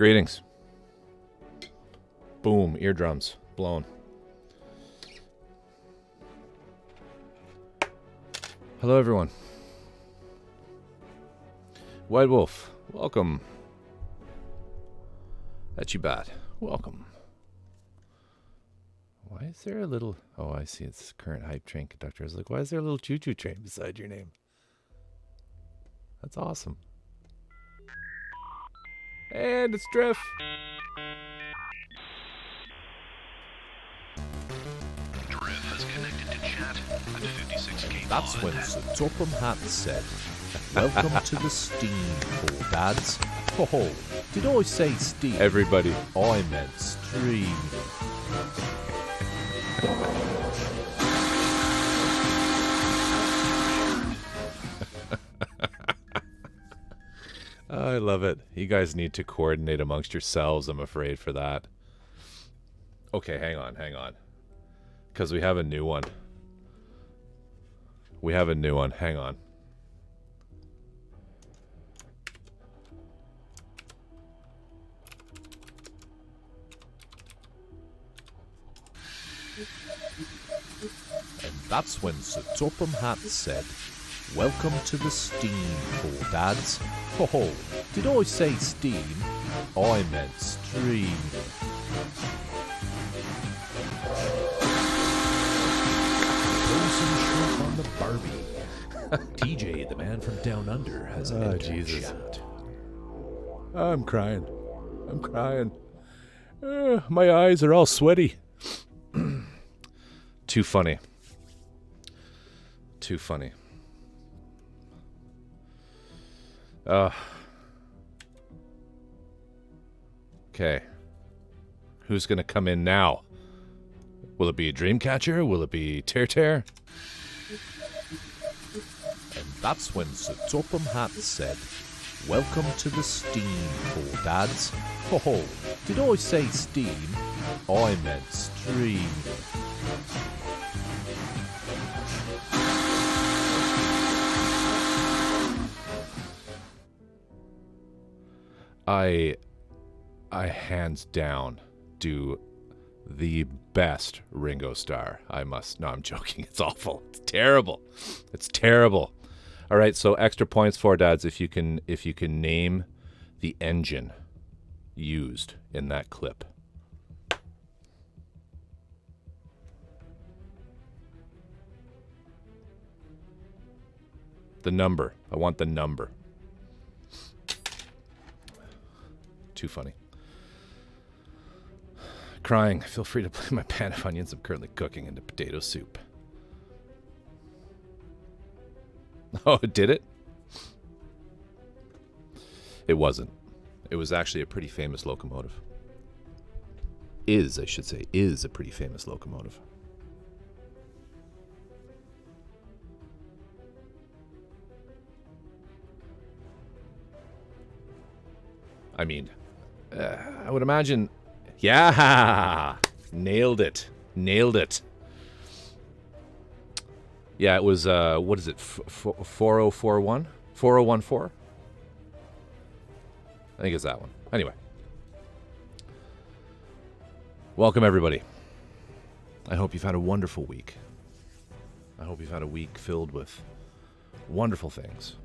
Greetings. Boom, eardrums blown. Hello, everyone. White Wolf, welcome. Etchibat, welcome. Why is there a little... Oh, I see. It's current hype train conductor. I was like, why is there a little choo-choo train beside your name? That's awesome. And it's Drift. Drift has connected to chat at 56k. That's when Sir Topham Hatt said, "Welcome to the Steam Pool, Dads." Oh, did I say Steam? Everybody. I meant stream. I love it. You guys need to coordinate amongst yourselves, I'm afraid, for that. Okay, hang on. Because we have a new one. Hang on. And that's when Sir Topham Hatt said, "Welcome to the Steam Pool, Dads." Oh, did I say Steam? I meant stream. Shrimp on the Barbie. TJ, the man from down under, has an Jesus. chat. I'm crying. My eyes are all sweaty. Too funny. Okay. Who's gonna come in now? Will it be a Dreamcatcher? Will it be Tear? And that's when Sir Topham Hatt said, "Welcome to the Steam Pool, Dads." Oh, did I say Steam? I meant stream. I hands down do the best Ringo Starr. No, I'm joking. It's awful. It's terrible. All right, so extra points for dads if you can name the engine used in that clip. The number. I want the number. Too funny. Crying. Feel free to play my pan of onions I'm currently cooking into potato soup. Oh, did it? It wasn't. It was actually a pretty famous locomotive. Is a pretty famous locomotive. I mean, I would imagine... Yeah! Nailed it. Yeah, it was, what is it, 4041? 4014? I think it's that one. Anyway. Welcome, everybody. I hope you've had a wonderful week. I hope you've had a week filled with wonderful things.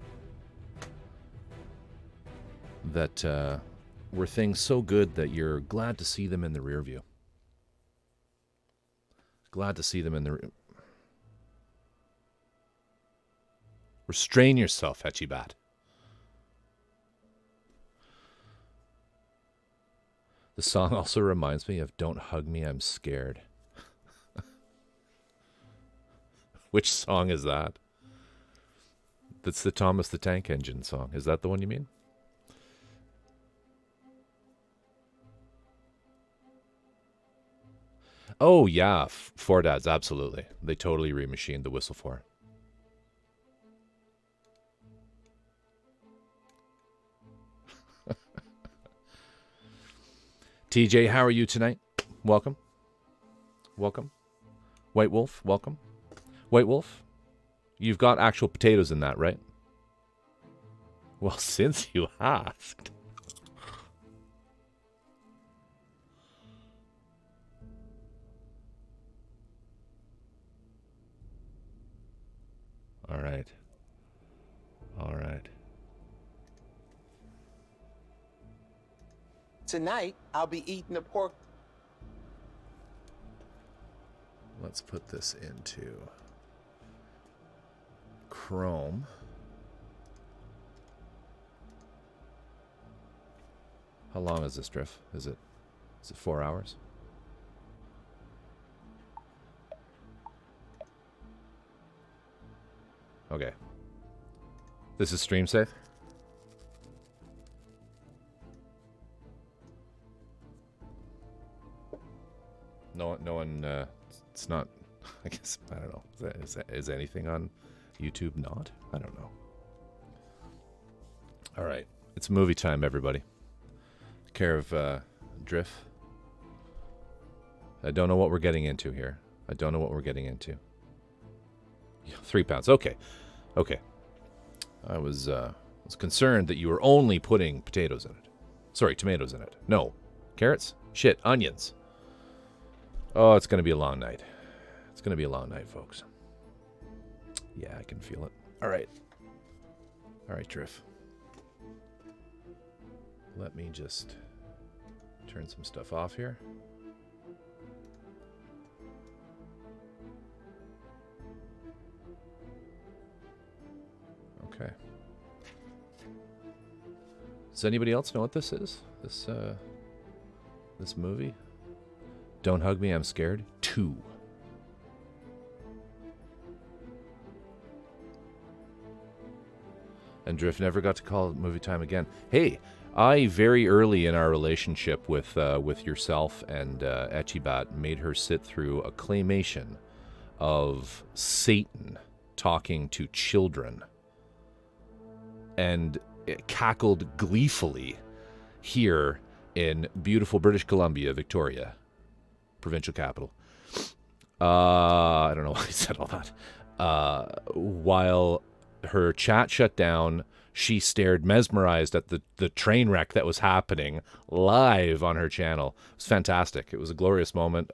That were things so good that you're glad to see them in the rear view. Restrain yourself, Etchibat. The song also reminds me of "Don't Hug Me, I'm Scared." Which song is that? That's the Thomas the Tank Engine song. Is that the one you mean? Oh, yeah. Four Dads, absolutely. They totally remachined the whistle for it. TJ, how are you tonight? Welcome. White Wolf, welcome. White Wolf, you've got actual potatoes in that, right? Well, since you asked. Tonight, I'll be eating a pork. Let's put this into Chrome. How long is this drift? Is it 4 hours? Okay. This is stream safe? No one, it's not, I guess, I don't know. Is anything on YouTube not? I don't know. All right. It's movie time, everybody. Care of Drift. I don't know what we're getting into here. I don't know what we're getting into. 3 pounds. Okay. I was concerned that you were only putting potatoes in it. Sorry, tomatoes in it. No. Carrots? Shit, onions. Oh, it's going to be a long night. It's going to be a long night, folks. Yeah, I can feel it. All right, Drift. Let me just turn some stuff off here. Okay. Does anybody else know what this is? This movie? Don't Hug Me, I'm Scared 2. And Drift never got to call it movie time again. Hey, I very early in our relationship with yourself and Echibat made her sit through a claymation of Satan talking to children, and it cackled gleefully here in beautiful British Columbia, Victoria, provincial capital. I don't know why I said all that. While her chat shut down, she stared mesmerized at the train wreck that was happening live on her channel. It was fantastic. It was a glorious moment.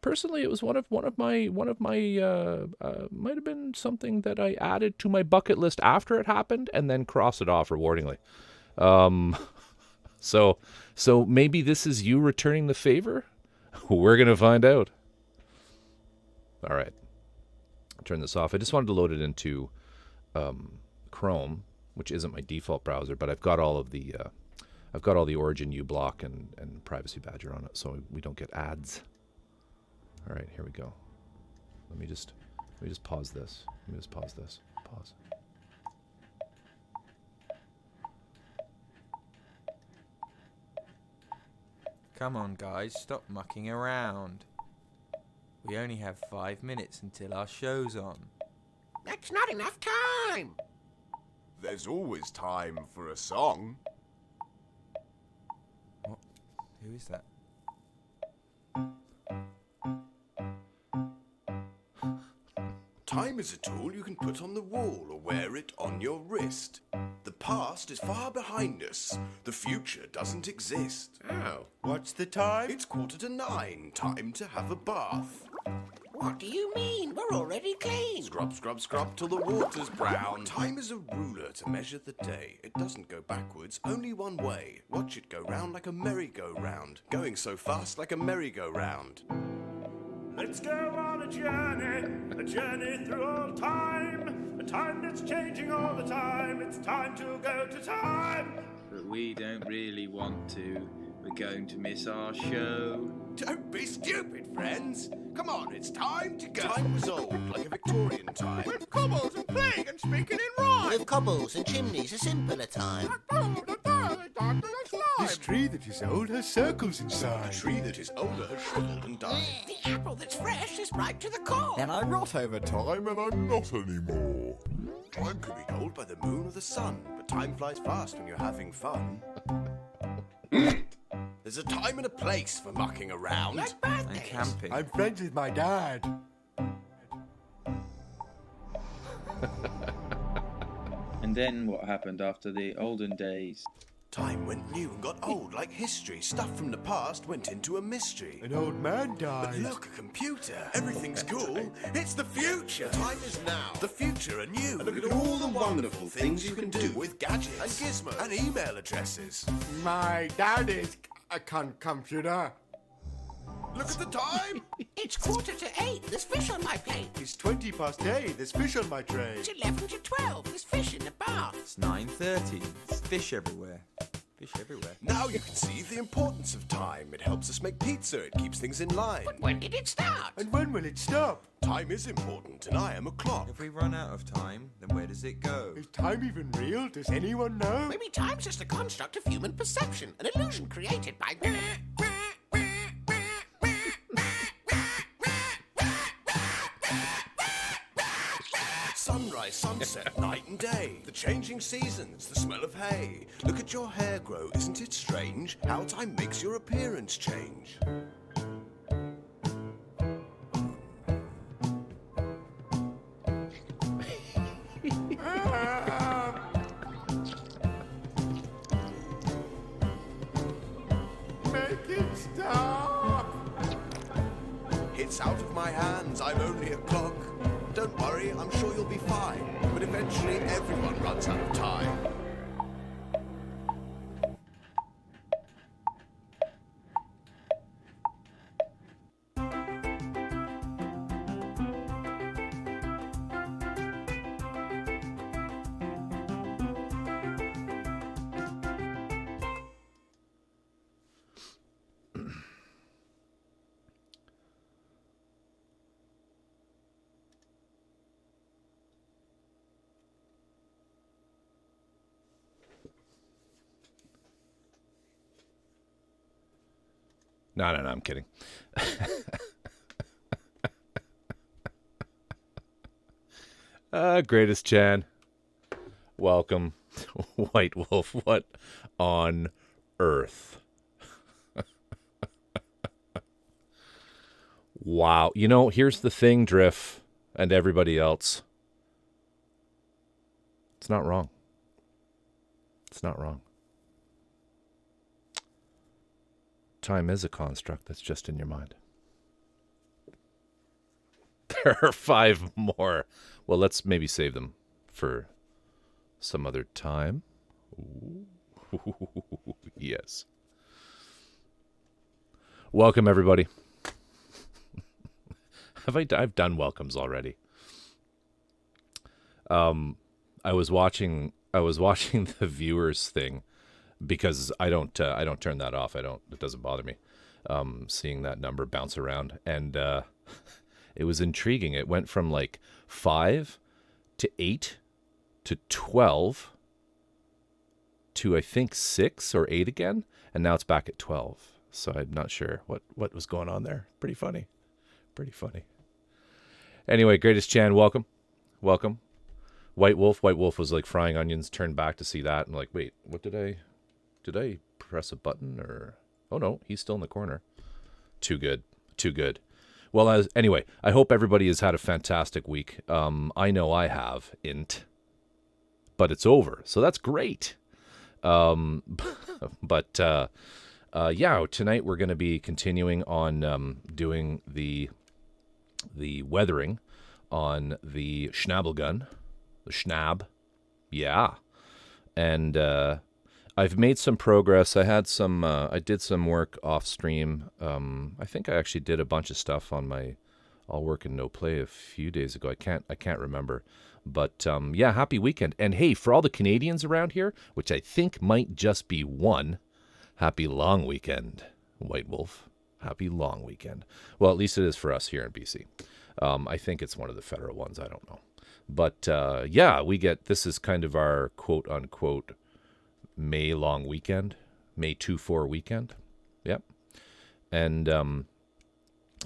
Personally, it was one of my might have been something that I added to my bucket list after it happened and then crossed it off rewardingly. So maybe this is you returning the favor? We're gonna find out. All right, I'll turn this off. I just wanted to load it into Chrome, which isn't my default browser, but I've got all the Origin uBlock and Privacy Badger on it, so we don't get ads. All right, here we go. Let me just pause this. Pause. Come on, guys, stop mucking around. We only have 5 minutes until our show's on. That's not enough time. There's always time for a song. What? Who is that? Time is a tool you can put on the wall or wear it on your wrist. The past is far behind us. The future doesn't exist. Oh, what's the time? It's 9:15. Time to have a bath. What do you mean? We're already clean. Scrub, scrub, scrub till the water's brown. Time is a ruler to measure the day. It doesn't go backwards, only one way. Watch it go round like a merry-go-round. Going so fast like a merry-go-round. Let's go on a journey through all time, a time that's changing all the time. It's time to go to time. But we don't really want to. We're going to miss our show. Don't be stupid, friends. Come on, it's time to go. Time was old, like a Victorian time. With cobbles and plague and speaking in rhyme. With cobbles and chimneys, a simpler time. This tree that is old has circles inside. A tree that is older has shriveled and died. The apple that's fresh is ripe to the core. And I'm not over time, and I'm not anymore. Time can be told by the moon or the sun, but time flies fast when you're having fun. There's a time and a place for mucking around. Like And birthdays. camping. I'm friends with my dad. And then what happened after the olden days? Time went new and got old like history. Stuff from the past went into a mystery. An old man But died. look, a computer. Everything's cool. It's the future. The time is now. The future and you. And look at all the wonderful things you can do with gadgets and gizmos and email addresses. My dad is I can't computer. Look at the time! It's 7:45. There's fish on my plate. It's 8:20. There's fish on my tray. It's 11:12. There's fish in the bath. It's 9:30. There's fish everywhere. Fish everywhere. Now you can see the importance of time. It helps us make pizza. It keeps things in line. But when did it start? And when will it stop? Time is important, and I am a clock. If we run out of time, then where does it go? Is time even real? Does anyone know? Maybe time's just a construct of human perception, an illusion created by... Sunrise, sunset, night and day. The changing seasons, the smell of hay. Look at your hair grow, isn't it strange? How time makes your appearance change. Make it stop! It's out of my hands, I'm only a clock. Don't worry, I'm sure you'll be fine. But eventually everyone runs out of time. No, I'm kidding. Greatest Chan. Welcome. White Wolf, what on earth? Wow. You know, here's the thing, Drift, and everybody else. It's not wrong. It's not wrong. Time is a construct that's just in your mind. There are 5 more. Well, let's maybe save them for some other time. Ooh. Yes. Welcome, everybody. I've done welcomes already. I was watching the viewers thing. Because I don't turn that off. It doesn't bother me. Seeing that number bounce around, and it was intriguing. It went from like 5 to 8 to 12 to I think 6 or 8 again, and now it's back at 12. So I'm not sure what was going on there. Pretty funny. Anyway, Greatest Chan, welcome. White Wolf was like frying onions. Turned back to see that, and like, wait, what did I press a button or... Oh no, he's still in the corner. Too good. Well, anyway, I hope everybody has had a fantastic week. I know I have, but it's over, so that's great. Yeah, tonight we're going to be continuing on doing the weathering on the Schnabelgun, the Schnab. Yeah, and I've made some progress. I did some work off stream. I think I actually did a bunch of stuff on my All Work and No Play a few days ago. I can't remember. But yeah, happy weekend. And hey, for all the Canadians around here, which I think might just be one, happy long weekend, White Wolf. Happy long weekend. Well, at least it is for us here in BC. I think it's one of the federal ones. I don't know. But yeah, this is kind of our quote unquote May long weekend, May 2-4 weekend. Yep. And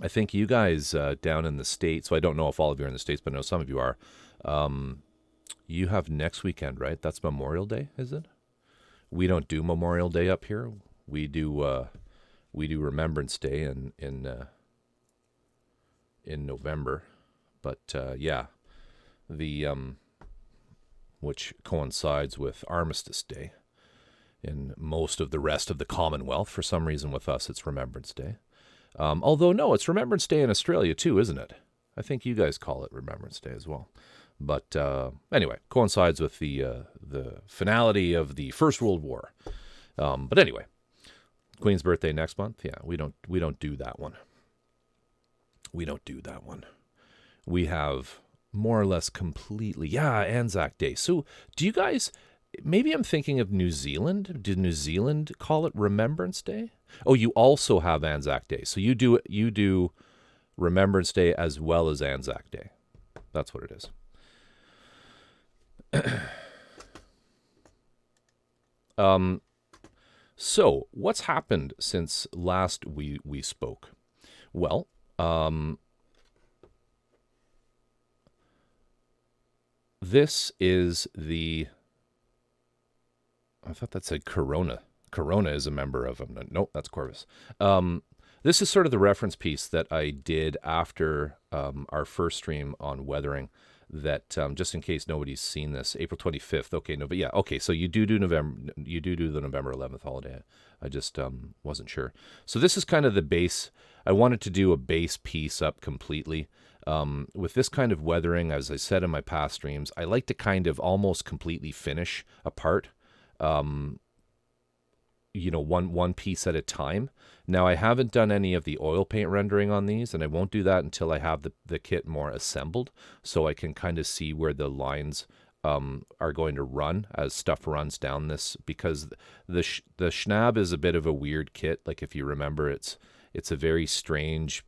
I think you guys down in the States, so I don't know if all of you are in the States, but I know some of you are. You have next weekend, right? That's Memorial Day, is it? We don't do Memorial Day up here. We do Remembrance Day in November. But yeah, which coincides with Armistice Day. In most of the rest of the Commonwealth, for some reason with us, it's Remembrance Day. Although, no, it's Remembrance Day in Australia too, isn't it? I think you guys call it Remembrance Day as well. But anyway, coincides with the finality of the First World War. But anyway, Queen's birthday next month. Yeah, we don't do that one. We don't do that one. We have more or less completely, yeah, Anzac Day. So do you guys, maybe I'm thinking of New Zealand. Did New Zealand call it Remembrance Day? Oh, you also have Anzac Day. So you do Remembrance Day as well as Anzac Day. That's what it is. So what's happened since last we spoke? Well, this is the, I thought that said Corona. Corona is a member of them. Nope, that's Corvus. This is sort of the reference piece that I did after our first stream on weathering, that just in case nobody's seen this, April 25th. Okay, no, but yeah, okay, so you do November, you do the November 11th holiday. I just wasn't sure. So this is kind of the base. I wanted to do a base piece up completely. With this kind of weathering, as I said in my past streams, I like to kind of almost completely finish a part, one piece at a time. Now, I haven't done any of the oil paint rendering on these, and I won't do that until I have the kit more assembled, so I can kind of see where the lines are going to run as stuff runs down this, because the Schnab is a bit of a weird kit. Like, if you remember, it's a very strange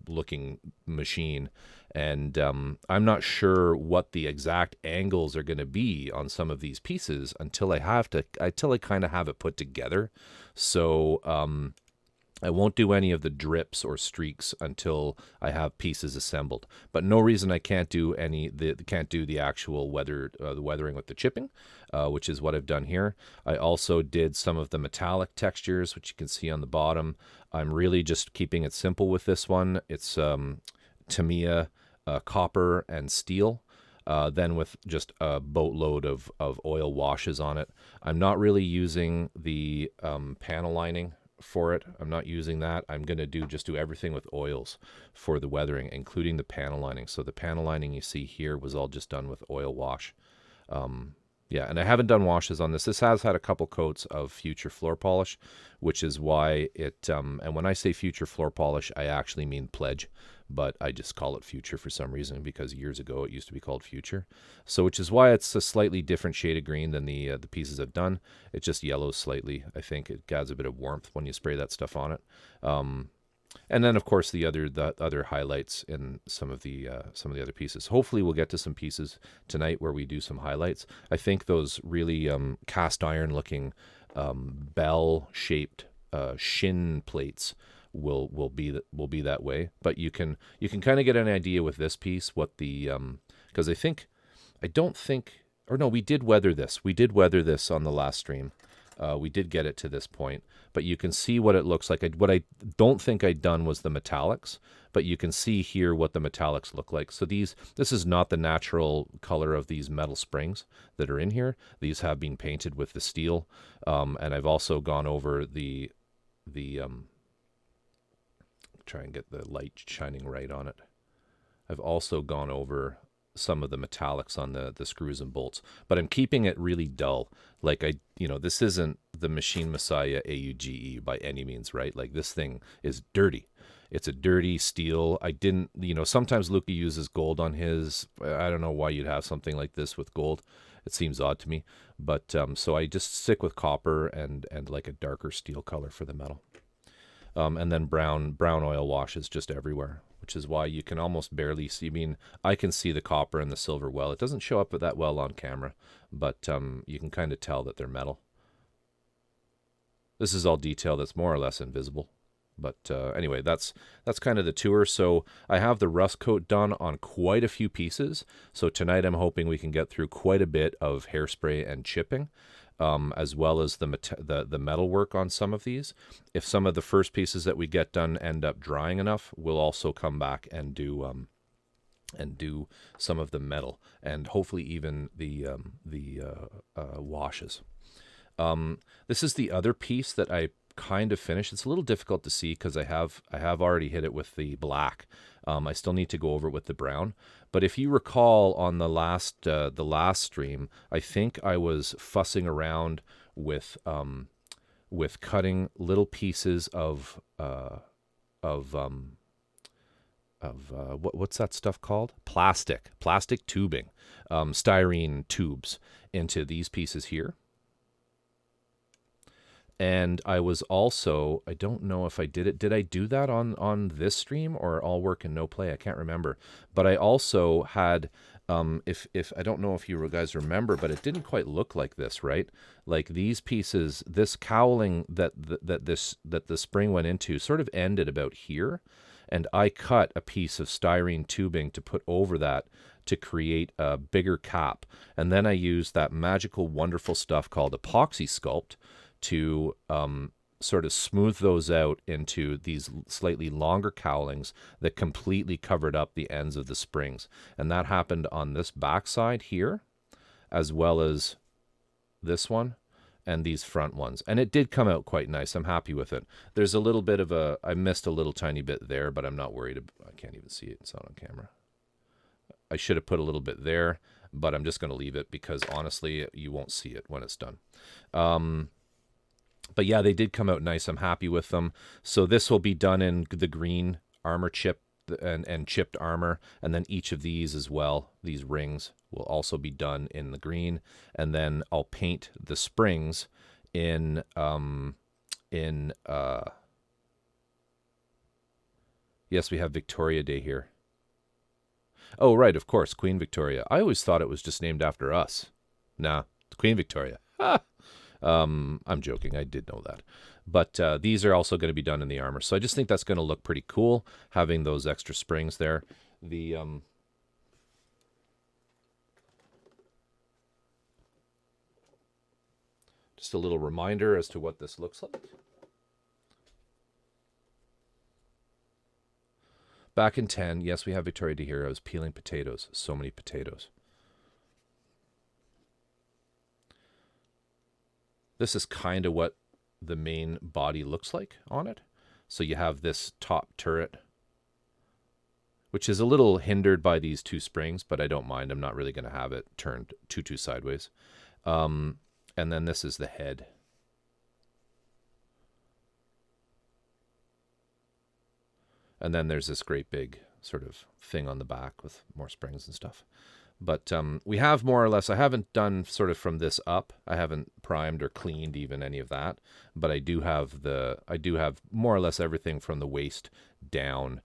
looking machine, and I'm not sure what the exact angles are going to be on some of these pieces until I kind of have it put together. So I won't do any of the drips or streaks until I have pieces assembled. But no reason I can't do the actual the weathering with the chipping, which is what I've done here. I also did some of the metallic textures, which you can see on the bottom. I'm really just keeping it simple with this one. It's Tamiya copper and steel. Then with just a boatload of oil washes on it. I'm not really using the panel lining for it. I'm not using that. I'm going to just do everything with oils for the weathering, including the panel lining. So the panel lining you see here was all just done with oil wash. Yeah, and I haven't done washes on this. This has had a couple coats of Future floor polish, which is why it, and when I say Future floor polish, I actually mean Pledge, but I just call it Future for some reason, because years ago it used to be called Future. So which is why it's a slightly different shade of green than the pieces I've done. It just yellows slightly. I think it adds a bit of warmth when you spray that stuff on it. And then, of course, the other highlights in some of the other pieces. Hopefully, we'll get to some pieces tonight where we do some highlights. I think those really cast iron looking bell shaped shin plates will be that way. But you can kind of get an idea with this piece what the because we did weather this. We did weather this on the last stream. We did get it to this point, but you can see what it looks like. What I don't think I'd done was the metallics, but you can see here what the metallics look like. So this is not the natural color of these metal springs that are in here. These have been painted with the steel, and I've also gone over the try and get the light shining right on it. I've also gone over some of the metallics on the screws and bolts, but I'm keeping it really dull. Like this isn't the Machine Messiah AUGE by any means, right? Like, this thing is dirty. It's a dirty steel. I didn't, sometimes Luca uses gold on his. I don't know why you'd have something like this with gold. It seems odd to me, but so I just stick with copper and like a darker steel color for the metal. And then brown oil washes just everywhere, which is why you can almost barely see. I mean, I can see the copper and the silver well. It doesn't show up that well on camera, but you can kind of tell that they're metal. This is all detail that's more or less invisible. But anyway, that's kind of the tour. So I have the rust coat done on quite a few pieces. So tonight I'm hoping we can get through quite a bit of hairspray and chipping. As well as the metal work on some of these. If some of the first pieces that we get done end up drying enough, we'll also come back and do some of the metal, and hopefully even the washes. This is the other piece that I kind of finished. It's a little difficult to see because I have already hit it with the black. I still need to go over it with the brown. But if you recall on the last stream, I think I was fussing around with with cutting little pieces of what's that stuff called? Plastic tubing, styrene tubes into these pieces here. And I was also, I don't know if I did it. Did I do that on this stream or All Work and No Play? I can't remember. But I also had, if I don't know if you guys remember, but it didn't quite look like this, right? Like these pieces, this cowling that the spring went into sort of ended about here. And I cut a piece of styrene tubing to put over that to create a bigger cap. And then I used that magical, wonderful stuff called Epoxy Sculpt to sort of smooth those out into these slightly longer cowlings that completely covered up the ends of the springs. And that happened on this backside here, as well as this one and these front ones. And it did come out quite nice. I'm happy with it. There's a little bit of I missed a little tiny bit there, but I'm not worried. I can't even see it. It's not on camera. I should have put a little bit there, but I'm just going to leave it because honestly, you won't see it when it's done. But yeah, they did come out nice. I'm happy with them. So this will be done in the green armor chip and chipped armor. And then each of these as well, these rings will also be done in the green. And then I'll paint the springs in yes, we have Victoria Day here. Oh, right, of course, Queen Victoria. I always thought it was just named after us. Nah, it's Queen Victoria. Ah! I'm joking. I did know that. But these are also going to be done in the armor. So I just think that's going to look pretty cool, having those extra springs there. The just a little reminder as to what this looks like. Back in 10, yes, we have Victoria Day here. I was peeling potatoes. So many potatoes. This is kind of what the main body looks like on it. So you have this top turret, which is a little hindered by these two springs, but I don't mind. I'm not really going to have it turned too sideways. And then this is the head. And then there's this great big sort of thing on the back with more springs and stuff. But we have more or less, I haven't done sort of from this up. I haven't primed or cleaned even any of that. But I do have more or less everything from the waist down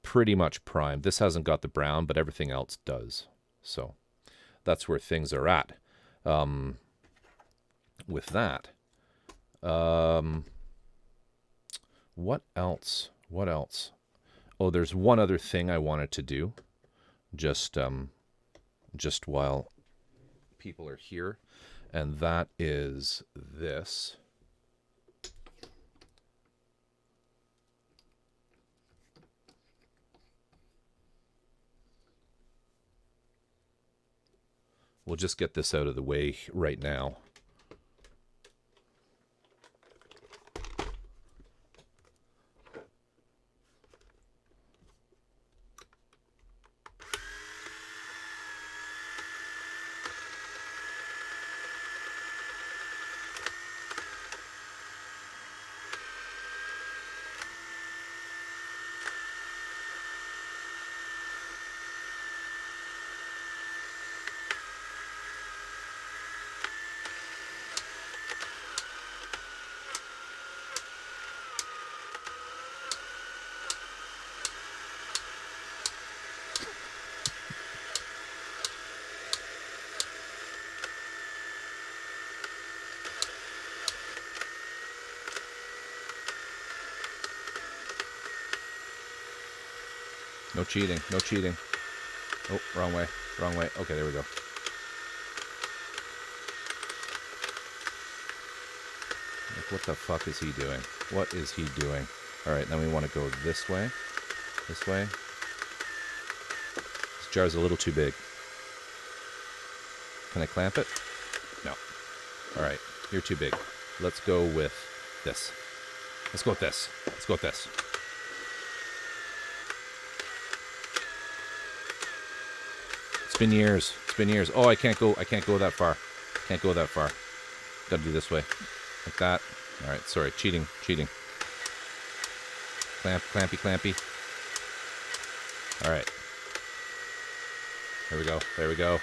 pretty much primed. This hasn't got the brown, but everything else does. So that's where things are at with that. What else? What else? Oh, there's one other thing I wanted to do. Just while people are here, and that is this. We'll just get this out of the way right now. No cheating, no cheating. Oh, wrong way, wrong way. Okay, there we go. Like, what the fuck is he doing? What is he doing? All right, then we want to go this way. This way. This jar's a little too big. Can I clamp it? No. All right, you're too big. Let's go with this. Let's go with this. Let's go with this. It's been years. It's been years. Oh, I can't go that far. Can't go that far. Gotta do this way. Like that. All right, sorry, cheating. Clampy. All right. There we go.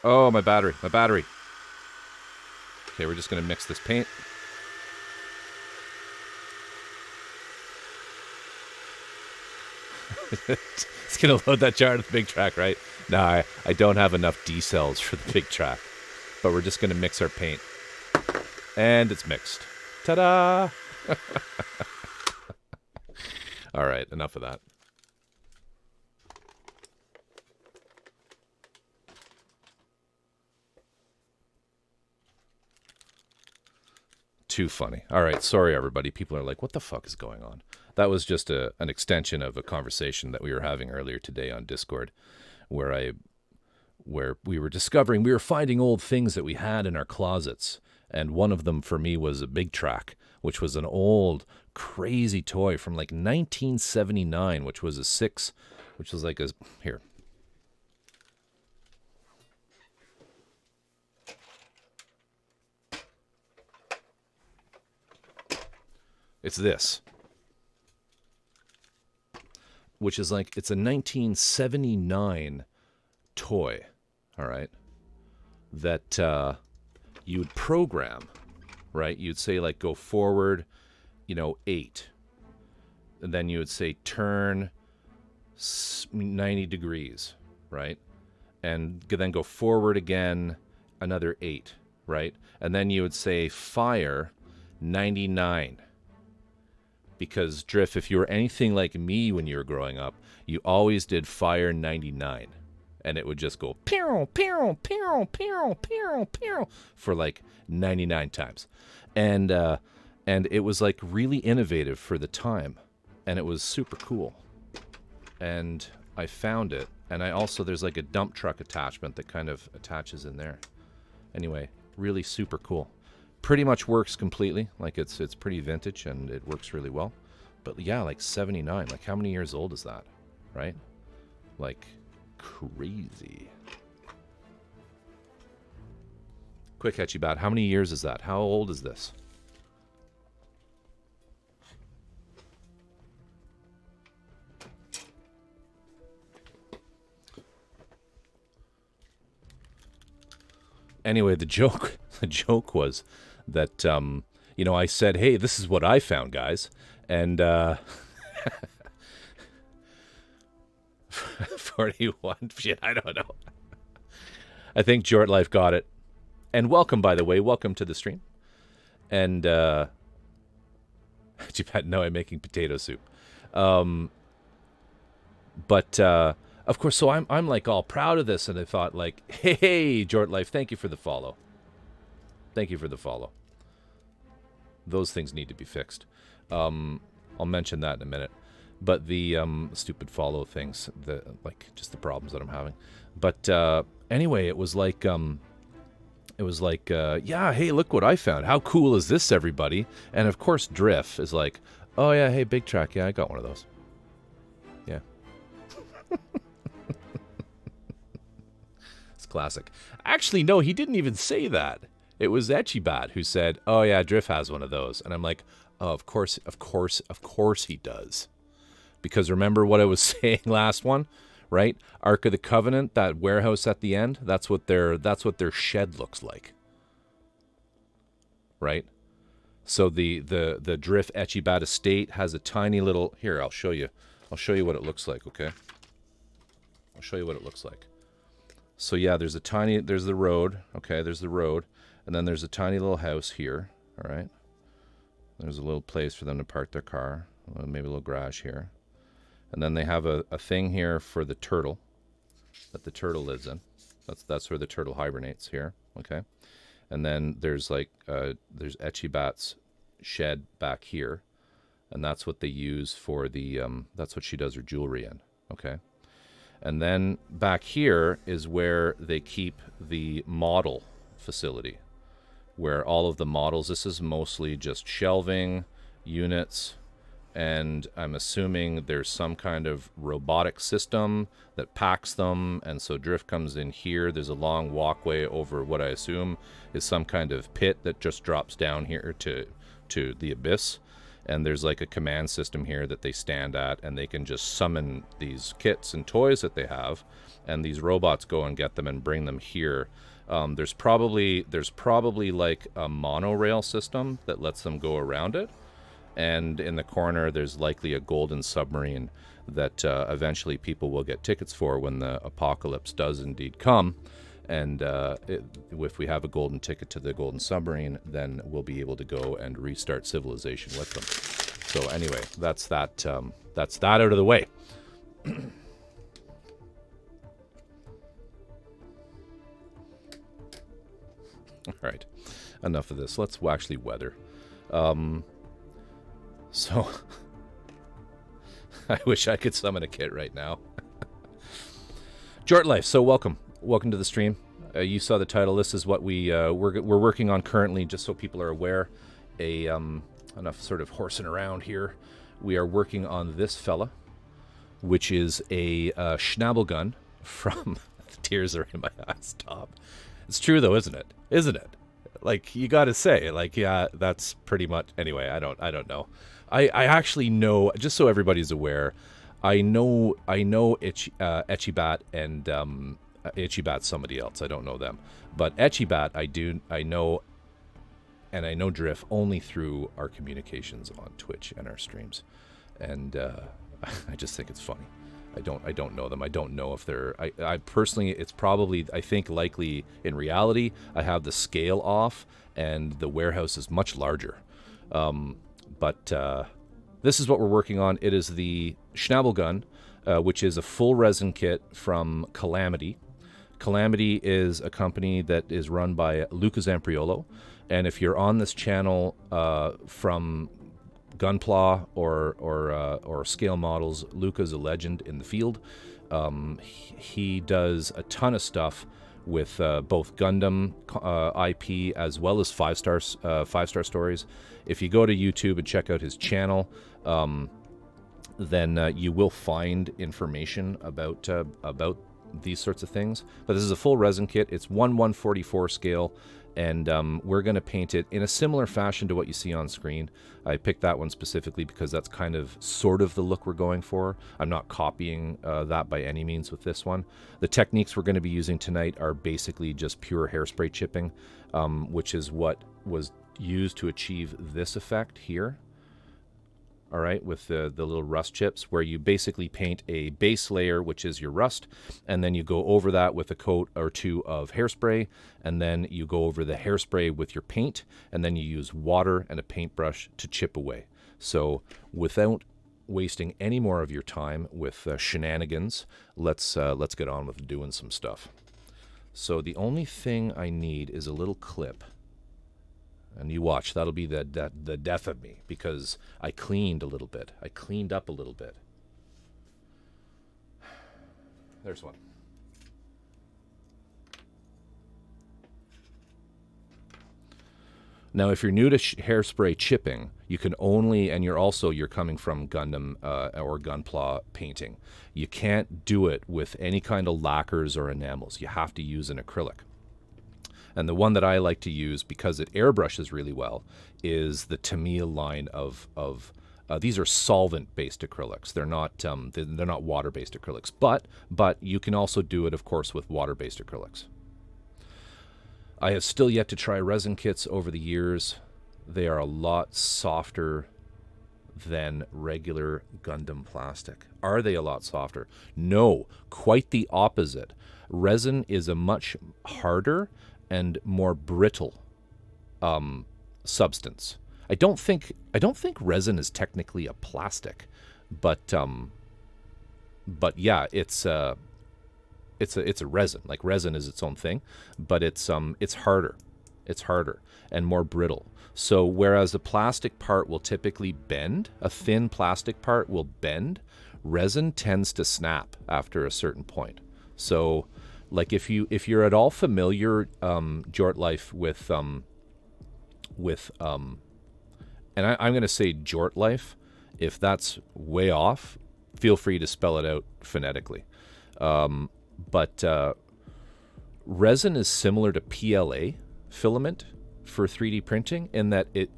Oh, my battery. Okay, we're just going to mix this paint. It's going to load that jar to the big track, right? No, I don't have enough D cells for the big track. But we're just going to mix our paint. And it's mixed. Ta-da! All right, enough of that. Too funny. All right, sorry everybody. People are like, what the fuck is going on? That was just an extension of a conversation that we were having earlier today on Discord, where we were finding old things that we had in our closets, and one of them for me was a Big Track, which was an old crazy toy from like 1979, which was like a here. It's this, which is like, it's a 1979 toy, all right, that you would program, right? You'd say, like, go forward, 8. And then you would say turn 90 degrees, right? And then go forward again, another 8, right? And then you would say fire 99. Because, Drift, if you were anything like me when you were growing up, you always did fire 99. And it would just go pew, pew, pew, pew, pew, pew for like 99 times. And it was like really innovative for the time. And it was super cool. And I found it. And there's like a dump truck attachment that kind of attaches in there. Anyway, really super cool. Pretty much works completely. Like it's pretty vintage and it works really well. But yeah, like 79. Like how many years old is that? Right? Like crazy. Quick, Etchybat, how many years is that? How old is this? Anyway, the joke was that, I said, hey, this is what I found, guys. And 41, shit, I don't know. I think Jort Life got it. And welcome, by the way. Welcome to the stream. And, you've had no, I'm making potato soup. But of course, so I'm like all proud of this, and I thought like, hey, Jort Life, thank you for the follow. Thank you for the follow. Those things need to be fixed. I'll mention that in a minute. But the stupid follow things, just the problems that I'm having. But anyway, it was like, yeah, hey, look what I found. How cool is this, everybody? And of course, Drift is like, oh yeah, hey, Big Track, yeah, I got one of those. Yeah. It's classic. Actually, no, he didn't even say that. It was Etchybat who said, oh yeah, Drift has one of those. And I'm like, oh, of course he does. Because remember what I was saying last one, right? Ark of the Covenant, that warehouse at the end, that's what their shed looks like. Right? So the Drift Etchybat estate has a tiny little, here, I'll show you what it looks like, okay? I'll show you what it looks like. So yeah, there's the road, okay, there's the road, and then there's a tiny little house here, all right? There's a little place for them to park their car, maybe a little garage here. And then they have a thing here for the turtle that the turtle lives in. That's where the turtle hibernates here, okay? And then there's there's Etchybat's shed back here, and that's what they use for the, that's what she does her jewelry in, okay? And then back here is where they keep the model facility, where all of the models, this is mostly just shelving, units, and I'm assuming there's some kind of robotic system that packs them, and so drift comes in here. There's a long walkway over what I assume is some kind of pit that just drops down here to the abyss, and there's like a command system here that they stand at, and they can just summon these kits and toys that they have, and these robots go and get them and bring them here. There's probably like a monorail system that lets them go around it, and in the corner there's likely a golden submarine that eventually people will get tickets for when the apocalypse does indeed come. And if we have a golden ticket to the golden submarine, then we'll be able to go and restart civilization with them. So anyway, that's that out of the way. All right, enough of this. Let's actually weather. So, I wish I could summon a kit right now. Jort Life, so welcome to the stream. You saw the title. This is what we're working on currently, just so people are aware. Enough sort of horsing around here. We are working on this fella, which is a Schnabelgun from... The tears are in my eyes, Top. It's true though, isn't it? Isn't it? Like, you got to say, like, yeah, that's pretty much. Anyway, I don't know. I actually know, just so everybody's aware, I know Etchibat and Etchibat's somebody else. I don't know them, but Etchibat I know, and I know Drift only through our communications on Twitch and our streams, and I just think it's funny. I don't know them. I don't know if they're... I personally, it's probably, I think likely in reality, I have the scale off and the warehouse is much larger. But this is what we're working on. It is the Schnabelgun, which is a full resin kit from Kallamity. Kallamity is a company that is run by Luca Zampriolo. And if you're on this channel from Gunpla or scale models, Luca's a legend in the field. He does a ton of stuff with both Gundam IP as well as five-star stories. If you go to YouTube and check out his channel, then you will find information about these sorts of things. But this is a full resin kit. It's 1/144 scale. And we're going to paint it in a similar fashion to what you see on screen. I picked that one specifically because that's kind of sort of the look we're going for. I'm not copying that by any means with this one. The techniques we're going to be using tonight are basically just pure hairspray chipping, which is what was used to achieve this effect here. All right, with the little rust chips, where you basically paint a base layer, which is your rust, and then you go over that with a coat or two of hairspray, and then you go over the hairspray with your paint, and then you use water and a paintbrush to chip away. So without wasting any more of your time with shenanigans, let's get on with doing some stuff. So the only thing I need is a little clip. And you watch, that'll be the death of me, because I cleaned a little bit. I cleaned up a little bit. There's one. Now, if you're new to hairspray chipping, you can only, and you're coming from Gundam or Gunpla painting, you can't do it with any kind of lacquers or enamels. You have to use an acrylic. And the one that I like to use, because it airbrushes really well, is the Tamiya line of these are solvent-based acrylics. They're not water-based acrylics, but you can also do it, of course, with water-based acrylics. I have still yet to try resin kits over the years. They are a lot softer than regular Gundam plastic. Are they a lot softer? No, quite the opposite. Resin is a much harder and more brittle substance. I don't think resin is technically a plastic, but yeah, it's a resin. Like, resin is its own thing, but it's harder. It's harder and more brittle. So whereas the plastic part will typically bend, a thin plastic part will bend, resin tends to snap after a certain point. So, like, if you're at all familiar, Jort Life, with and I'm going to say Jort Life, If that's way off, feel free to spell it out phonetically. But resin is similar to PLA filament for 3D printing in that it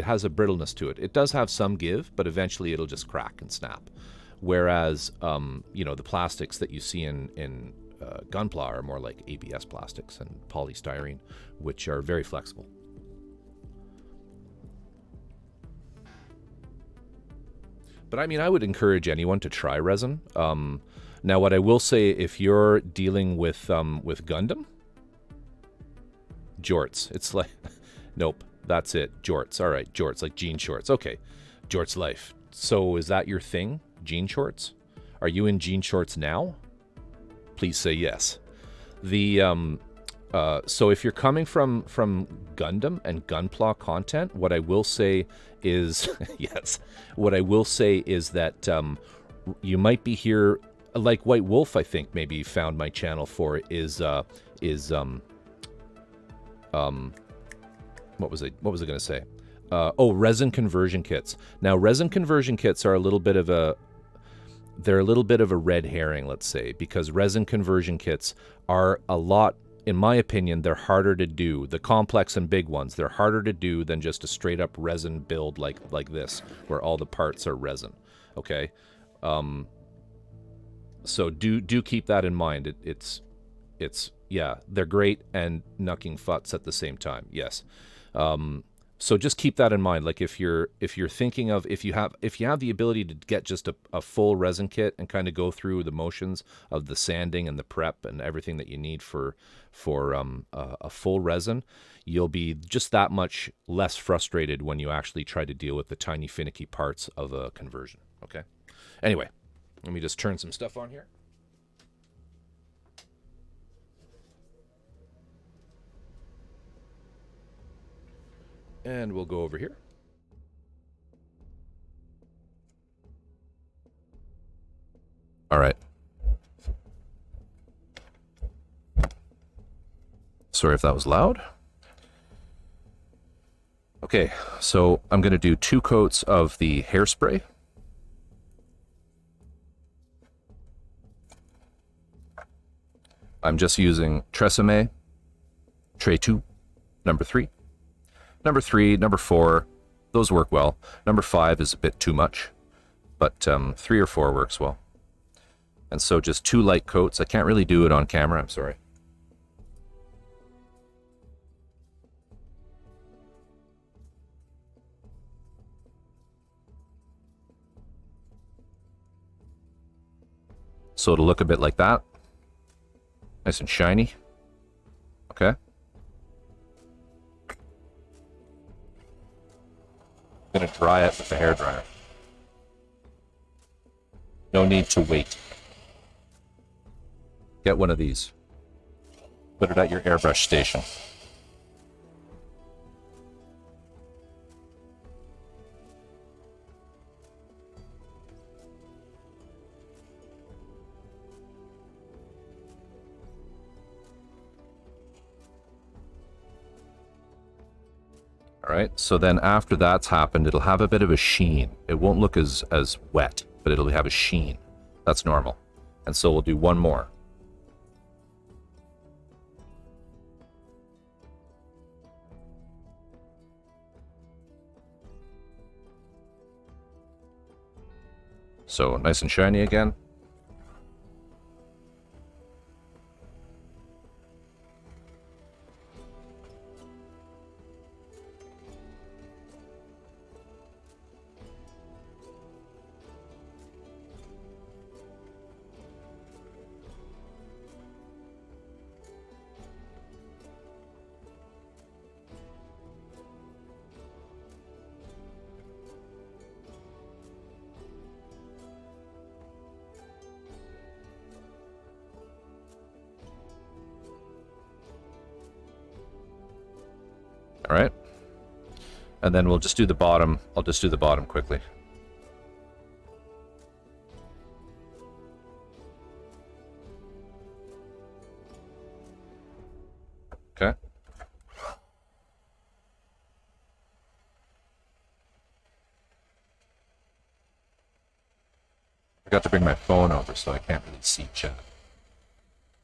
has a brittleness to it. It does have some give, but eventually it'll just crack and snap. Whereas the plastics that you see in Gunpla are more like ABS plastics and polystyrene, which are very flexible. But I mean, I would encourage anyone to try resin. Now, what I will say, if you're dealing with Gundam, jorts. It's like, nope, that's it. Jorts. All right, jorts, like jean shorts. Okay, jorts life. So is that your thing, jean shorts? Are you in jean shorts now? Please say yes. So if you're coming from Gundam and Gunpla content, what I will say is yes. What I will say is that you might be here, like White Wolf, I think maybe found my channel for is what was I going to say? Resin conversion kits. Now, resin conversion kits are a little bit of a red herring, let's say, because resin conversion kits are a lot, in my opinion, they're harder to do. The complex and big ones, they're harder to do than just a straight up resin build like this, where all the parts are resin. Okay, so do keep that in mind. It's yeah, they're great and knucking futs at the same time. Yes. So just keep that in mind. Like if you're thinking of, if you have the ability to get just a full resin kit and kind of go through the motions of the sanding and the prep and everything that you need for a full resin, you'll be just that much less frustrated when you actually try to deal with the tiny finicky parts of a conversion. Okay. Anyway, let me just turn some stuff on here. And we'll go over here. All right. Sorry if that was loud. Okay, so I'm going to do 2 coats of the hairspray. I'm just using Tresemme, Tray 2, number 3. Number 3, number 4, those work well. Number 5 is a bit too much, but 3 or 4 works well. And so just 2 light coats. I can't really do it on camera, I'm sorry. So it'll look a bit like that. Nice and shiny. Okay. I'm going to dry it with the hairdryer. No need to wait. Get one of these. Put it at your airbrush station. All right, so then after that's happened, it'll have a bit of a sheen. It won't look as wet, but it'll have a sheen. That's normal. And so we'll do one more. So nice and shiny again. All right. And then we'll just do the bottom. I'll just do the bottom quickly. Okay. Forgot to bring my phone over, so I can't really see chat.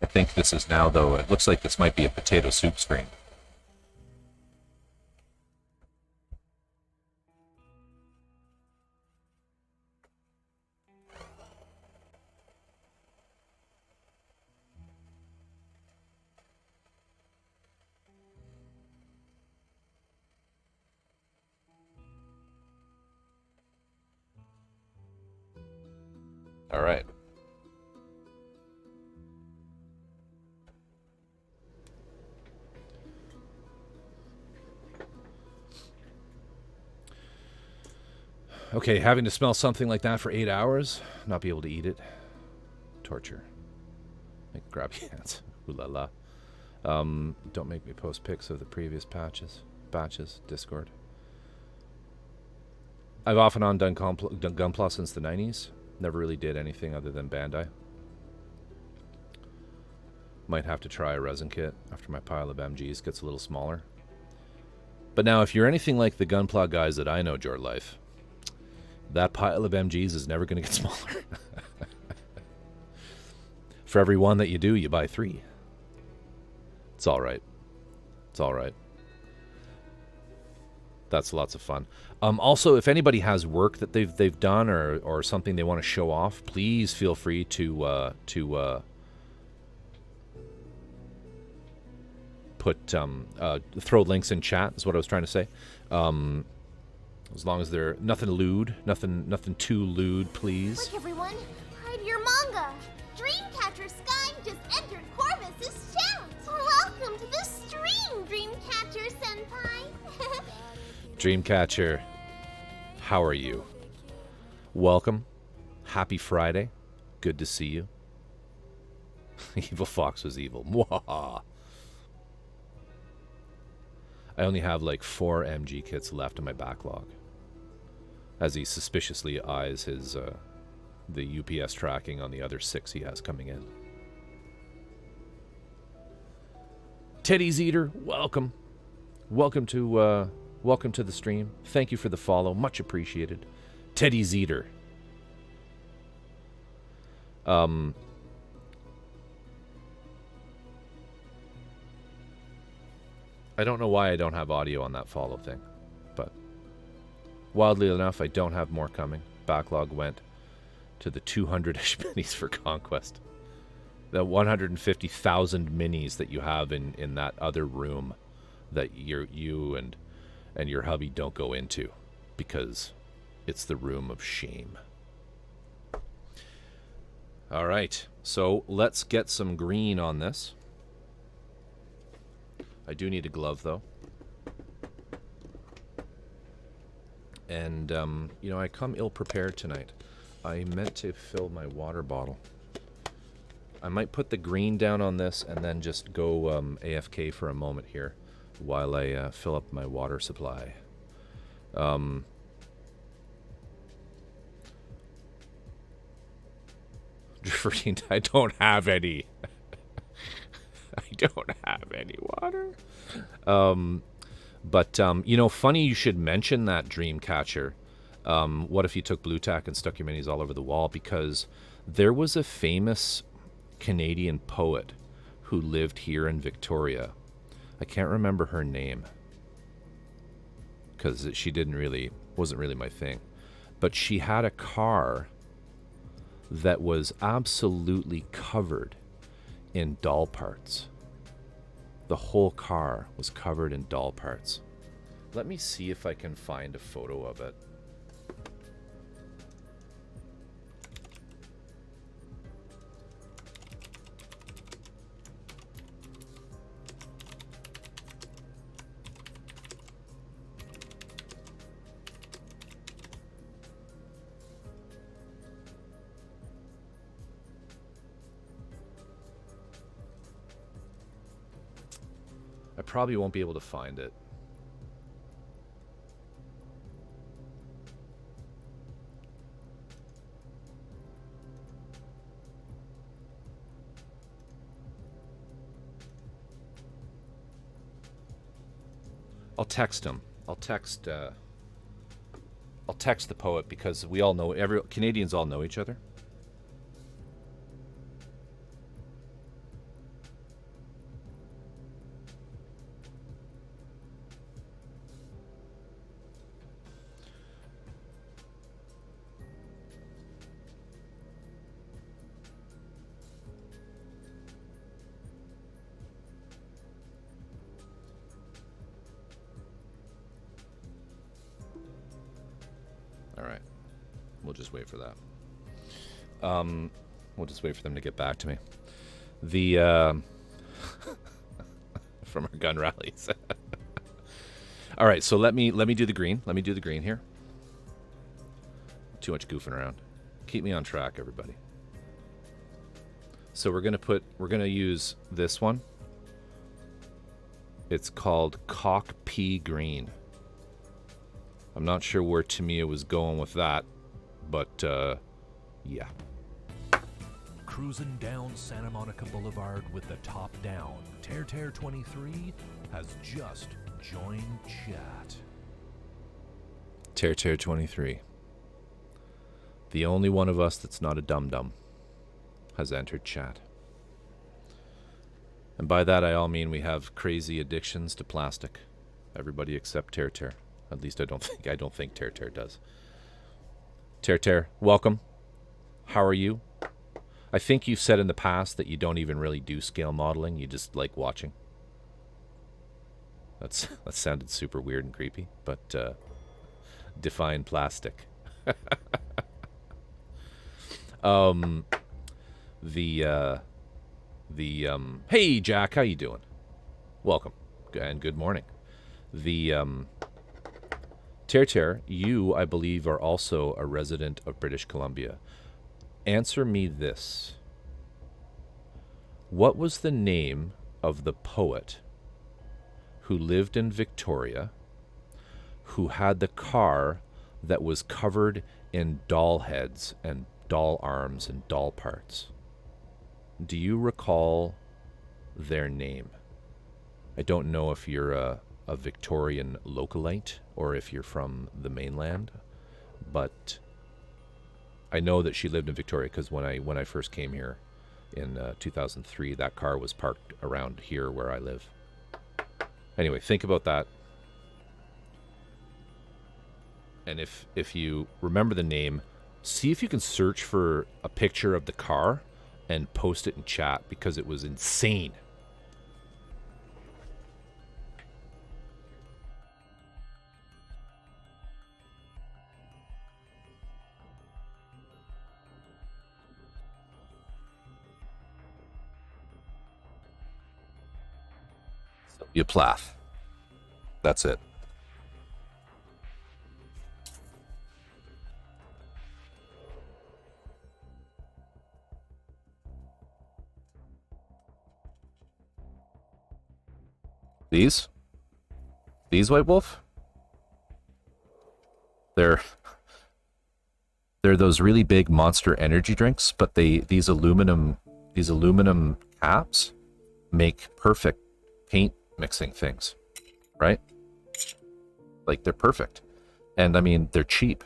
I think this is now, though, it looks like this might be a potato soup screen. All right. Okay, having to smell something like that for 8 hours, not be able to eat it. Torture. Make grabby hands. Ooh la la. Don't make me post pics of the previous batches. Discord. I've off and on done Gunpla since the 90s. Never really did anything other than Bandai. Might have to try a Resin Kit after my pile of MGs gets a little smaller. But now, if you're anything like the Gunpla guys that I know, Your Life, that pile of MGs is never going to get smaller. For every one that you do, you buy 3. It's all right. It's all right. That's lots of fun. Also, if anybody has work that they've done or something they want to show off, please feel free to throw links in chat. Is what I was trying to say. As long as they're nothing lewd, nothing too lewd, please. Look, everyone, hide your manga. Dreamcatcher Sky just entered Corvus's chat. Welcome to the stream, Dreamcatcher Senpai. Dreamcatcher, how are you? Welcome. Happy Friday. Good to see you. Evil Fox was evil. Mwahaha. I only have like 4 MG kits left in my backlog. As he suspiciously eyes his the UPS tracking on the other 6 he has coming in. Teddy's Eater, welcome. Welcome to the stream. Thank you for the follow. Much appreciated. Teddy's Eater. I don't know why I don't have audio on that follow thing, but wildly enough, I don't have more coming. Backlog went to the 200-ish minis for Conquest. The 150,000 minis that you have in that other room that you and your hubby don't go into because it's the room of shame. All right, so let's get some green on this. I do need a glove, though. And, I come ill-prepared tonight. I meant to fill my water bottle. I might put the green down on this and then just go AFK for a moment here while I fill up my water supply. I don't have any. I don't have any water. But funny you should mention that, Dreamcatcher. What if you took blue tack and stuck your minis all over the wall? Because there was a famous Canadian poet who lived here in Victoria. I can't remember her name because she wasn't really my thing. But she had a car that was absolutely covered in doll parts. The whole car was covered in doll parts. Let me see if I can find a photo of it. I probably won't be able to find it. I'll text him. I'll text the poet because we all know, Canadians all know each other. All right. We'll just wait for that. We'll just wait for them to get back to me. The from our gun rallies. All right, so let me do the green. Let me do the green here. Too much goofing around. Keep me on track, everybody. So we're gonna use this one. It's called Cock Pea Green. I'm not sure where Tamiya was going with that, but yeah. Cruising down Santa Monica Boulevard with the top down, Tear 23 has just joined chat. Tear 23. The only one of us that's not a dum-dum has entered chat. And by that I all mean we have crazy addictions to plastic. Everybody except Tear. At least I don't think Tear does. Tear, welcome. How are you? I think you've said in the past that you don't even really do scale modeling, you just like watching. That sounded super weird and creepy, but define plastic. Hey Jack, how you doing? Welcome and good morning. Tear, you, I believe, are also a resident of British Columbia. Answer me this. What was the name of the poet who lived in Victoria, who had the car that was covered in doll heads and doll arms and doll parts? Do you recall their name? I don't know if you're a Victorian localite or if you're from the mainland, but I know that she lived in Victoria because when I first came here in 2003, that car was parked around here where I live. Anyway, think about that. And if you remember the name, see if you can search for a picture of the car and post it in chat because it was insane. You plath. That's it. These White Wolf? They're those really big Monster energy drinks, but these aluminum caps make perfect paint mixing things, right? Like they're perfect. And I mean, they're cheap.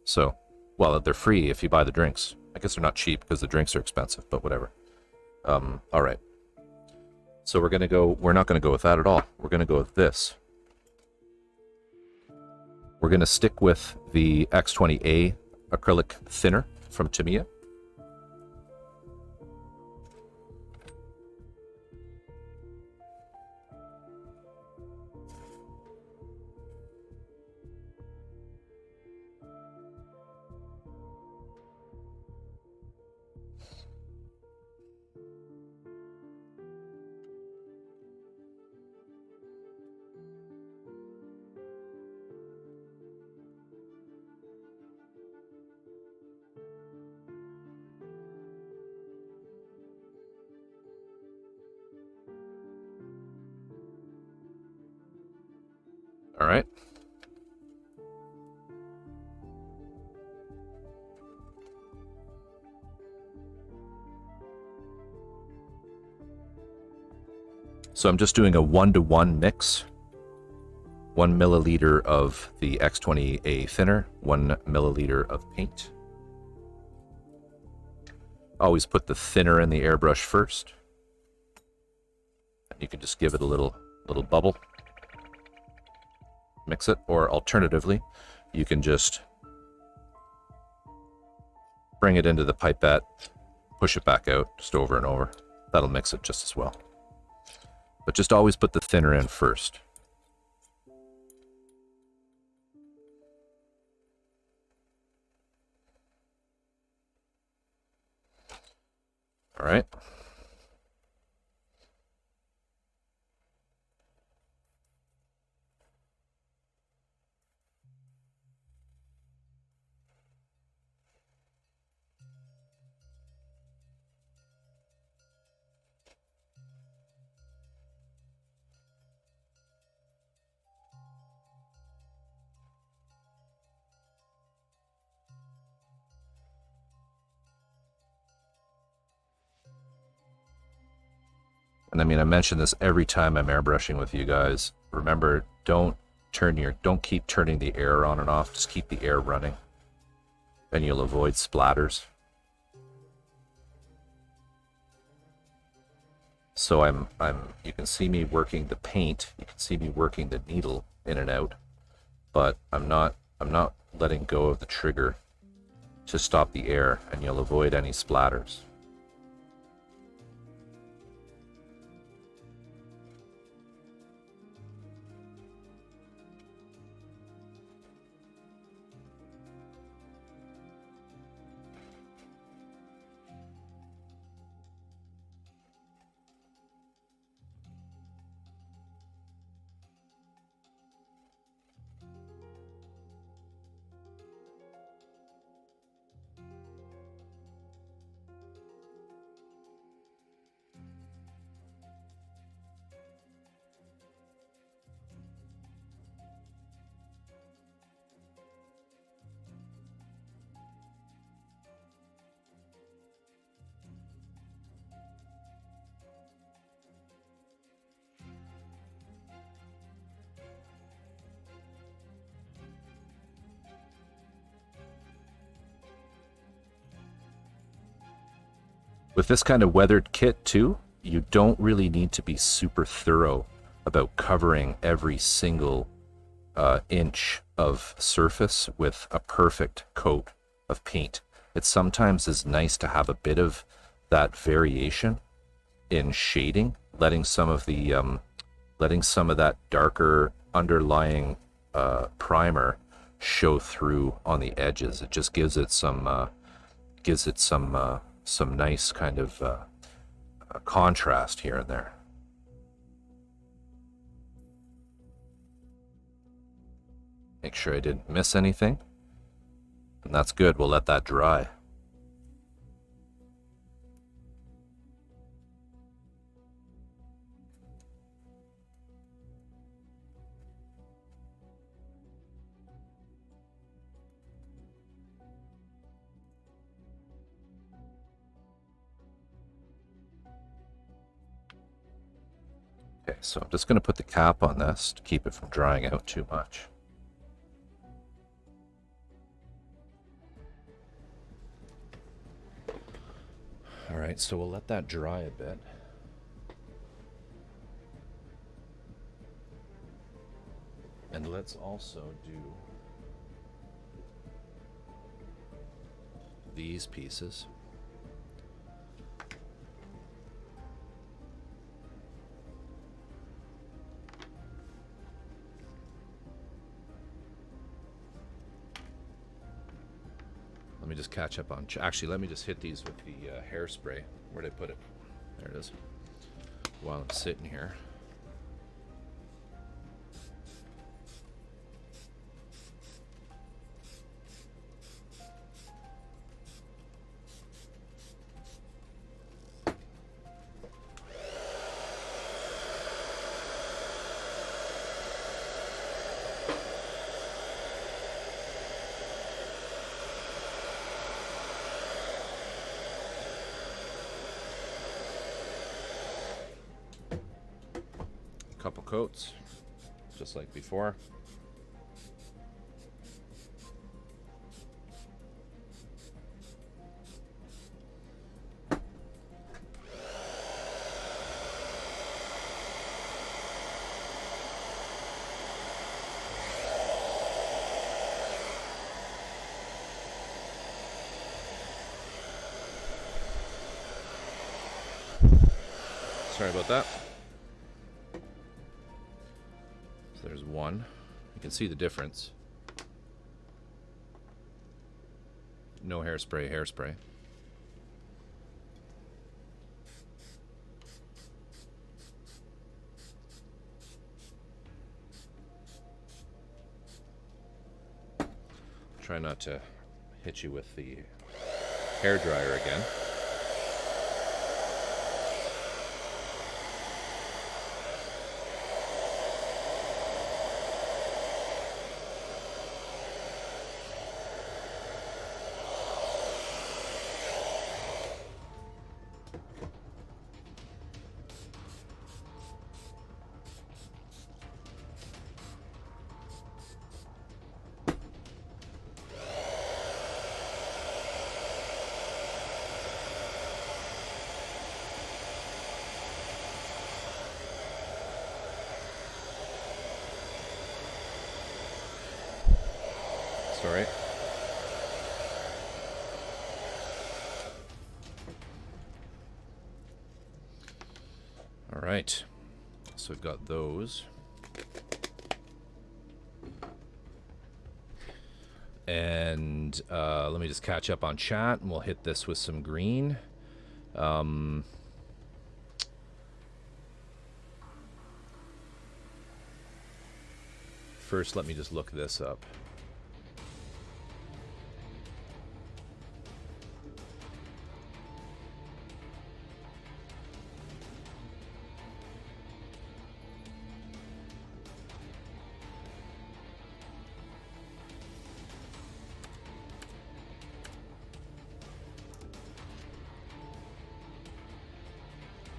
So, well, they're free if you buy the drinks. I guess they're not cheap because the drinks are expensive, but whatever. All right. So we're not going to go with that at all. We're going to go with this. We're going to stick with the X20A acrylic thinner from Tamiya. All right. So I'm just doing a 1-to-1 mix. 1 milliliter of the X20A thinner, 1 milliliter of paint. Always put the thinner in the airbrush first. And you can just give it a little bubble. Mix it, or alternatively, you can just bring it into the pipette, push it back out, just over and over. That'll mix it just as well. But just always put the thinner in first. . All right. And I mean, I mention this every time I'm airbrushing with you guys. Remember, don't keep turning the air on and off. Just keep the air running, and you'll avoid splatters. So you can see me working the paint. You can see me working the needle in and out, but I'm not letting go of the trigger to stop the air, and you'll avoid any splatters. With this kind of weathered kit too, you don't really need to be super thorough about covering every single inch of surface with a perfect coat of paint. It sometimes is nice to have a bit of that variation in shading, letting some of that darker underlying primer show through on the edges. It just gives it some nice kind of contrast here and there. Make sure I didn't miss anything. And that's good. We'll let that dry. Okay, so I'm just going to put the cap on this to keep it from drying out too much. All right, so we'll let that dry a bit. And let's also do these pieces. Let me just catch up on... Actually, let me just hit these with the hairspray. Where'd I put it? There it is. While I'm sitting here. Couple coats, just like before. Sorry about that. There's one. You can see the difference. No hairspray, hairspray. try not to hit you with the hairdryer again. Sorry. All right. So we've got those. And let me just catch up on chat, and we'll hit this with some green. First, let me just look this up.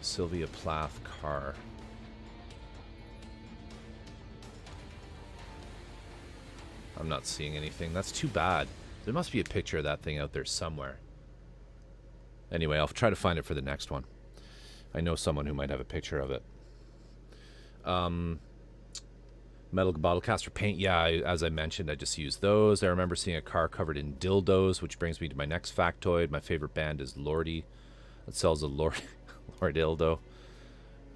Sylvia Plath car. I'm not seeing anything. That's too bad. There must be a picture of that thing out there somewhere. Anyway, I'll try to find it for the next one. I know someone who might have a picture of it. Metal bottle caster paint. Yeah, as I mentioned, I just used those. I remember seeing a car covered in dildos, which brings me to my next factoid. My favorite band is Lordi. It sells a Lord dildo.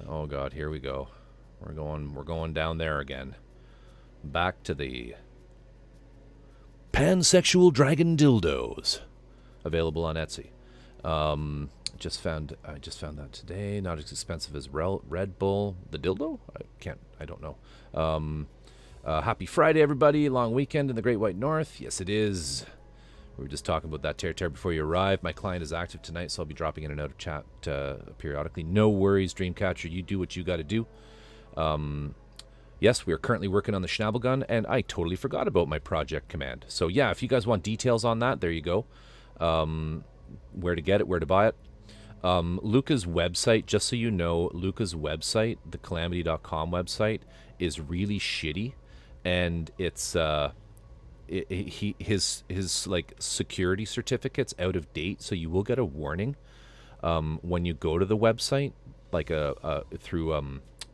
Oh God, here we go. We're going down there again. Back to the pansexual dragon dildos, available on Etsy. I just found that today. Not as expensive as Red Bull. The dildo? I don't know. Happy Friday, everybody. Long weekend in the Great White North. Yes, it is. We were just talking about that tear before you arrived. My client is active tonight, so I'll be dropping in and out of chat periodically. No worries, Dreamcatcher. You do what you got to do. Yes, we are currently working on the Schnabelgun, and I totally forgot about my project command. So yeah, if you guys want details on that, there you go. Where to get it, where to buy it. Luca's website, just so you know, Luca's website, the Kallamity.com website, is really shitty, and it's his like security certificate's out of date, so you will get a warning when you go to the website, like through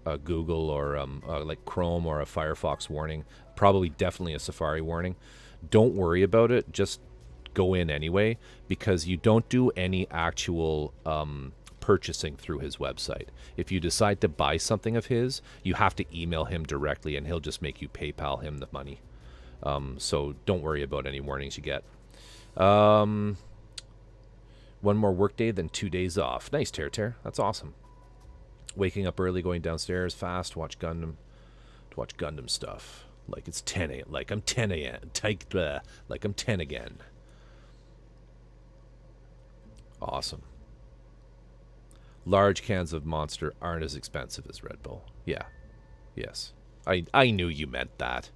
a Google or like Chrome or a Firefox warning, probably definitely a Safari warning. Don't worry about it, just go in anyway, because you don't do any actual purchasing through his website. If you decide to buy something of his, you have to email him directly, and he'll just make you PayPal him the money. So don't worry about any warnings you get. One more workday, then 2 days off. Nice, Tear. That's awesome. Waking up early, going downstairs fast, to watch Gundam stuff. Like it's 10 a.m. Like I'm 10 a.m. Like I'm 10 again. Awesome. Large cans of Monster aren't as expensive as Red Bull. Yeah. Yes. I knew you meant that.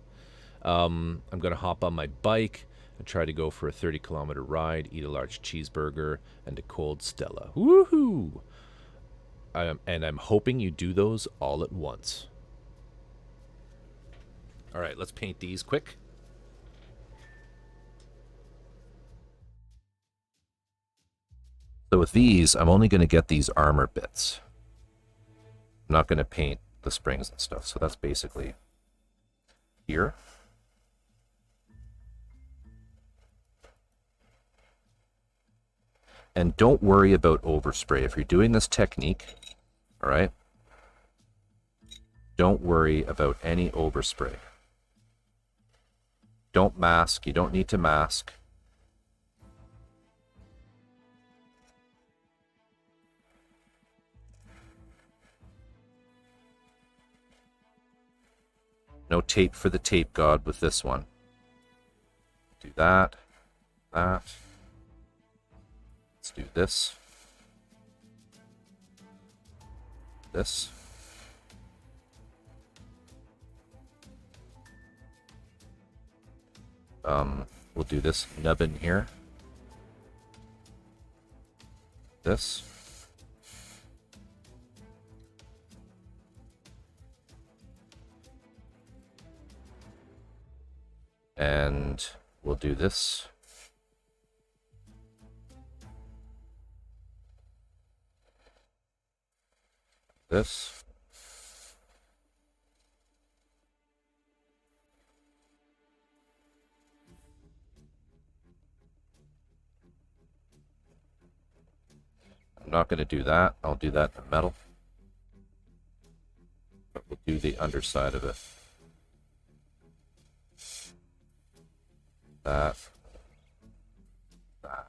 I'm going to hop on my bike and try to go for a 30-kilometer ride, eat a large cheeseburger, and a cold Stella. Woohoo! And I'm hoping you do those all at once. All right, let's paint these quick. So with these, I'm only going to get these armor bits. I'm not going to paint the springs and stuff, so that's basically here. And don't worry about overspray. If you're doing this technique, all right, don't worry about any overspray. Don't mask. You don't need to mask. No tape for the tape god with this one. Do that. That. Let's do this. This. We'll do this nubbin here. This. And we'll do this. This. I'm not going to do that. I'll do that in metal. But we'll do the underside of it. That. That.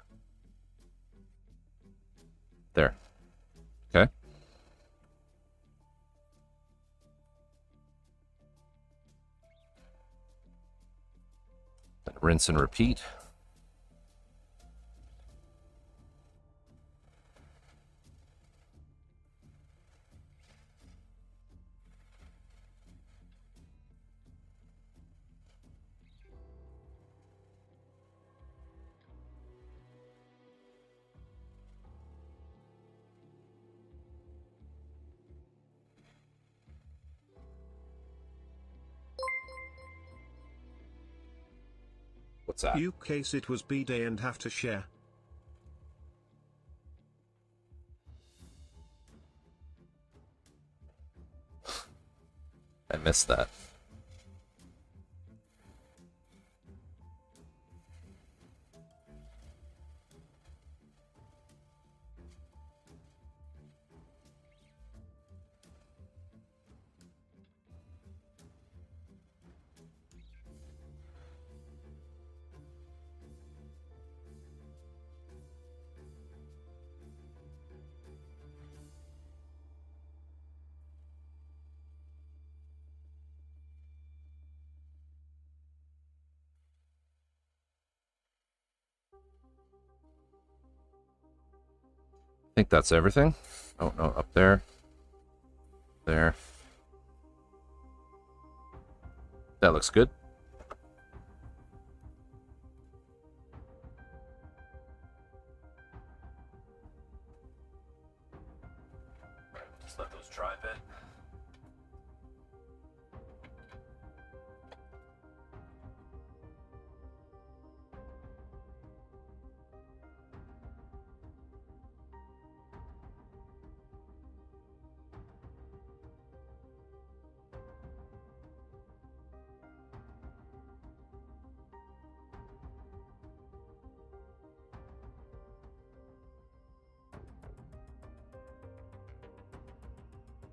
There. Okay. Then rinse and repeat. What's that? You case it was B-Day and have to share. I missed that. I think that's everything. Oh, no, up there. There. That looks good. Just let those dry a bit.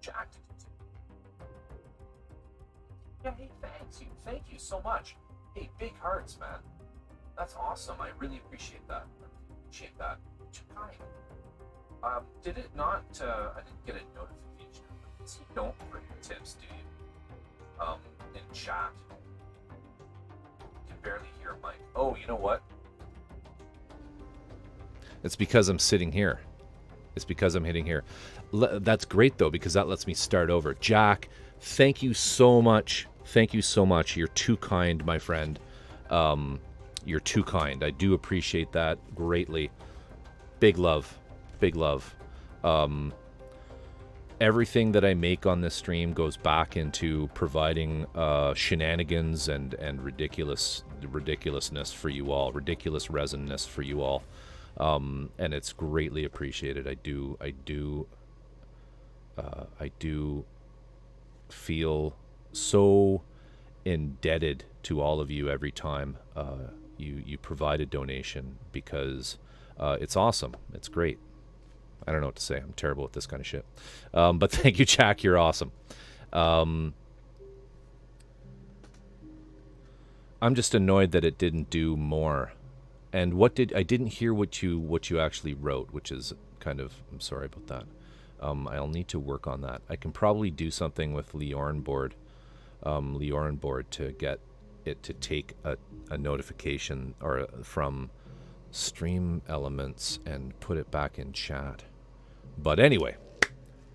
Jack, yeah, hey, thanks you. Thank you so much. Hey, big hearts, man. That's awesome. I really appreciate that. Too kind. Did it not, I didn't get a notification. You don't bring tips, do you? In chat. You can barely hear Mike. Oh, you know what? It's because I'm sitting here. It's because I'm hitting here. That's great, though, because that lets me start over. Jack, thank you so much. Thank you so much. You're too kind, my friend. You're too kind. I do appreciate that greatly. Big love. Big love. Everything that I make on this stream goes back into providing shenanigans and ridiculousness for you all. Ridiculous resinness for you all. And it's greatly appreciated. I do feel so indebted to all of you every time you provide a donation, because it's awesome. It's great. I don't know what to say. I'm terrible at this kind of shit. But thank you, Jack. You're awesome. I'm just annoyed that it didn't do more. And I didn't hear what you actually wrote, which is kind of, I'm sorry about that. I'll need to work on that. I can probably do something with Leorn board to get it to take a notification or from Stream Elements and put it back in chat. But anyway,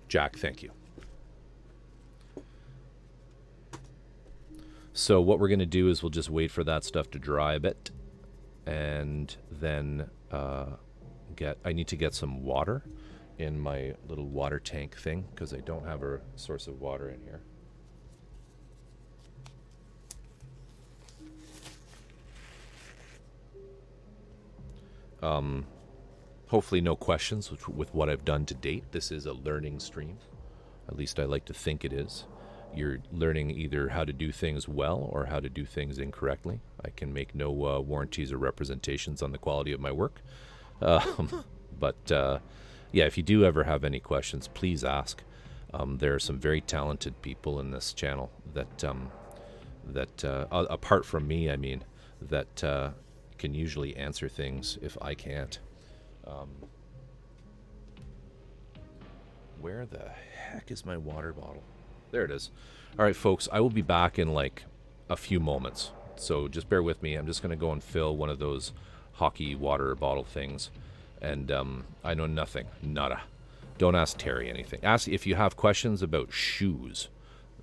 Jack, thank you. So what we're going to do is we'll just wait for that stuff to dry a bit, and then I need to get some water in my little water tank thing because I don't have a source of water in here. Hopefully no questions with what I've done to date. This is a learning stream. At least I like to think it is. You're learning either how to do things well or how to do things incorrectly. I can make no warranties or representations on the quality of my work. But yeah, if you do ever have any questions, please ask. There are some very talented people in this channel that apart from me, I mean, that can usually answer things if I can't. Where the heck is my water bottle? There it is. All right, folks, I will be back in like a few moments. So just bear with me. I'm just going to go and fill one of those hockey water bottle things. And I know nothing. Nada. Don't ask Terry anything. Ask if you have questions about shoes.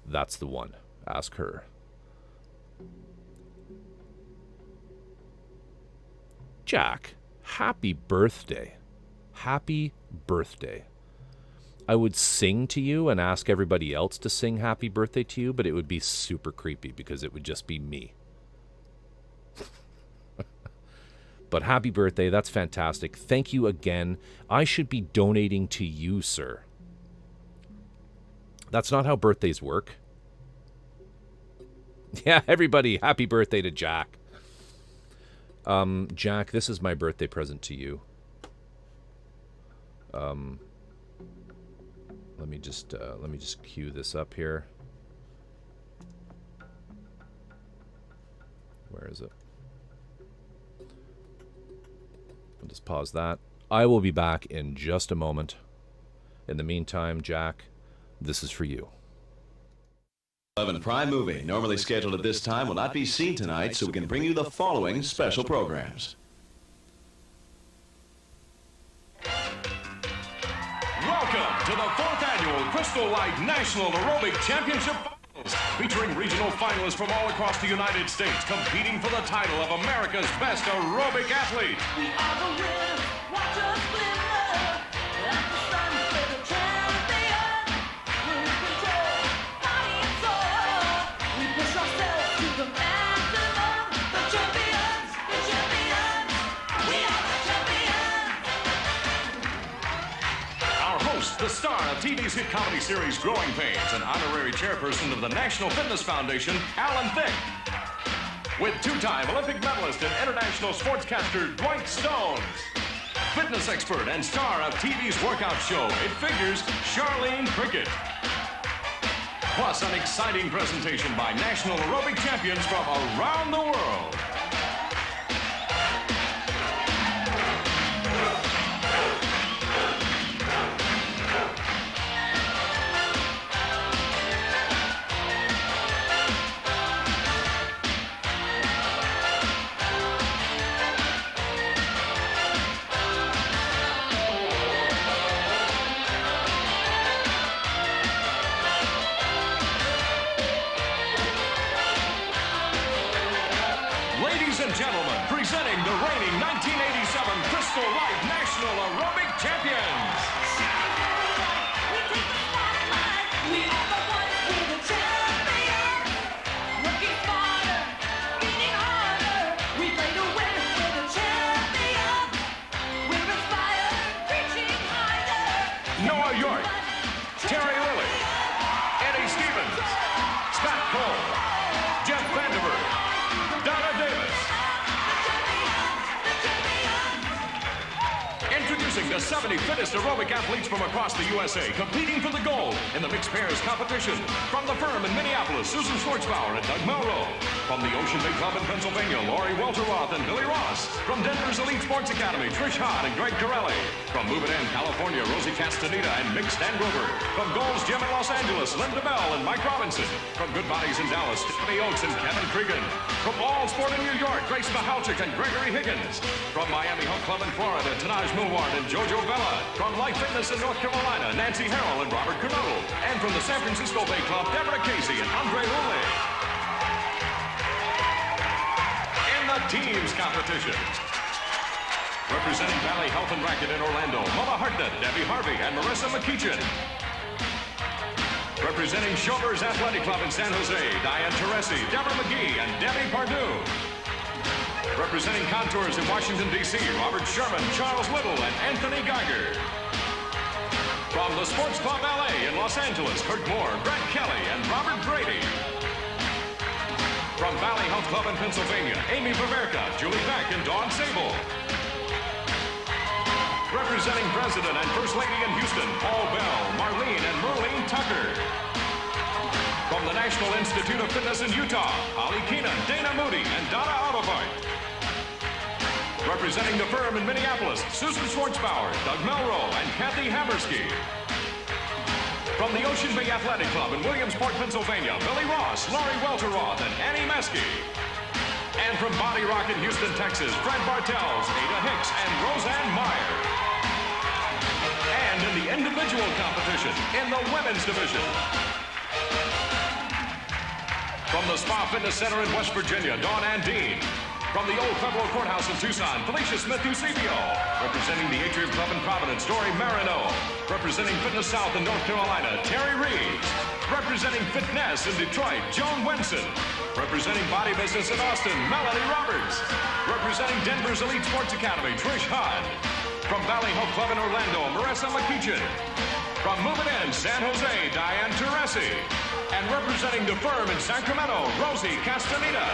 That's the one. Ask her. Jack, happy birthday. Happy birthday. I would sing to you and ask everybody else to sing happy birthday to you, but it would be super creepy because it would just be me. But happy birthday, that's fantastic. Thank you again. I should be donating to you, sir. That's not how birthdays work. Yeah, everybody, happy birthday to Jack. Jack, this is my birthday present to you. Let me just cue this up here. Where is it? I'll just pause that. I will be back in just a moment. In the meantime, Jack, this is for you. 11 Prime movie, normally scheduled at this time, will not be seen tonight, so we can bring you the following special programs. Welcome to the 4th Annual Crystal Light National Aerobic Championship Finals, featuring regional finalists from all across the United States competing for the title of America's Best Aerobic Athlete. We are the winners, watch us glimmer, like the sun with the champion. We're in control, body and soul. We push ourselves to the maximum. The champions, we are the champions. Our host, the star of TV's hit comedy series Growing Pains, and honorary chairperson of the National Fitness Foundation, Alan Thicke. With two-time Olympic medalist and international sportscaster Dwight Stones. Fitness expert and star of TV's workout show, It Figures, Charlene Prickett. Plus an exciting presentation by national aerobic champions from around the world. Gentlemen, presenting the reigning 1987 Crystal Light National Aerobic Champions. We are the ones, we're the champions. Working smarter, getting harder. We play to win, we're the champions. We're inspired, reaching higher. Noah York, Terry Lilly, Eddie Stevens, Scott Cole, Jeff Vanderberg, Donna Davis. Introducing the 70 fittest aerobic athletes from across the USA, competing for the gold in the mixed pairs competition. From the firm in Minneapolis, Susan Schwartzbauer and Doug Melrose. From the Ocean Bay Club in Pennsylvania, Lori Welteroth and Billy Ross. From Denver's Elite Sports Academy, Trish Hahn and Greg Corelli. From Move It In, California, Rosie Castaneda and Mick Stangrover. From Gold's Gym in Los Angeles, Linda Bell and Mike Robinson. From Good Bodies in Dallas, Tiffany Oaks and Kevin Cregan. From All Sport in New York, Grace Mahalchik and Gregory Higgins. From Miami Hunt Club in Florida, Tanaj Milward and Jojo Bella. From Life Fitness in North Carolina, Nancy Harrell and Robert Curnodle. And from the San Francisco Bay Club, Deborah Casey and Andre Lully. In the teams competition, representing Valley Health and Racket in Orlando, Mama Hartnett, Debbie Harvey, and Marissa McKeechin. Representing Showers Athletic Club in San Jose, Diane Teresi, Deborah McGee, and Debbie Pardue. Representing Contours in Washington, D.C., Robert Sherman, Charles Little, and Anthony Geiger. From the Sports Club LA in Los Angeles, Kurt Moore, Brett Kelly, and Robert Brady. From Valley Health Club in Pennsylvania, Amy Baverka, Julie Beck, and Dawn Sable. Representing President and First Lady in Houston, Paul Bell, Marlene and Merlene Tucker. From the National Institute of Fitness in Utah, Holly Keenan, Dana Moody, and Donna Autobart. Representing the firm in Minneapolis, Susan Schwartzbauer, Doug Melrow, and Kathy Hamersky. From the Ocean Bay Athletic Club in Williamsport, Pennsylvania, Billy Ross, Lori Welteroth, and Annie Meskey. And from Body Rock in Houston, Texas, Fred Bartels, Ada Hicks, and Roseanne Meyer. And in the individual competition, in the women's division. From the Spa Fitness Center in West Virginia, Dawn Andine. From the Old Federal Courthouse in Tucson, Felicia Smith-Eusebio. Representing the Atrium Club in Providence, Dory Marino. Representing Fitness South in North Carolina, Terry Reeves. Representing Fitness in Detroit, Joan Wenson. Representing Body Business in Austin, Melanie Roberts. Representing Denver's Elite Sports Academy, Trish Hahn. From Valley Health Club in Orlando, Marissa McKeechin. From Move It In, San Jose, Diane Teresi. And representing the firm in Sacramento, Rosie Castaneda.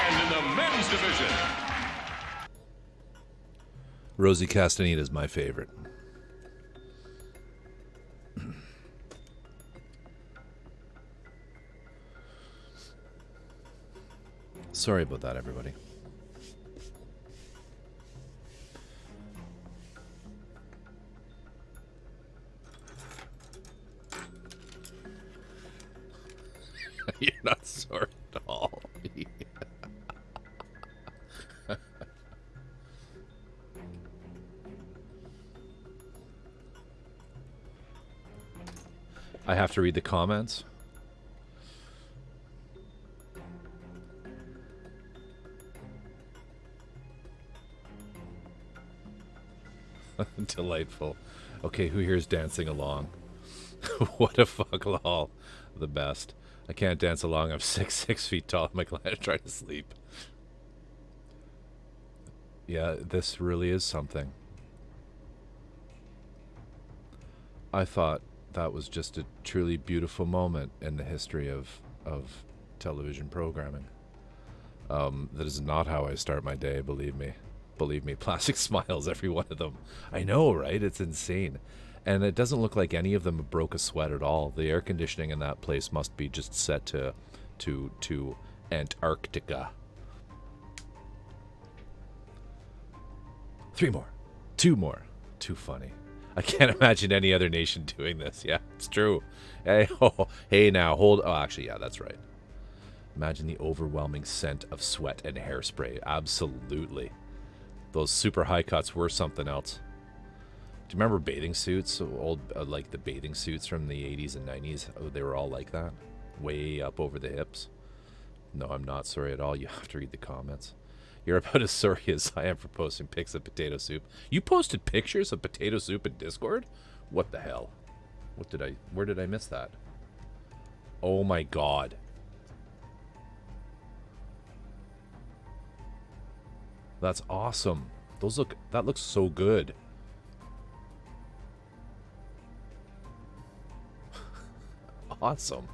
And in the men's division, Rosie Castaneda is my favorite. Sorry about that, everybody. You're not sorry at all. I have to read the comments. Delightful. Okay, who here's dancing along? What a fuck lol. The best. I can't dance along. I'm 6 feet tall. I'm glad I tried to sleep. Yeah, this really is something. I thought that was just a truly beautiful moment in the history of television programming. That is not how I start my day, believe me. Believe me, plastic smiles, every one of them. I know, right? It's insane. And it doesn't look like any of them broke a sweat at all. The air conditioning in that place must be just set to Antarctica. 3 more. 2 more. Too funny. I can't imagine any other nation doing this. Yeah, it's true. Hey, hey now, hold... Oh, actually, yeah, that's right. Imagine the overwhelming scent of sweat and hairspray. Absolutely. Those super high cuts were something else. Do you remember bathing suits? Old, like the bathing suits from the 80s and 90s? Oh, they were all like that. Way up over the hips. No, I'm not sorry at all. You have to read the comments. You're about as sorry as I am for posting pics of potato soup. You posted pictures of potato soup in Discord? What the hell? Where did I miss that? Oh my god. That's awesome. That looks so good. Awesome.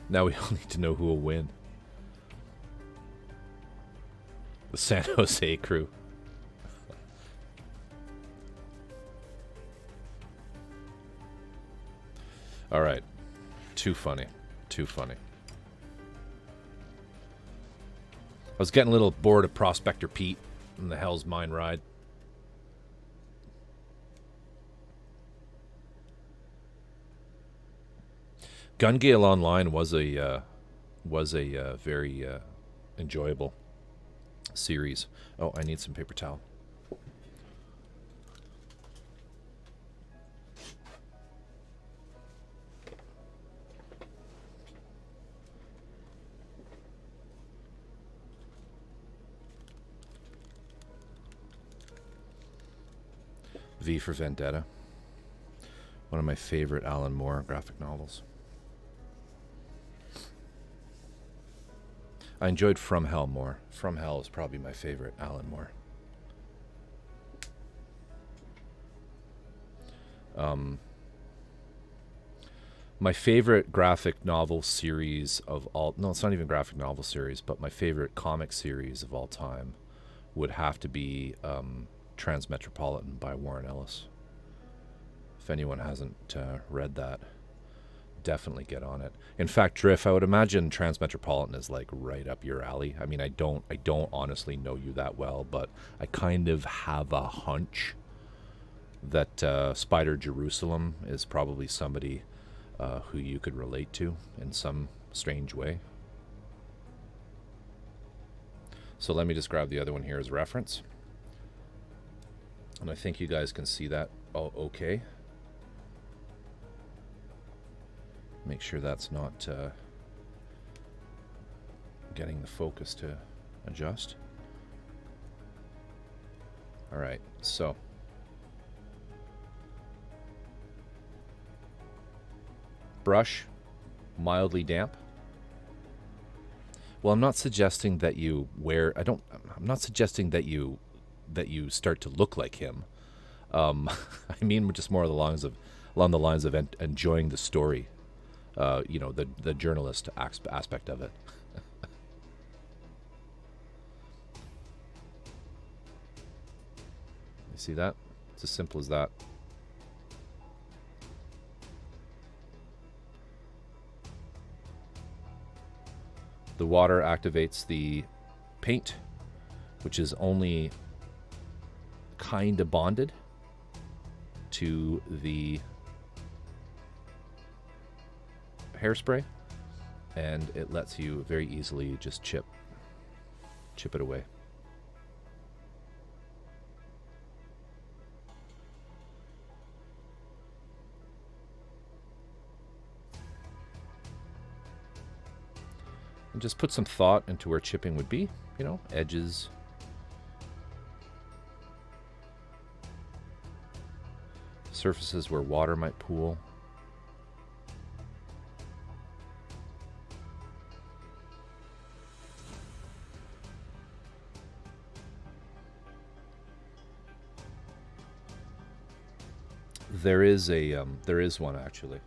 Now we all need to know who will win. The San Jose crew. All right. Too funny. Too funny. I was getting a little bored of Prospector Pete and the Hell's Mine ride. Gun Gale Online was a very enjoyable series. Oh, I need some paper towel. V for Vendetta. One of my favorite Alan Moore graphic novels. I enjoyed From Hell more. From Hell is probably my favorite Alan Moore. My favorite graphic novel series of all... No, it's not even graphic novel series, but my favorite comic series of all time would have to be Transmetropolitan by Warren Ellis. If anyone hasn't read that, definitely get on it. In fact, Drift, I would imagine Transmetropolitan is like right up your alley. I mean, I don't honestly know you that well, but I kind of have a hunch that Spider Jerusalem is probably somebody who you could relate to in some strange way. So let me just grab the other one here as reference. And I think you guys can see that okay. Make sure that's not getting the focus to adjust. All right, so brush, mildly damp. Well, I'm not suggesting that you wear. I'm not suggesting that you start to look like him. I mean, just more along the lines of enjoying the story. You know, the journalist aspect of it. You see that? It's as simple as that. The water activates the paint, which is only kind of bonded to the hairspray, and it lets you very easily just chip it away. And just put some thought into where chipping would be, you know, edges. Surfaces where water might pool. There is one actually.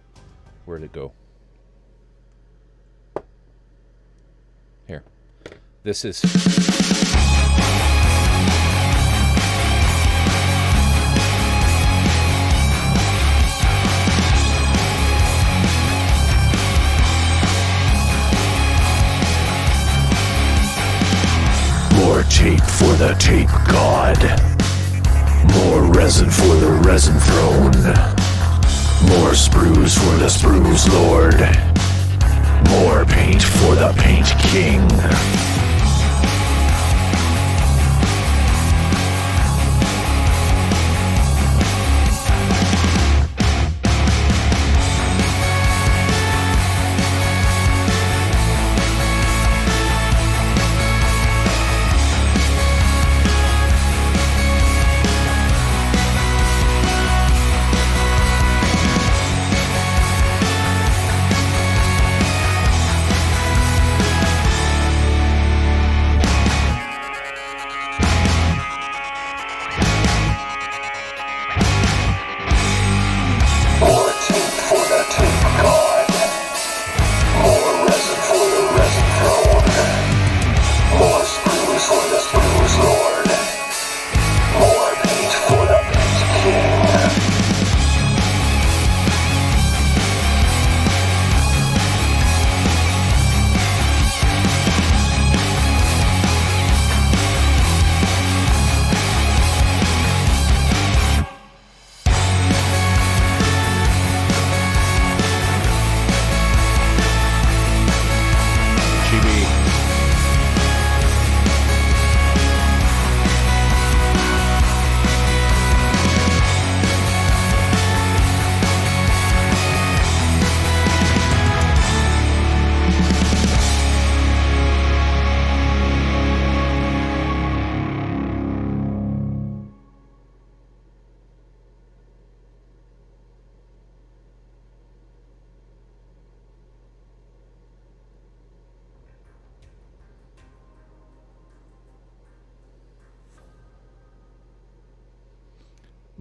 Where'd it go? Here. This is more tape for the tape god. More resin for the resin throne. More sprues for the sprues lord. More paint for the paint king.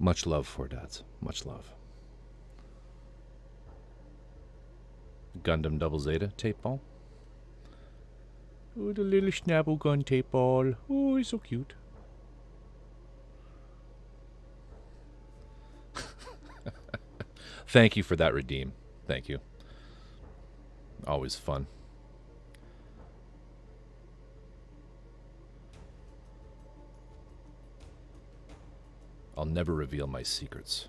Much love for dads. Much love. Gundam Double Zeta tape ball. Oh, the little Schnabelgun tape ball. Oh, he's so cute. Thank you for that redeem. Thank you. Always fun. I'll never reveal my secrets.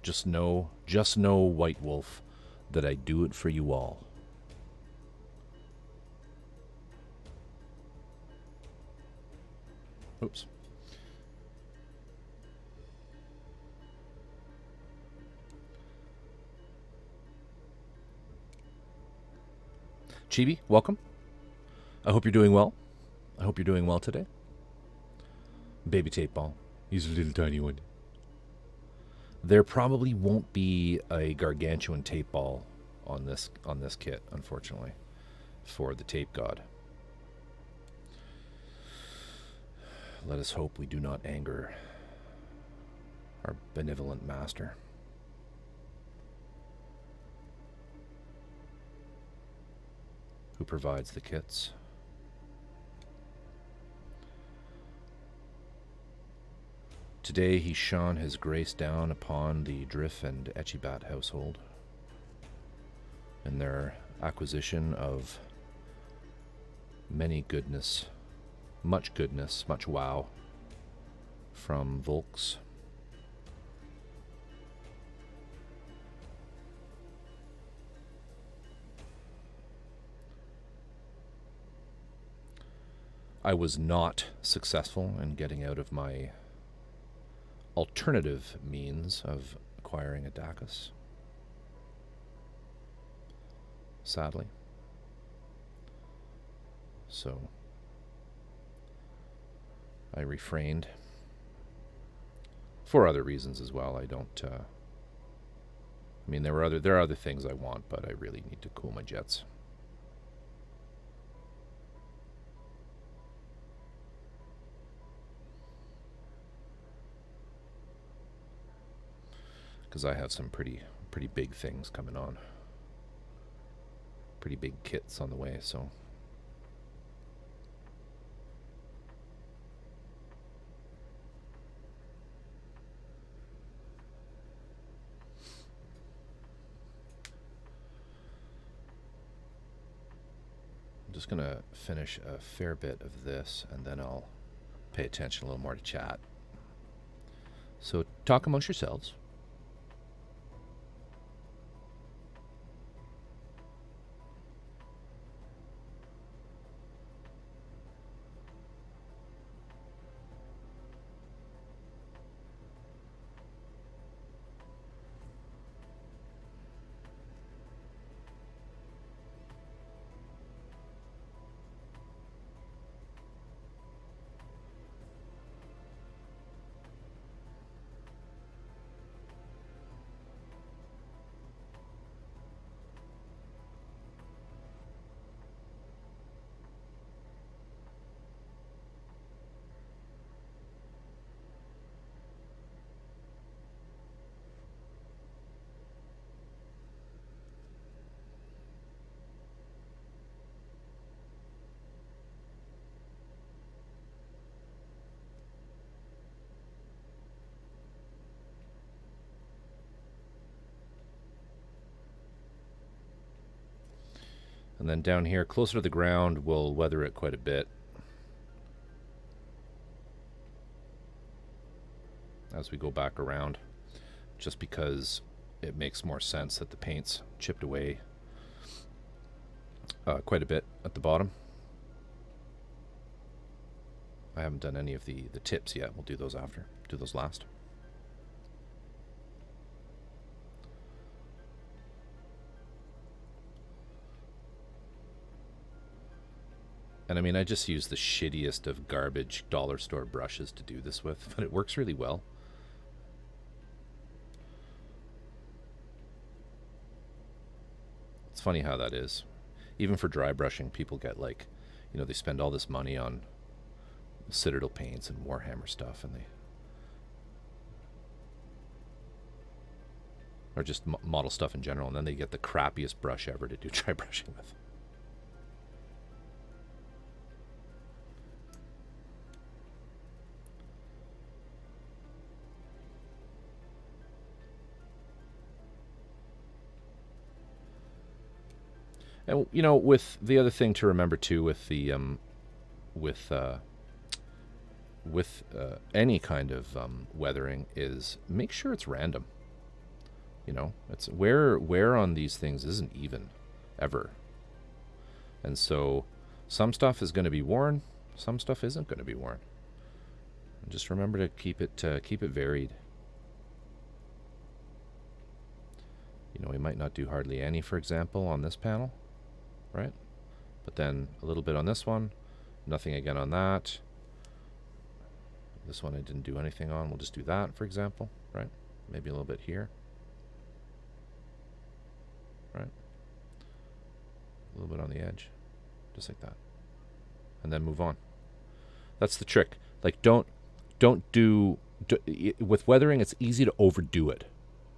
Just know, White Wolf, that I do it for you all. Oops. Chibi, welcome. I hope you're doing well. I hope you're doing well today. Baby tape ball. He's a little tiny one. There probably won't be a gargantuan tape ball on this kit, unfortunately, for the tape god. Let us hope we do not anger our benevolent master. Who provides the kits. Today he shone his grace down upon the Drift and Echibat household in their acquisition of much goodness, much wow from Volks. I was not successful in getting out of my alternative means of acquiring a Dacus, sadly. So I refrained for other reasons as well. I don't. I mean, there are other things I want, but I really need to cool my jets. Because I have some pretty big things coming on. Pretty big kits on the way, so. I'm just going to finish a fair bit of this, and then I'll pay attention a little more to chat. So talk amongst yourselves. And then down here, closer to the ground, we'll weather it quite a bit as we go back around, just because it makes more sense that the paint's chipped away quite a bit at the bottom. I haven't done any of the tips yet. We'll do those after. Do those last. And I mean, I just use the shittiest of garbage dollar store brushes to do this with, but it works really well. It's funny how that is. Even for dry brushing, people get like, you know, they spend all this money on Citadel paints and Warhammer stuff, and they or just model stuff in general, and then they get the crappiest brush ever to do dry brushing with. And you know, with the other thing to remember too, with the with any kind of weathering, is make sure it's random. You know, it's wear on these things isn't even ever, and so some stuff is going to be worn, some stuff isn't going to be worn. And just remember to keep it varied. You know, we might not do hardly any, for example, on this panel, right? But then a little bit on this one, nothing again on that. This one I didn't do anything on. We'll just do that, for example, right? Maybe a little bit here, right? A little bit on the edge, just like that. And then move on. That's the trick. Like, don't do with weathering, it's easy to overdo it.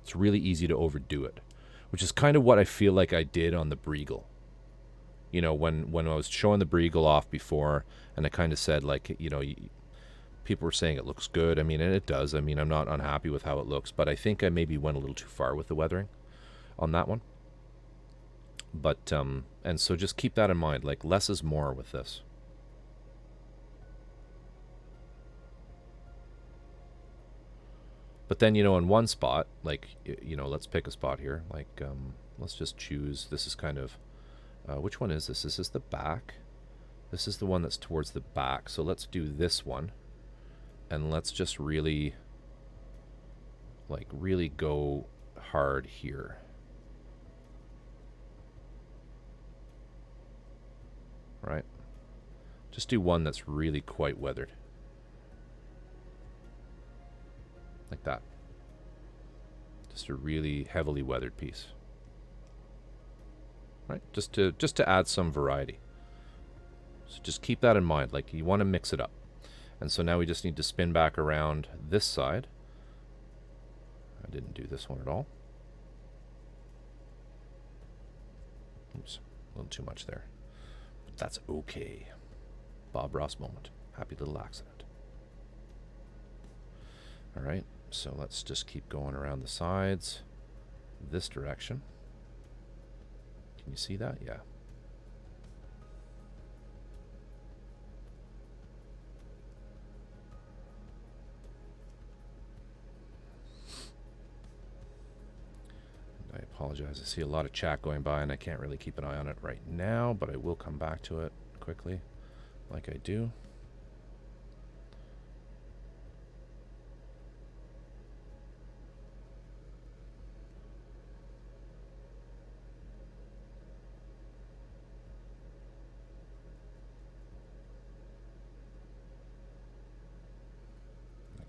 It's really easy to overdo it, which is kind of what I feel like I did on the Briegel. You know, when I was showing the Briegel off before, and I kind of said, like, you know, people were saying it looks good. I mean, and it does. I mean, I'm not unhappy with how it looks, but I think I maybe went a little too far with the weathering on that one. But, and so just keep that in mind. Like, less is more with this. But then, you know, in one spot, like, you know, let's pick a spot here. Like, let's just choose, this is kind of, which one is this? This is the back. This is the one that's towards the back. So let's do this one. And let's just really, like, really go hard here. Right? Just do one that's really quite weathered. Like that. Just a really heavily weathered piece. Right? Just to add some variety. So just keep that in mind. Like, you want to mix it up. And so now we just need to spin back around this side. I didn't do this one at all. Oops, a little too much there. But that's okay. Bob Ross moment. Happy little accident. All right. So let's just keep going around the sides this direction. Can you see that? Yeah. I apologize. I see a lot of chat going by and I can't really keep an eye on it right now, but I will come back to it quickly like I do.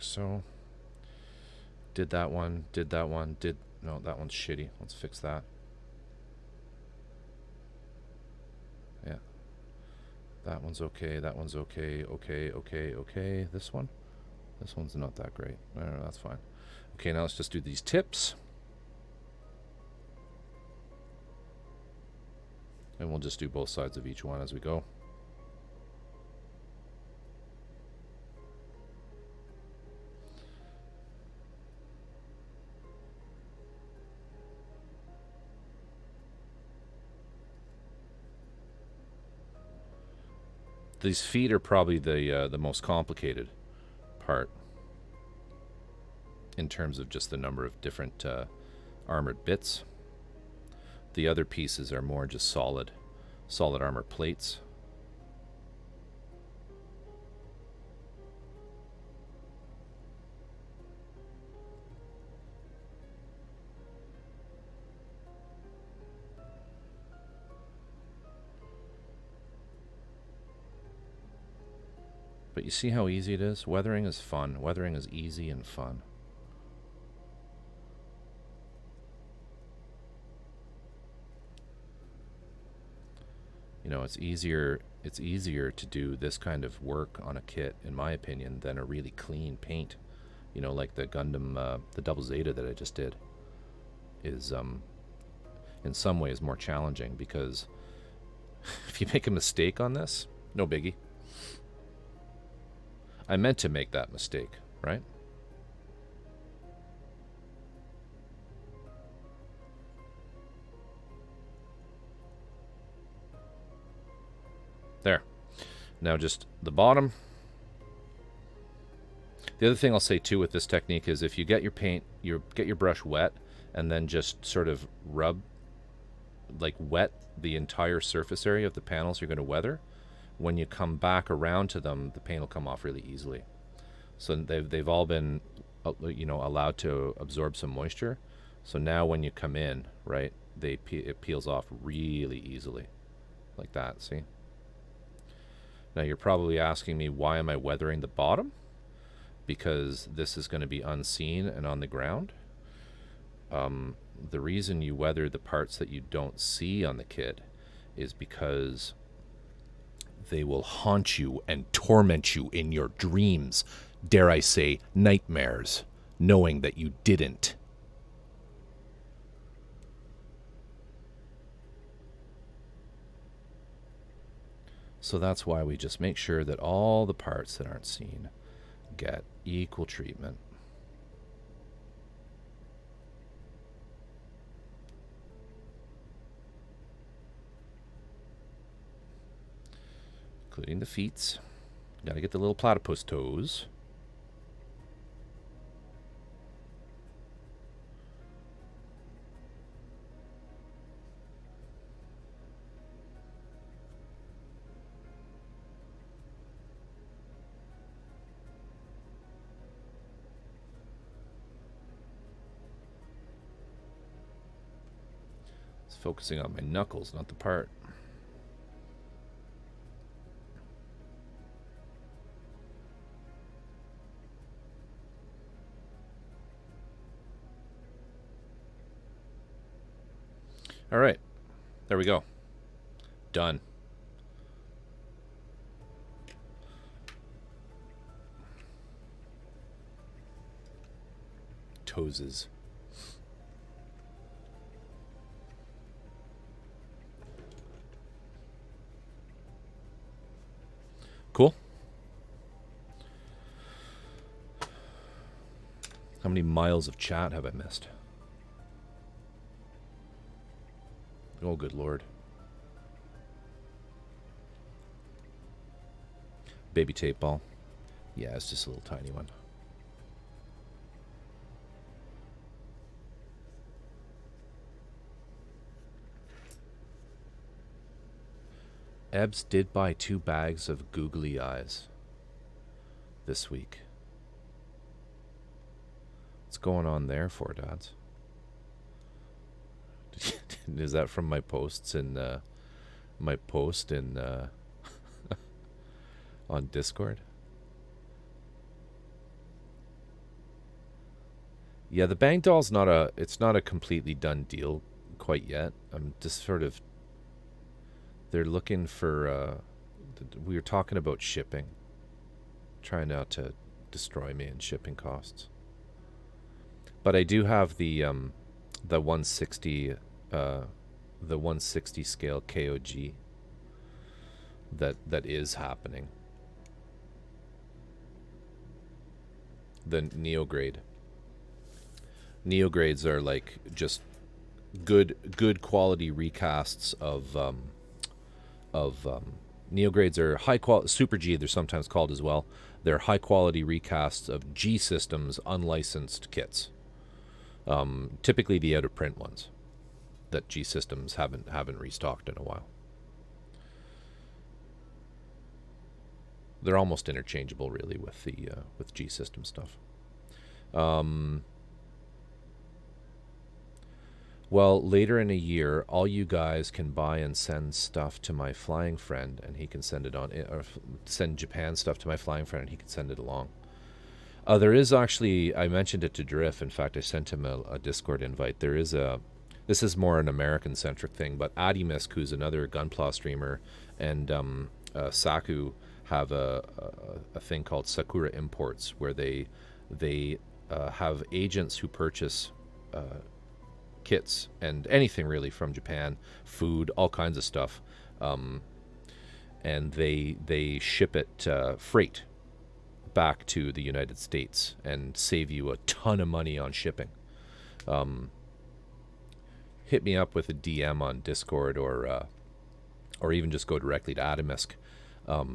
So, did that one, no, that one's shitty. Let's fix that. Yeah. That one's okay, okay. This one's not that great. No, that's fine. Okay, now let's just do these tips. And we'll just do both sides of each one as we go. These feet are probably the most complicated part in terms of just the number of different armored bits. The other pieces are more just solid armor plates. But you see how easy it is? Weathering is fun. Weathering is easy and fun. You know, it's easier to do this kind of work on a kit, in my opinion, than a really clean paint. You know, like the Gundam, the Double Zeta that I just did, is in some ways more challenging, because if you make a mistake on this, no biggie. I meant to make that mistake, right? There. Now just the bottom. The other thing I'll say too with this technique is, if you get your paint, get your brush wet, and then just sort of rub, like wet the entire surface area of the panels you're going to weather, when you come back around to them, the paint will come off really easily. So they've all been, you know, allowed to absorb some moisture. So now when you come in, right, it peels off really easily, like that. See? Now you're probably asking me, why am I weathering the bottom? Because this is going to be unseen and on the ground. The reason you weather the parts that you don't see on the kit is because they will haunt you and torment you in your dreams, dare I say nightmares, knowing that you didn't. So that's why we just make sure that all the parts that aren't seen get equal treatment. Including the feet. Gotta get the little platypus toes. It's focusing on my knuckles, not the part. All right, there we go. Done. Toeses. Cool. How many miles of chat have I missed? Oh, good Lord. Baby tape ball. Yeah, it's just a little tiny one. Ebbs did buy 2 bags of googly eyes this week. What's going on there for, dads? Is that from my posts in my post in on Discord? Yeah, the Bang Doll's not a completely done deal quite yet. I'm just sort of, they're looking for we were talking about shipping, trying not to destroy me in shipping costs. But I do have the 160 scale KOG that is happening. The Neograde. Neogrades are like just good quality recasts of Neogrades are high quality, Super G they're sometimes called as well. They're high quality recasts of G Systems unlicensed kits. Typically the out of print ones that G Systems haven't restocked in a while. They're almost interchangeable really with the with G System stuff. Well, later in a year, all you guys can buy and send stuff to my flying friend, and he can send it on, or send Japan stuff to my flying friend, and he can send it along. There is actually, I mentioned it to Drift. In fact, I sent him a Discord invite. There is a this is more an American-centric thing, but Adimisk, who's another Gunpla streamer, and Saku have a thing called Sakura Imports, where they have agents who purchase kits and anything really from Japan, food, all kinds of stuff, and they ship it freight back to the United States and save you a ton of money on shipping. Hit me up with a DM on Discord, or even just go directly to Adimisk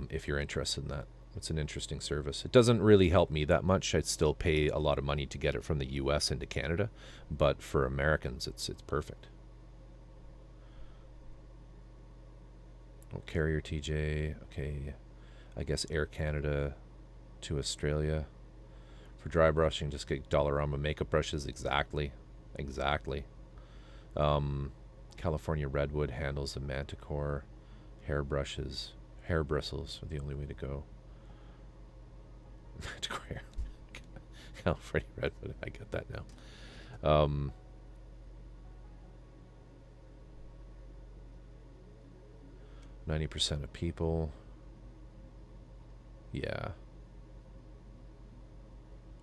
if you're interested in that. It's an interesting service. It doesn't really help me that much. I'd still pay a lot of money to get it from the US into Canada, but for Americans, it's perfect. Oh, Carrier TJ. Okay, I guess Air Canada to Australia. For dry brushing, just get Dollarama makeup brushes. Exactly. California Redwood handles the Manticore. Hair brushes. Hair bristles are the only way to go. Manticore. California Redwood. I get that now. 90% of people. Yeah.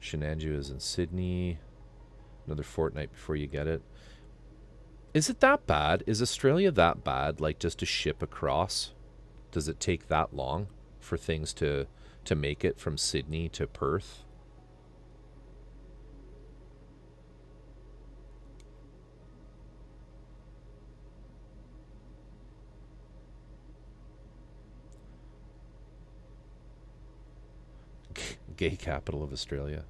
Shenanju is in Sydney. Another fortnight before you get it. Is it that bad? Is Australia that bad? Like, just to ship across? Does it take that long for things to make it from Sydney to Perth? Gay capital of Australia.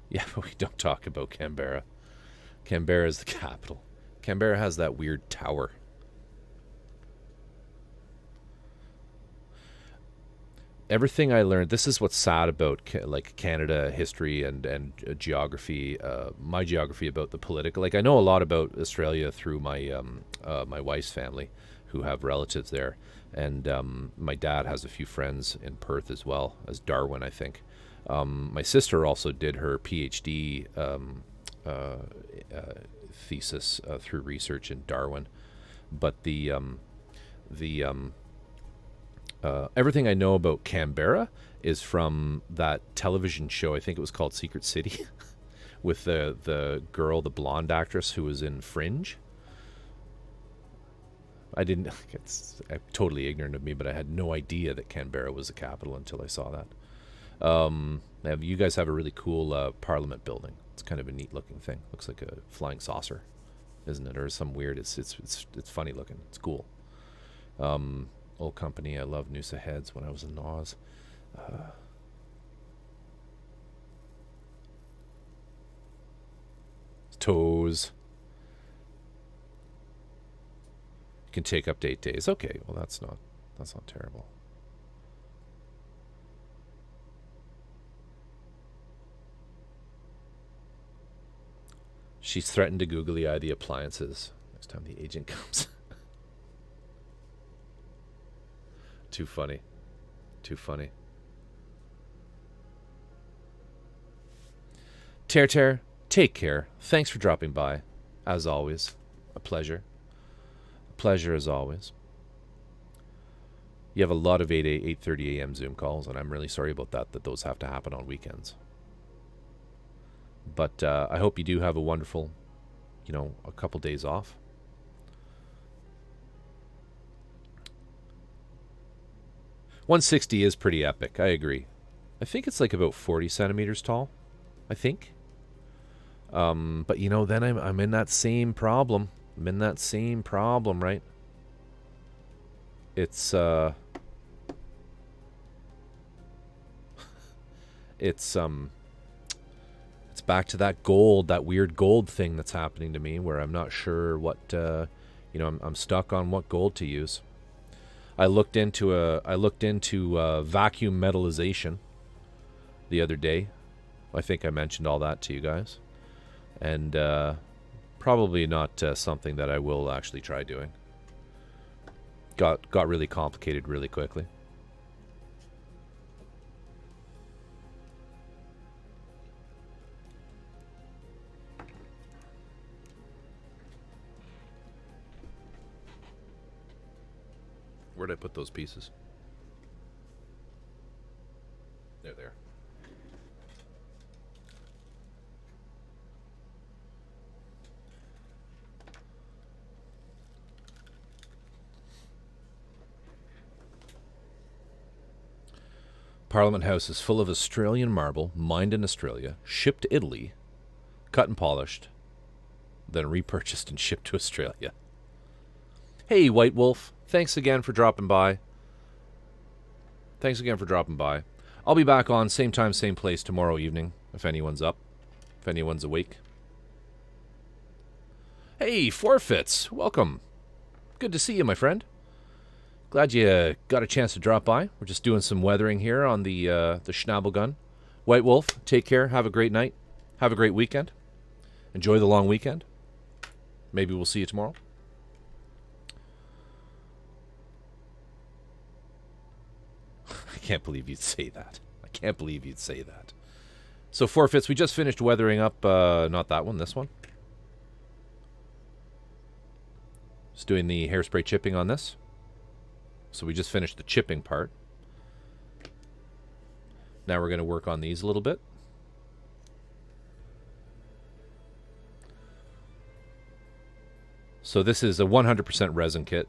Yeah, but we don't talk about Canberra. Canberra is the capital. Canberra has that weird tower. Everything I learned, this is what's sad about like Canada history and geography, my geography about the political. Like, I know a lot about Australia through my my wife's family, who have relatives there, and my dad has a few friends in Perth as well as Darwin, I think. My sister also did her PhD thesis through research in Darwin, but everything I know about Canberra is from that television show. I think it was called Secret City, with the girl, the blonde actress who was in Fringe. It's totally ignorant of me, but I had no idea that Canberra was the capital until I saw that. You guys have a really cool Parliament building. It's kind of a neat looking thing. Looks like a flying saucer, isn't it? Or some weird. It's funny looking. It's cool. Old company. I loved Noosa Heads when I was in Oz. Toes. You can take up to 8 days. Okay, well that's not terrible. She's threatened to googly eye the appliances next time the agent comes. Too funny. Tear, take care. Thanks for dropping by. As always, a pleasure. A pleasure as always. You have a lot of 8:30 a.m. Zoom calls, and I'm really sorry about that those have to happen on weekends. But I hope you do have a wonderful, a couple days off. .160 is pretty epic. I agree. I think it's like about 40 centimeters tall. I think. But then I'm in that same problem. Right? It's it's back to that weird gold thing that's happening to me, where I'm not sure what I'm stuck on what gold to use. I looked into vacuum metallization the other day. I think I mentioned all that to you guys, and probably not something that I will actually try doing. Got really complicated really quickly. Where'd I put those pieces? There. Parliament House is full of Australian marble, mined in Australia, shipped to Italy, cut and polished, then repurchased and shipped to Australia. Hey, White Wolf, thanks again for dropping by. I'll be back on same time, same place tomorrow evening, if anyone's up, if anyone's awake. Hey, Forfeits, welcome. Good to see you, my friend. Glad you got a chance to drop by. We're just doing some weathering here on the Schnabelgun. White Wolf, take care. Have a great night. Have a great weekend. Enjoy the long weekend. Maybe we'll see you tomorrow. I can't believe you'd say that. So, Forfeits, we just finished weathering up, not that one, this one. Just doing the hairspray chipping on this. So we just finished the chipping part. Now we're going to work on these a little bit. So this is a 100% resin kit.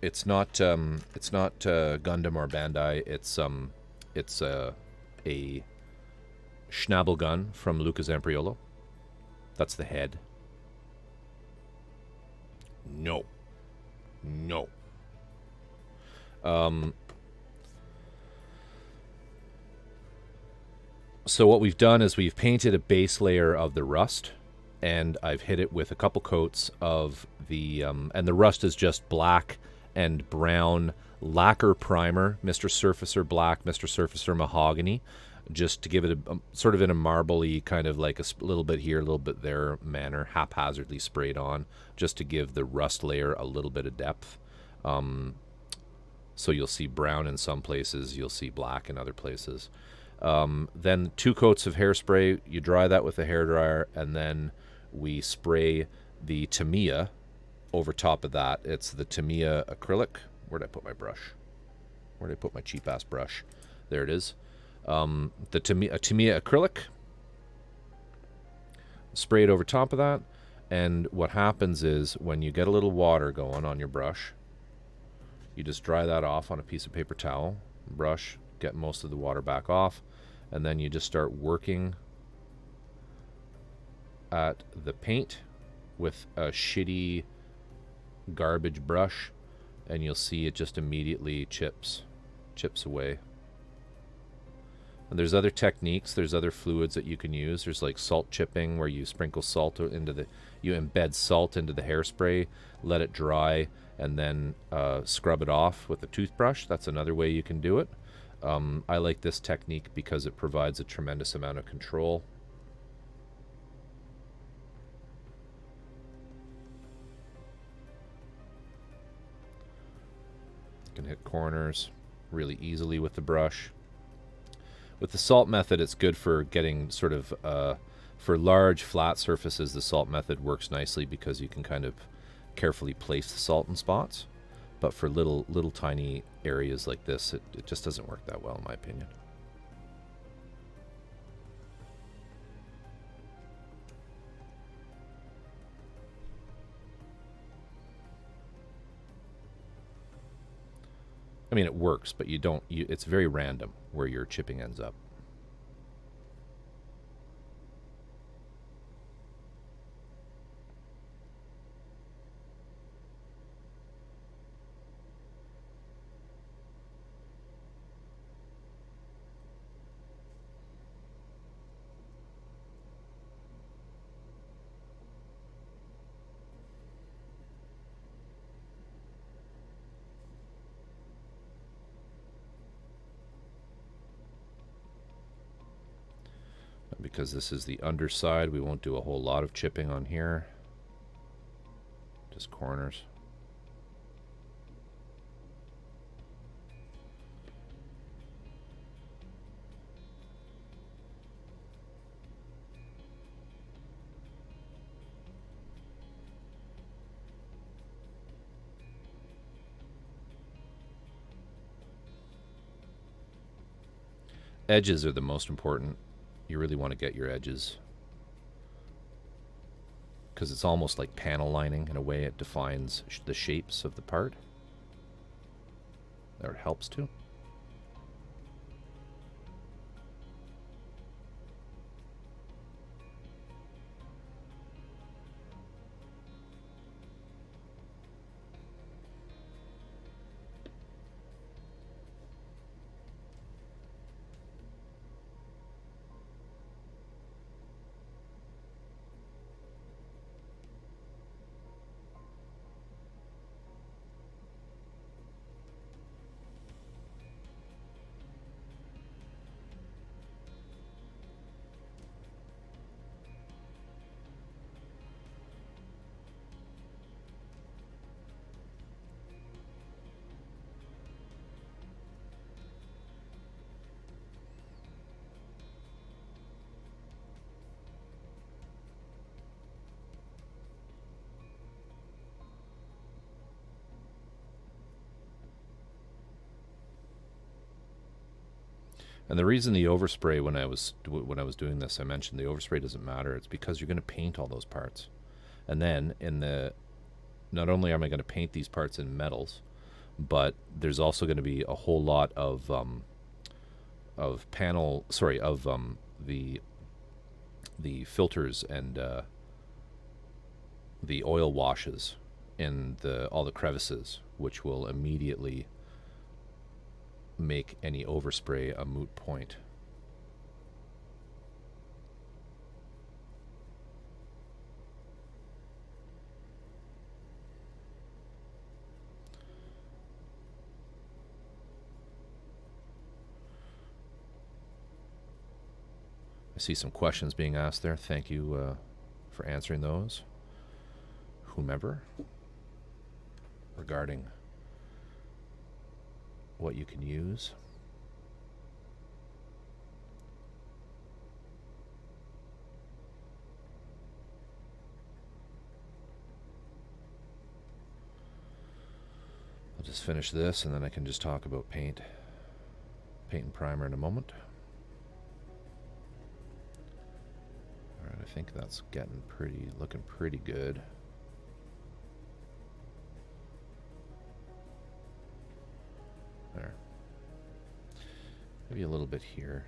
It's not Gundam or Bandai. It's a Schnabelgun from Lucas Ampriolo. That's the head. No. So what we've done is we've painted a base layer of the rust, and I've hit it with a couple coats of the and the rust is just black and brown lacquer primer, Mr. Surfacer Black, Mr. Surfacer Mahogany, just to give it a sort of in a marbly kind of like a little bit here, a little bit there manner, haphazardly sprayed on, just to give the rust layer a little bit of depth. So you'll see brown in some places, you'll see black in other places. Then 2 coats of hairspray, you dry that with a hairdryer, and then we spray the Tamiya over top of that. It's the Tamiya acrylic. Where'd I put my brush? Where'd I put my cheap-ass brush? There it is. The Tamiya acrylic. Spray it over top of that, and what happens is when you get a little water going on your brush, you just dry that off on a piece of paper towel, brush, get most of the water back off, and then you just start working at the paint with a shitty garbage brush, and you'll see it just immediately chips away. And there's other techniques, there's other fluids that you can use. There's like salt chipping, where you sprinkle salt into you embed salt into the hairspray, let it dry, and then scrub it off with a toothbrush. That's another way you can do it. I like this technique because it provides a tremendous amount of control. You can hit corners really easily with the brush. With the salt method, it's good for getting sort of, for large flat surfaces, the salt method works nicely because you can kind of carefully place the salt in spots. But for little tiny areas like this, it just doesn't work that well, in my opinion. I mean, it works, but it's very random where your chipping ends up. Because this is the underside, we won't do a whole lot of chipping on here. Just corners. Edges are the most important. You really want to get your edges, because it's almost like panel lining in a way. It defines the shapes of the part, or it helps to. And the reason the overspray, when I was doing this, I mentioned the overspray doesn't matter. It's because you're going to paint all those parts, and then not only am I going to paint these parts in metals, but there's also going to be a whole lot of the filters and the oil washes in all the crevices, which will immediately make any overspray a moot point. I see some questions being asked there. Thank you for answering those, whomever, regarding what you can use. I'll just finish this and then I can just talk about paint and primer in a moment. Alright, I think that's looking pretty good. There. Maybe a little bit here.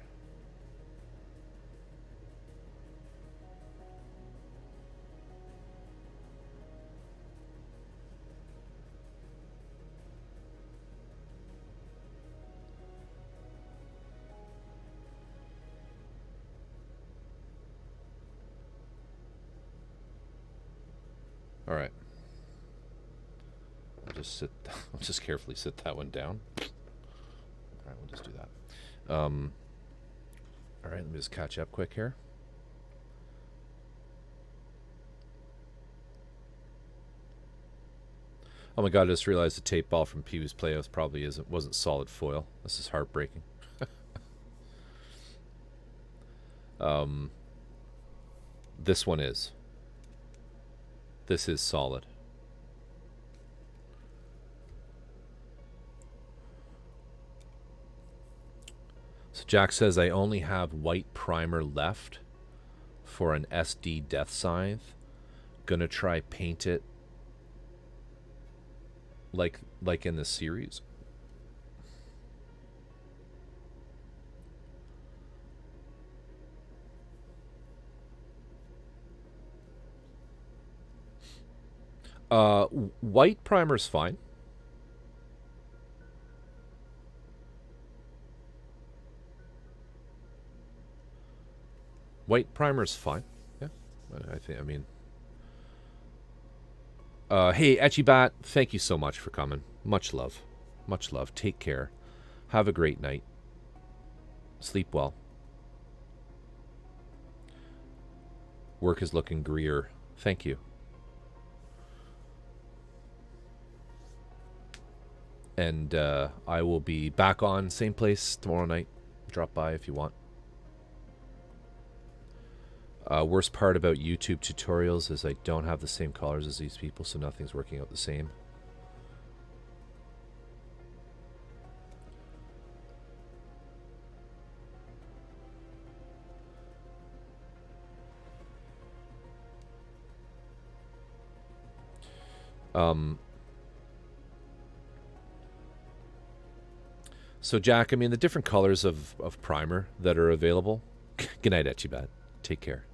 All right. I'll just carefully sit that one down. All right, we'll just do that. All right, let me just catch up quick here. Oh my god, I just realized the tape ball from Pee-wee's Playhouse probably wasn't solid foil. This is heartbreaking. This one is. This is solid. So Jack says, I only have white primer left for an SD Death Scythe. Gonna try paint it like in the series. White primer's fine. White primer's fine. Yeah, I mean. Hey, Etchibat, thank you so much for coming. Much love. Much love. Take care. Have a great night. Sleep well. Work is looking greer. Thank you. And I will be back on same place tomorrow night. Drop by if you want. Worst part about YouTube tutorials is I don't have the same colors as these people, so nothing's working out the same. So, Jack, I mean, the different colors of primer that are available. Good night, Etchibat. Take care.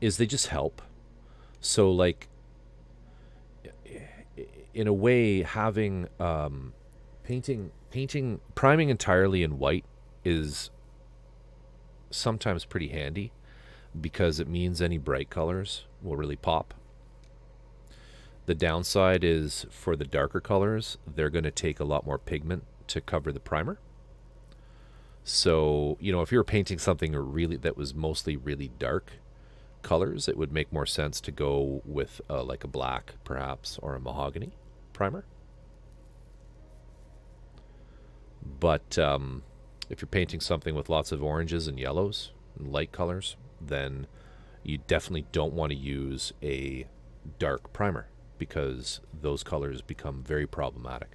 Is they just help. So, like, in a way, having priming entirely in white is sometimes pretty handy because it means any bright colors will really pop. The downside is for the darker colors, they're going to take a lot more pigment to cover the primer. So, you know, if you were painting something that was mostly really dark colors, it would make more sense to go with like a black, perhaps, or a mahogany primer. But if you're painting something with lots of oranges and yellows and light colors, then you definitely don't want to use a dark primer, because those colors become very problematic.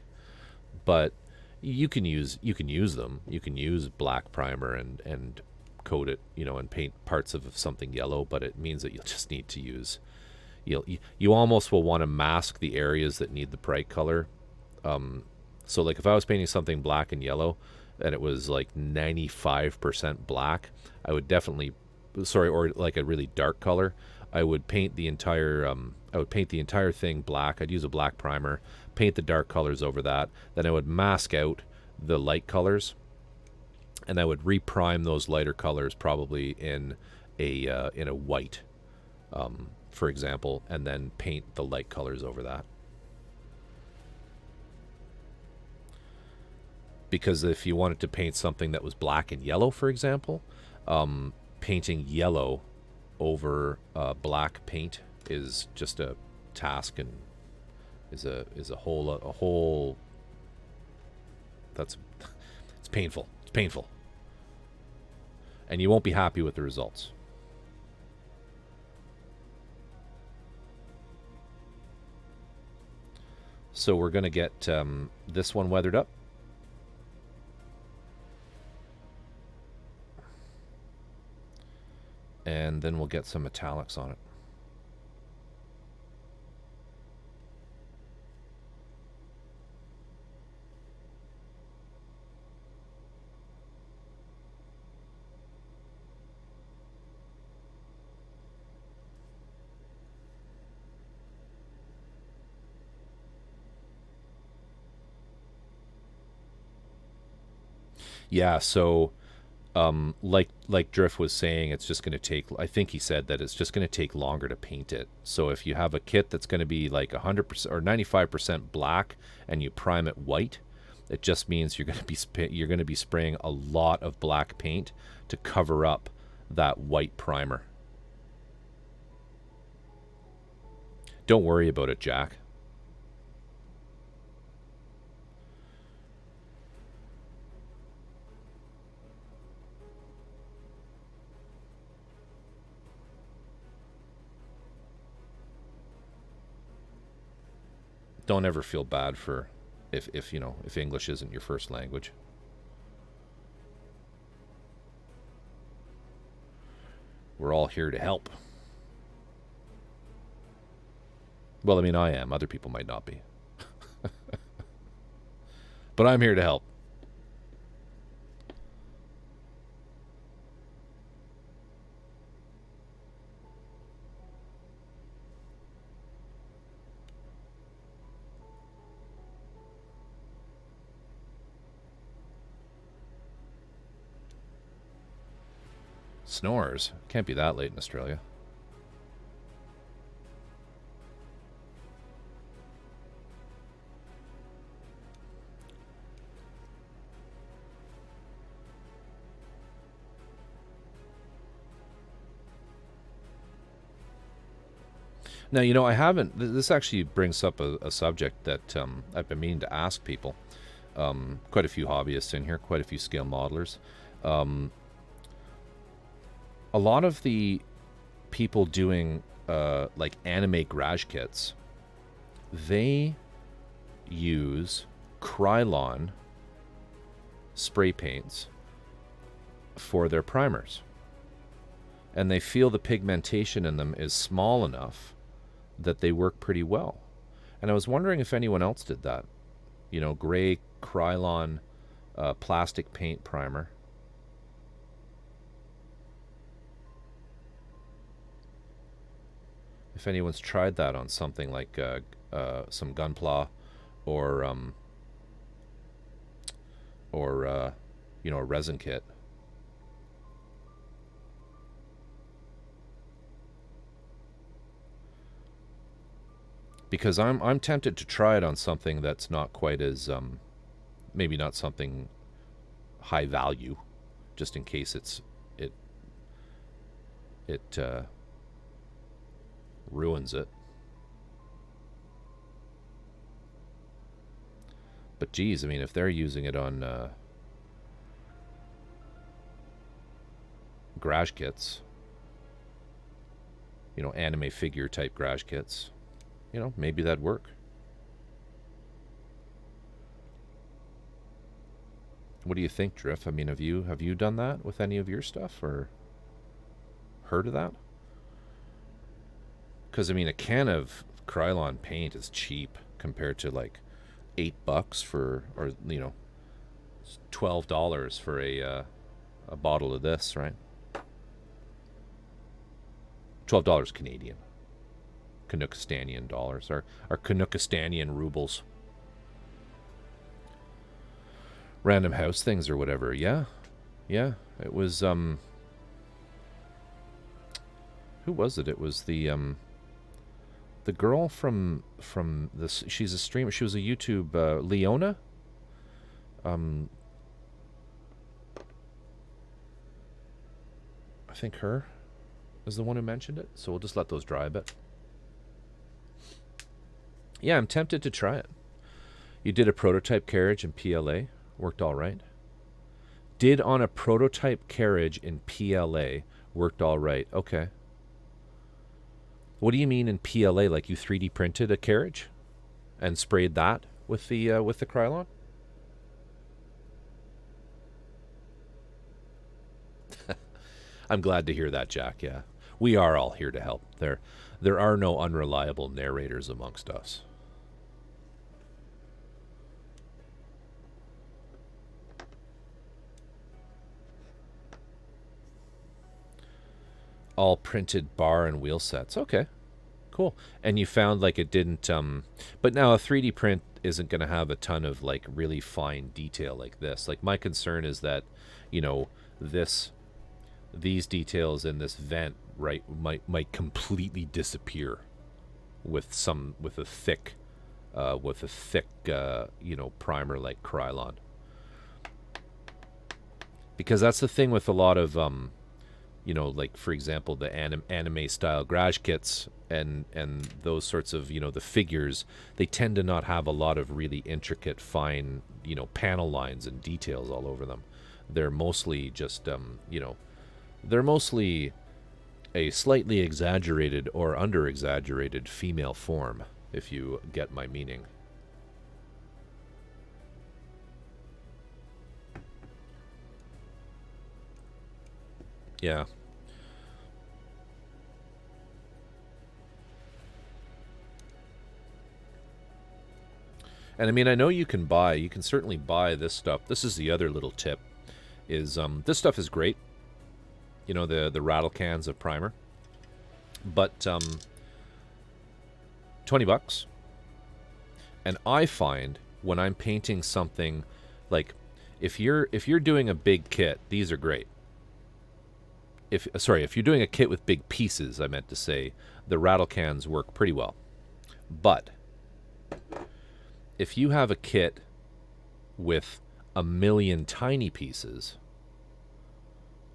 But you can use them. You can use black primer and coat it, you know, and paint parts of something yellow, but it means that you'll just need to use, you almost will want to mask the areas that need the bright color. So like if I was painting something black and yellow and it was like 95% black, I would definitely, or like a really dark color, I would paint the entire thing black. I'd use a black primer, paint the dark colors over that. Then I would mask out the light colors, and I would reprime those lighter colors probably in a white, for example, and then paint the light colors over that. Because if you wanted to paint something that was black and yellow, for example, painting yellow over black paint is just a task, and is a whole it's painful. It's painful, and you won't be happy with the results. So we're going to get this one weathered up. And then we'll get some metallics on it. Yeah, so like Drift was saying, it's just going to take, I think he said that it's just going to take longer to paint it. So if you have a kit that's going to be like 100% or 95% black and you prime it white, it just means you're going to be spraying a lot of black paint to cover up that white primer. Don't worry about it, Jack. Don't ever feel bad for if English isn't your first language. We're all here to help. Well, I mean, I am. Other people might not be. But I'm here to help. Snores? Can't be that late in Australia. Now, I haven't... This actually brings up a subject that I've been meaning to ask people. Quite a few hobbyists in here, quite a few scale modelers. A lot of the people doing like anime garage kits, they use Krylon spray paints for their primers. And they feel the pigmentation in them is small enough that they work pretty well. And I was wondering if anyone else did that. You know, gray Krylon plastic paint primer. If anyone's tried that on something like some Gunpla or you know, a Resin Kit. Because I'm tempted to try it on something that's not quite as maybe not something high value, just in case it ruins it. But geez, I mean, if they're using it on garage kits, you know, anime figure type garage kits, you know, maybe that'd work. What do you think, Drift? I mean, have you done that with any of your stuff or heard of that? Because I mean, a can of Krylon paint is cheap compared to like $8 for, or you know, $12 for a bottle of this, right? $12 Canadian. Canuckstanian dollars, or Canuckstanian rubles. Random House things or whatever. Yeah. It was who was it? It was the girl from this. She's a streamer. She was a YouTube Leona. I think her is the one who mentioned it. So we'll just let those dry a bit. Yeah, I'm tempted to try it. You did a prototype carriage in PLA. Worked all right. Did on a prototype carriage in PLA. Worked all right. Okay. What do you mean in PLA? Like you 3D printed a carriage and sprayed that with the Krylon? I'm glad to hear that, Jack. Yeah. We are all here to help. There are no unreliable narrators amongst us. All printed bar and wheel sets. Okay, cool. And you found like it didn't but now a 3D print isn't going to have a ton of like really fine detail like this. Like my concern is that, you know, these details in this vent, right, might completely disappear with a thick you know, primer like Krylon. Because that's the thing with a lot of you know, like for example, the anime style garage kits and those sorts of, you know, the figures, they tend to not have a lot of really intricate, fine, you know, panel lines and details all over them. They're mostly just, you know, they're mostly a slightly exaggerated or under-exaggerated female form, if you get my meaning. Yeah. And I mean, I know you can certainly buy this stuff. This is the other little tip, is this stuff is great. You know, the rattle cans of primer. But $20. And I find when I'm painting something, like if you're doing a big kit, these are great. If you're doing a kit with big pieces, I meant to say, the rattle cans work pretty well. But if you have a kit with 1,000,000 tiny pieces,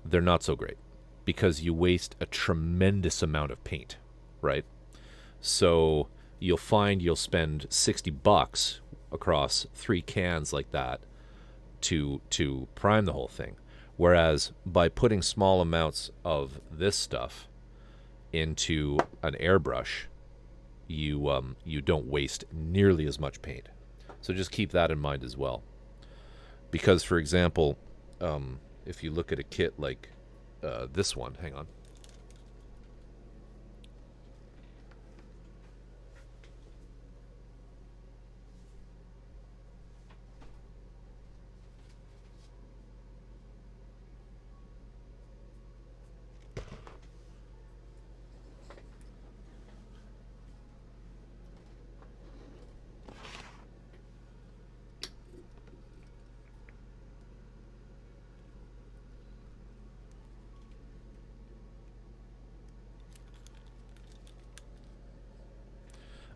they're not so great because you waste a tremendous amount of paint, right? So you'll find you'll spend $60 across 3 cans like that to prime the whole thing. Whereas by putting small amounts of this stuff into an airbrush, you don't waste nearly as much paint. So just keep that in mind as well. Because, for example, if you look at a kit like this one, hang on.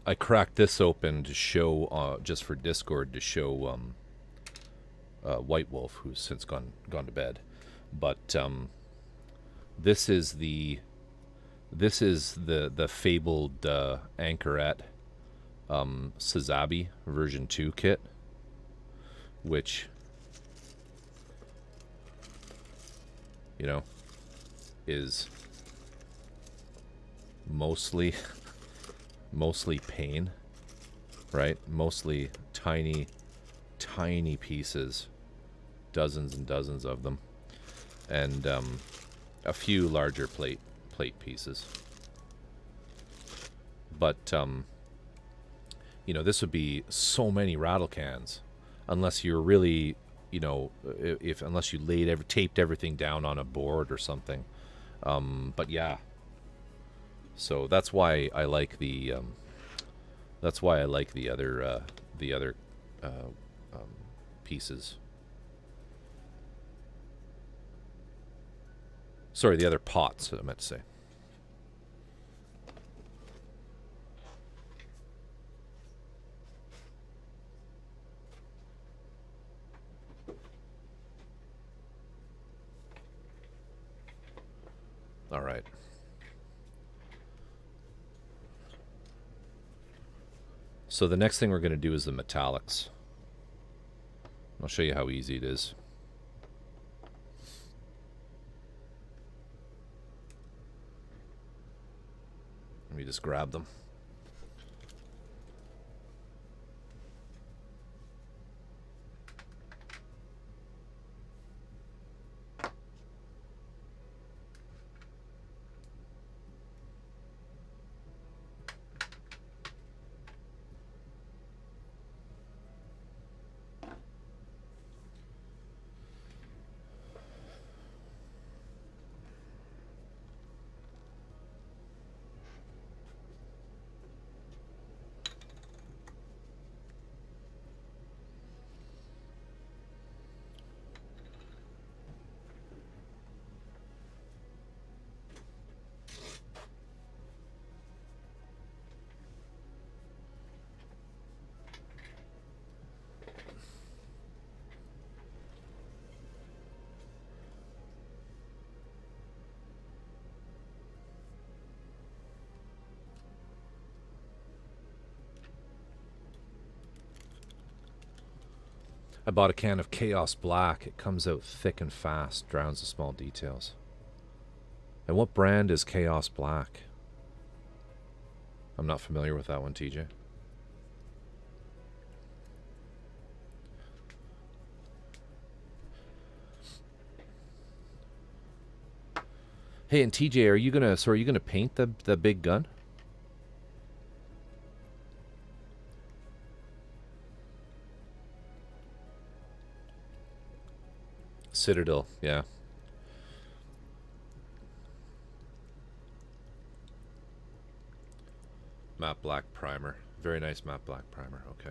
I cracked this open to show, just for Discord, to show White Wolf, who's since gone to bed. But this is the fabled Anchoret Sazabi version 2 kit, which, you know, is mostly pain, right? Mostly tiny pieces, dozens and dozens of them, and a few larger plate pieces. But you know, this would be so many rattle cans, unless you're really, you know, unless you taped everything down on a board or something. But yeah, so that's why I like the other pieces. Sorry, the other pots, I meant to say. All right. So the next thing we're going to do is the metallics. I'll show you how easy it is. Let me just grab them. I bought a can of Chaos Black. It comes out thick and fast, drowns the small details. And what brand is Chaos Black? I'm not familiar with that one, TJ. Hey, and TJ, are you gonna paint the big gun? Citadel, yeah. Matte black primer. Very nice matte black primer, okay.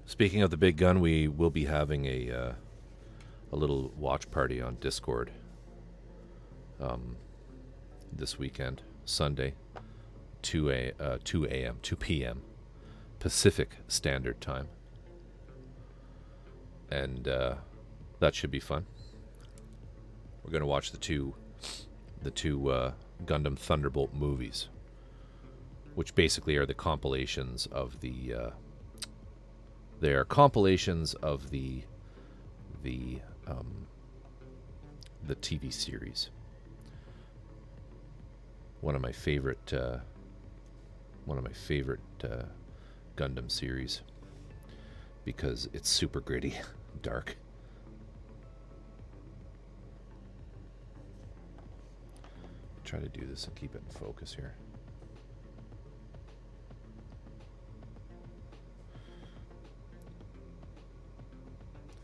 Speaking of the big gun, we will be having a little watch party on Discord this weekend, Sunday, 2 p.m. Pacific Standard Time, and that should be fun. We're going to watch the two Gundam Thunderbolt movies, which basically are the compilations of the they are compilations of the TV series. One of my favorite Gundam series, because it's super gritty, dark. Try to do this and keep it in focus here.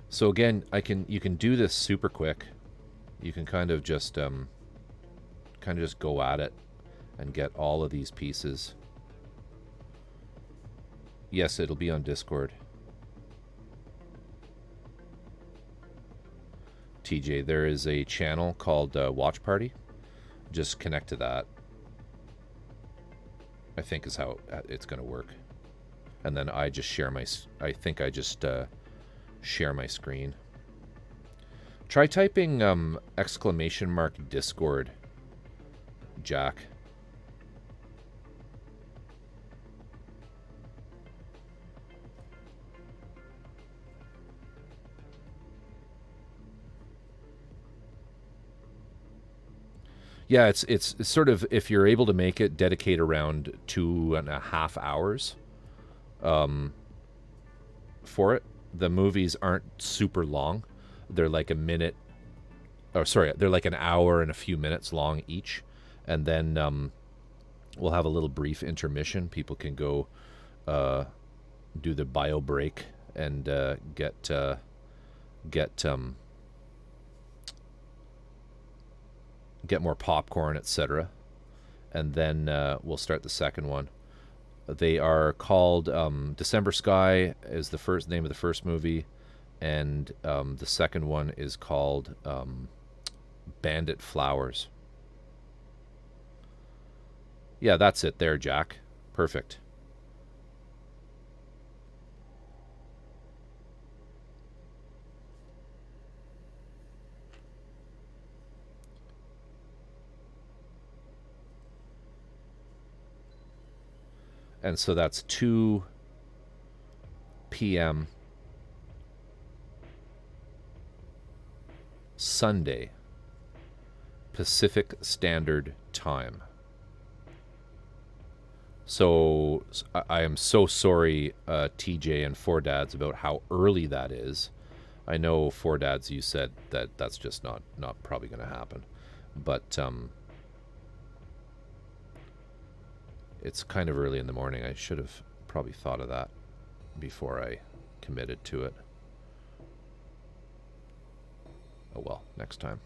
So again, you can do this super quick. You can kind of just go at it and get all of these pieces Yes, it'll be on Discord. TJ, there is a channel called Watch Party. Just connect to that. I think is how it's going to work. And then I just share my... I think I just share my screen. Try typing exclamation mark Discord, Jack. Yeah, it's sort of, if you're able to make it, dedicate around 2.5 hours for it. The movies aren't super long. They're like a minute, or sorry, they're like an hour and a few minutes long each. And then we'll have a little brief intermission. People can go do the bio break and get more popcorn, etc. And then we'll start the second one. They are called December Sky is the first name of the first movie, and the second one is called Bandit Flowers. Yeah, that's it there, Jack. Perfect. And so that's 2 p.m. Sunday, Pacific Standard Time. So I am so sorry, TJ and Four Dads, about how early that is. I know, Four Dads, you said that that's just not probably going to happen. But it's kind of early in the morning. I should have probably thought of that before I committed to it. Oh well, next time.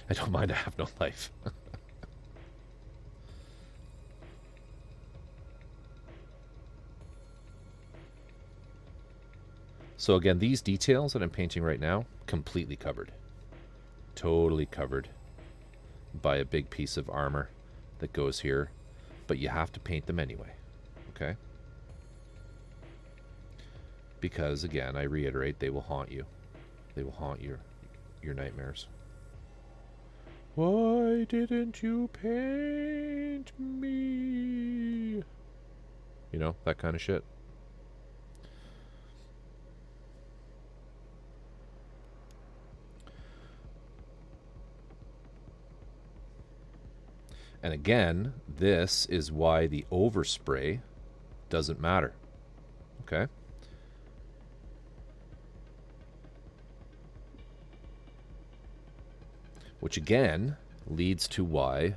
I don't mind, I have no life. So again, these details that I'm painting right now, completely covered. Totally covered by a big piece of armor that goes here. But you have to paint them anyway, okay? Because, again, I reiterate, they will haunt you. They will haunt your nightmares. Why didn't you paint me? You know, that kind of shit. And again, this is why the overspray doesn't matter. Okay? Which again leads to why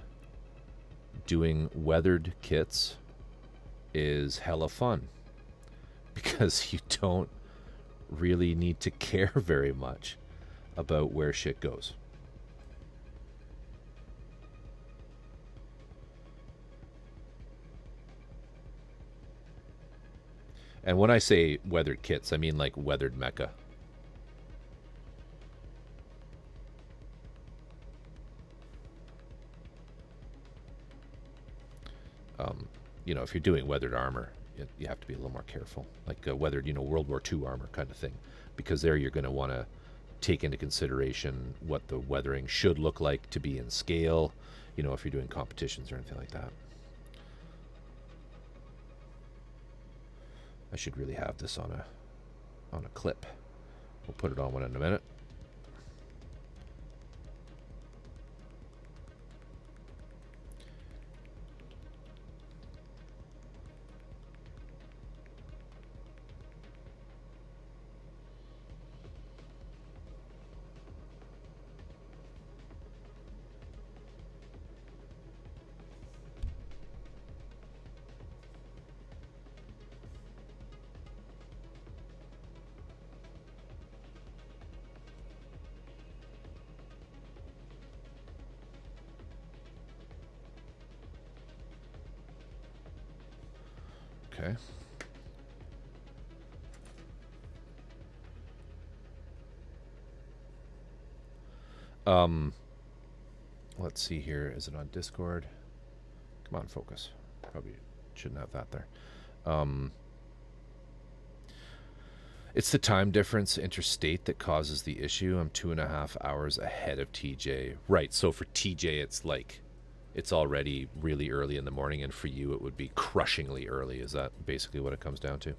doing weathered kits is hella fun. Because you don't really need to care very much about where shit goes. And when I say weathered kits, I mean like weathered mecha. You know, if you're doing weathered armor, you have to be a little more careful. Like weathered, you know, World War II armor kind of thing. Because there you're going to want to take into consideration what the weathering should look like to be in scale, you know, if you're doing competitions or anything like that. I should really have this on a clip. We'll put it on one in a minute. Okay. Let's see here. Is it on Discord? Come on, focus. Probably shouldn't have that there. It's the time difference interstate that causes the issue. I'm 2.5 hours ahead of TJ. Right, so for TJ it's like it's already really early in the morning, and for you it would be crushingly early. Is that basically what it comes down to?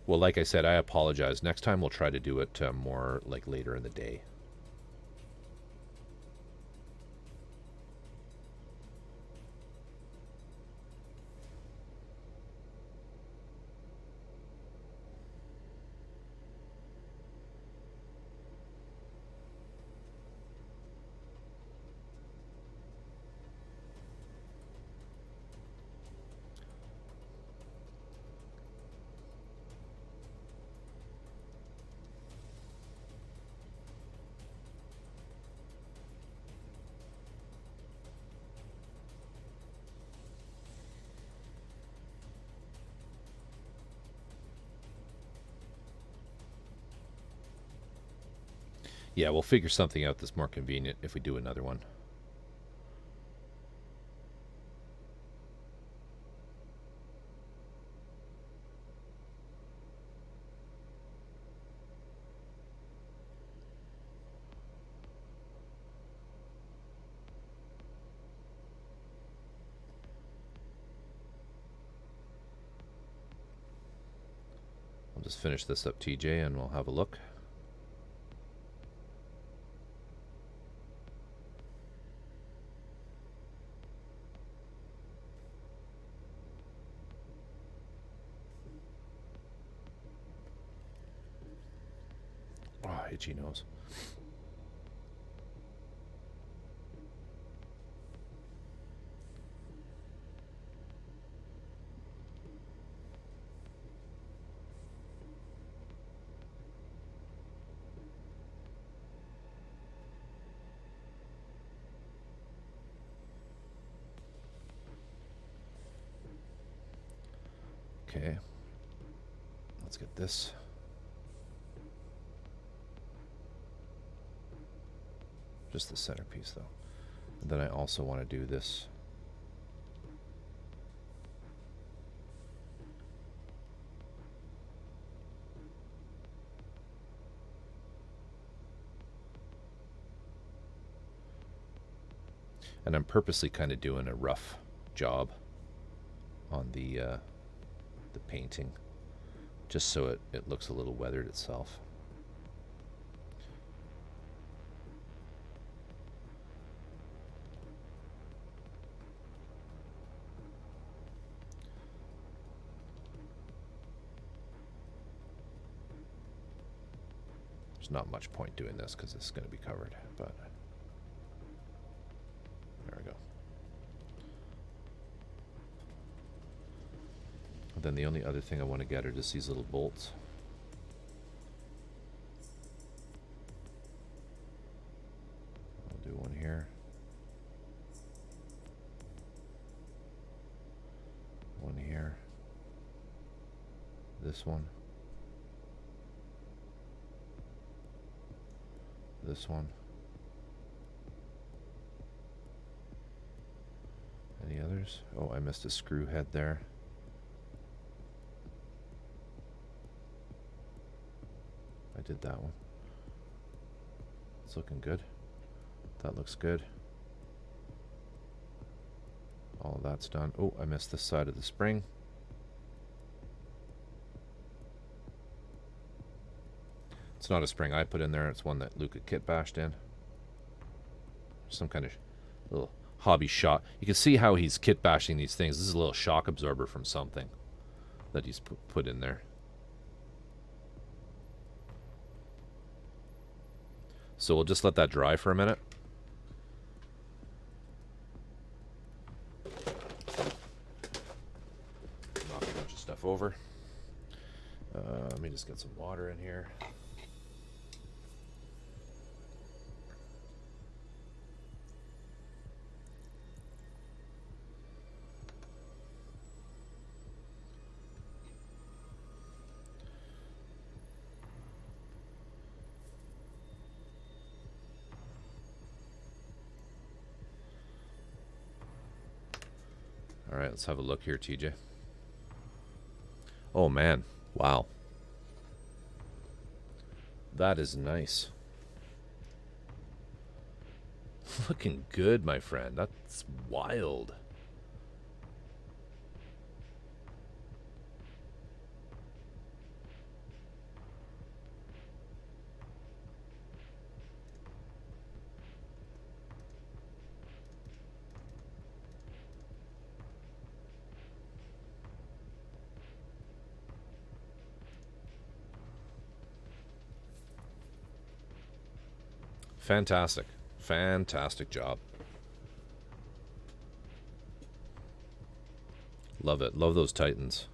Well, like I said, I apologize. Next time we'll try to do it more like later in the day. Yeah, we'll figure something out that's more convenient if we do another one. I'll just finish this up, TJ, and we'll have a look. Oh, itchy nose. Okay, let's get this. Just the centerpiece, though. And then I also want to do this. And I'm purposely kind of doing a rough job on the painting, just so it looks a little weathered itself. There's not much point doing this because it's going to be covered, but there we go. And then the only other thing I want to get are just these little bolts. I'll do one here. One here. This one. This one. Any others? Oh, I missed a screw head there. I did that one. It's looking good. That looks good. All of that's done. Oh, I missed this side of the spring. It's not a spring I put in there. It's one that Luca kit bashed in. Some kind of little hobby shot. You can see how he's kit bashing these things. This is a little shock absorber from something that he's put in there. So we'll just let that dry for a minute. stuff over. Let me just get some water in here. All right, let's have a look here, TJ. Oh, man. Wow. That is nice. Looking good, my friend. That's wild. Fantastic. Fantastic job. Love it. Love those Titans.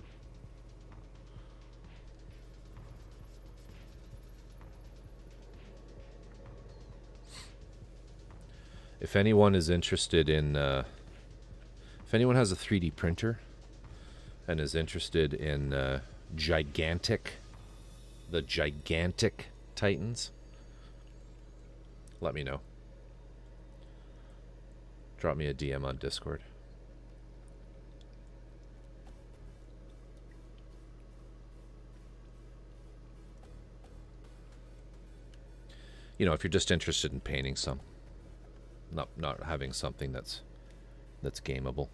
If anyone is interested in, if anyone has a 3D printer and is interested in the gigantic Titans, let me know. Drop me a DM on Discord. You know, if you're just interested in painting some, not having something that's gameable.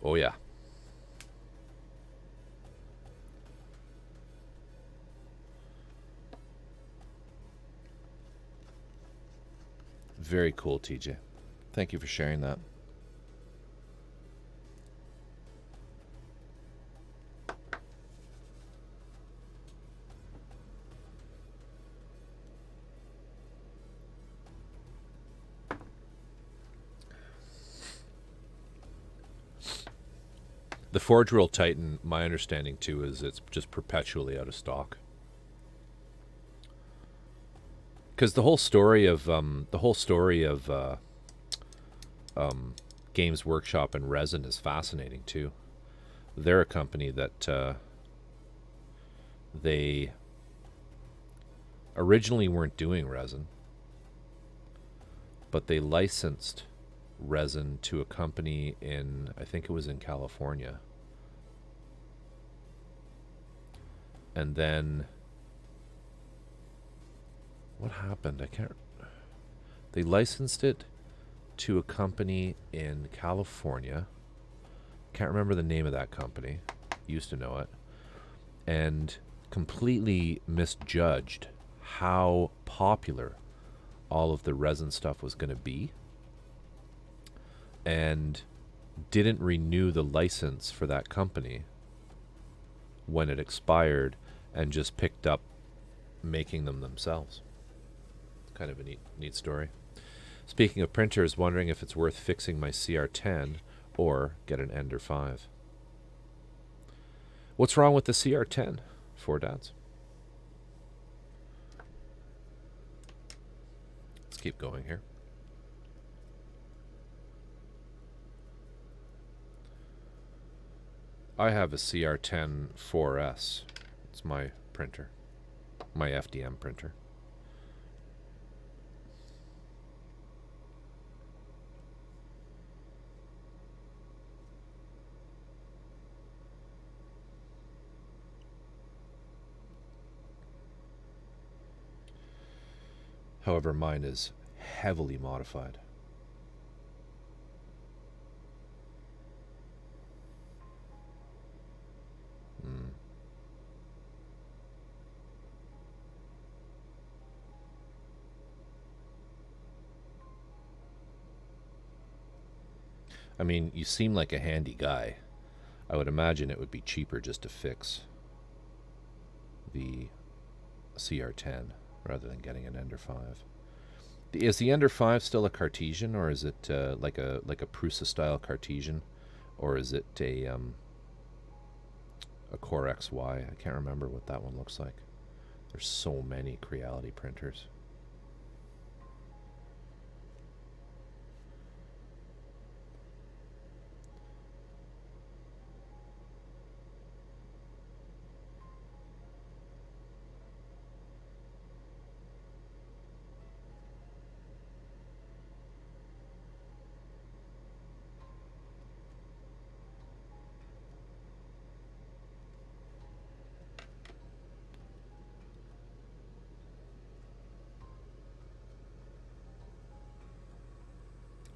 Oh yeah. Very cool, TJ. Thank you for sharing that. The Forge World Titan, my understanding too, is it's just perpetually out of stock. Because the whole story of Games Workshop and Resin is fascinating too. They're a company that they originally weren't doing resin, but they licensed resin to a company in, I think it was in California, and then what happened? They licensed it to a company in California. Can't remember the name of that company. Used to know it. And completely misjudged how popular all of the resin stuff was going to be. And didn't renew the license for that company when it expired and just picked up making them themselves. Kind of a neat story. Speaking of printers, wondering if it's worth fixing my CR10 or get an Ender 5. What's wrong with the CR10, Four Dads? Let's keep going here. I have a CR10 4S. It's my printer, my FDM printer. However, mine is heavily modified. I mean, you seem like a handy guy. I would imagine it would be cheaper just to fix the CR10 rather than getting an Ender 5. Is the Ender 5 still a Cartesian, or is it like a Prusa style Cartesian, or is it a Core XY? I can't remember what that one looks like. There's so many Creality printers.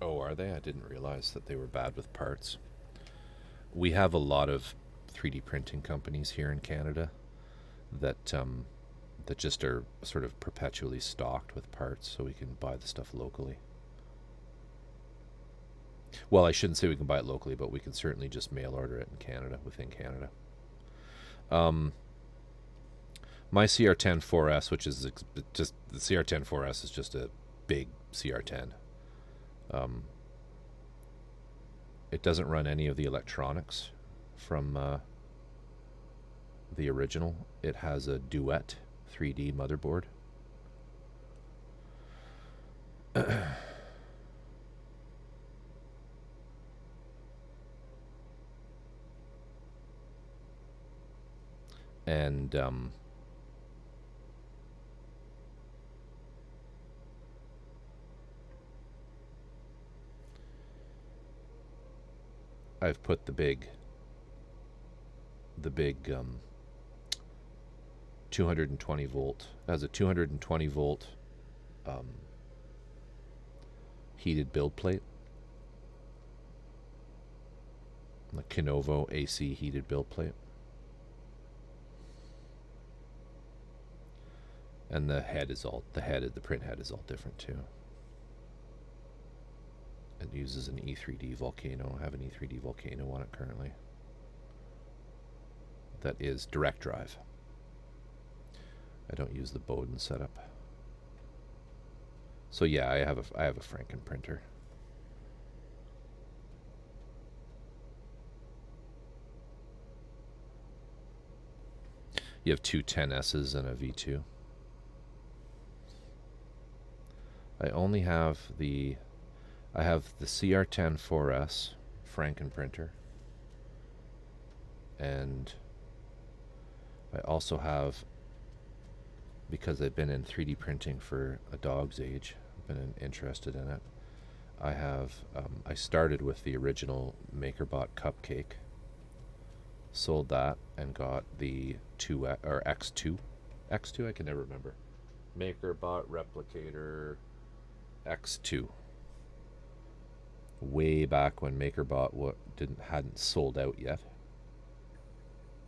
Oh, are they? I didn't realize that they were bad with parts. We have a lot of 3D printing companies here in Canada that that just are sort of perpetually stocked with parts, so we can buy the stuff locally. Well, I shouldn't say we can buy it locally, but we can certainly just mail order it in Canada, within Canada. My CR10 4S, which is just the CR10 4S, is just a big CR10. It doesn't run any of the electronics from the original. It has a Duet 3D motherboard. And I've put the big 220 volt, has a 220 volt heated build plate, the Kinovo AC heated build plate, and the print head is all different too. It uses an E3D Volcano. I have an E3D Volcano on it currently. That is direct drive. I don't use the Bowden setup. So yeah, I have a Franken printer. You have two 10S's and a V2. I have the CR10 4S Franken printer, and I also have, because I've been in 3D printing for a dog's age, I've been interested in it. I started with the original MakerBot Cupcake, sold that, and got the X2. X2, I can never remember. MakerBot Replicator X2. Way back when MakerBot hadn't sold out yet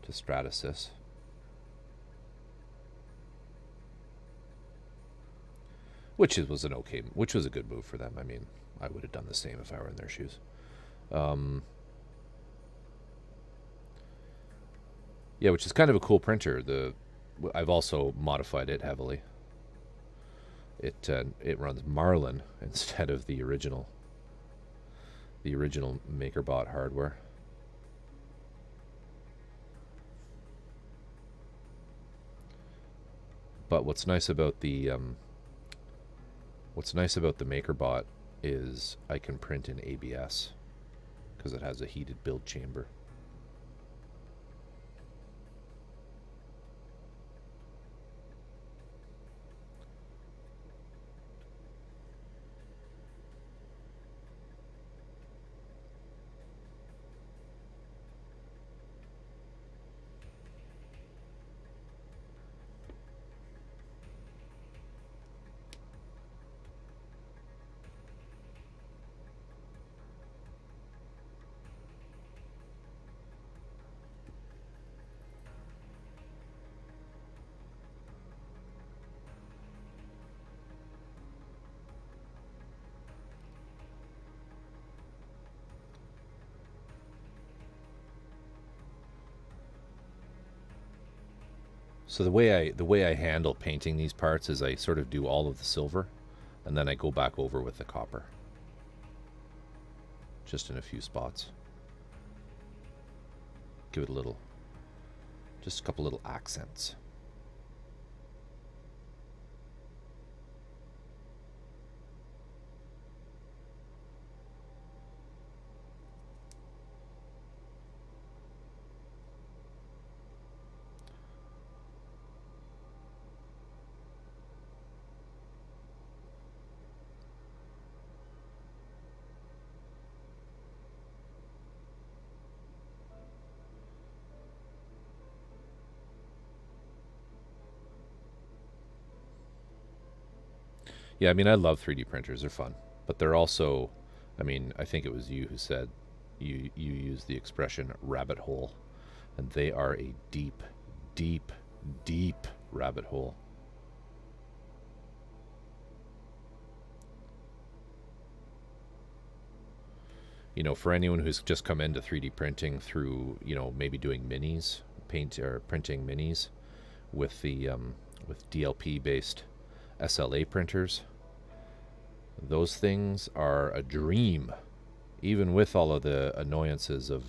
to Stratasys. Which was a good move for them. I mean, I would have done the same if I were in their shoes. Yeah, which is kind of a cool printer. I've also modified it heavily. It runs Marlin instead of the original MakerBot hardware. But what's nice about the MakerBot is I can print in ABS because it has a heated build chamber. So the way I handle painting these parts is I sort of do all of the silver and then I go back over with the copper. Just in a few spots. Give it a little, just a couple little accents. Yeah, I mean, I love 3D printers. They're fun. But they're also, I mean, I think it was you who said you used the expression rabbit hole. And they are a deep, deep, deep rabbit hole. You know, for anyone who's just come into 3D printing through, you know, maybe doing minis, paint or printing minis with the with DLP-based SLA printers, those things are a dream, even with all of the annoyances of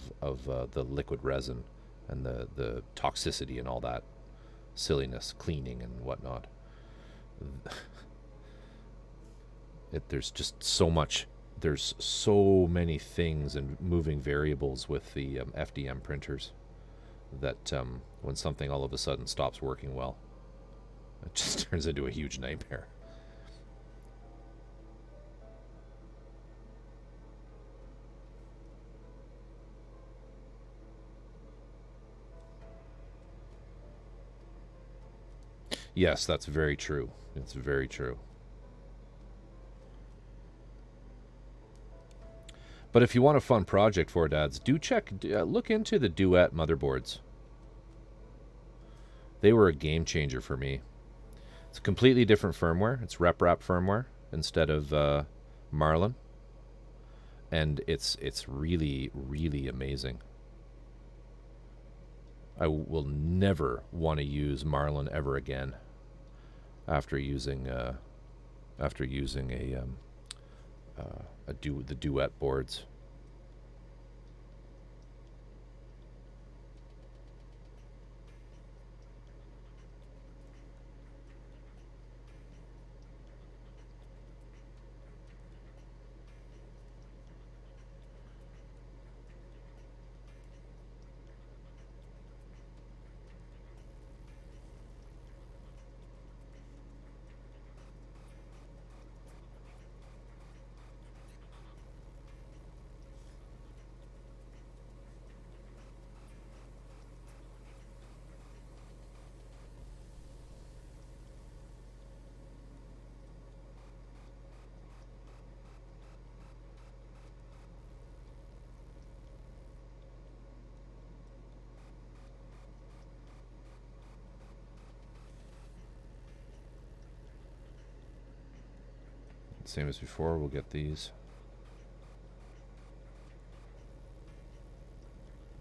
the liquid resin and the toxicity and all that silliness, cleaning and whatnot. There's just so much. There's so many things and moving variables with the FDM printers that when something all of a sudden stops working well, it just turns into a huge nightmare. Yes, that's very true. It's very true. But if you want a fun project for dads, do look into the Duet motherboards. They were a game changer for me. It's a completely different firmware. It's RepRap firmware instead of Marlin. And it's really, really amazing. I will never want to use Marlin ever again after using the Duet boards. Same as before, we'll get these.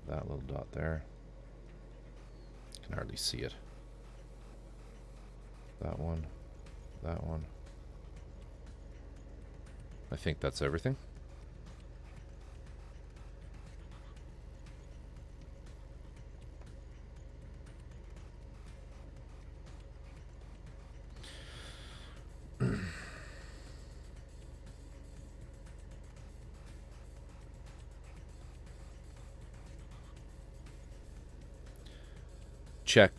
That little dot there. Can hardly see it. That one. That one. I think that's everything.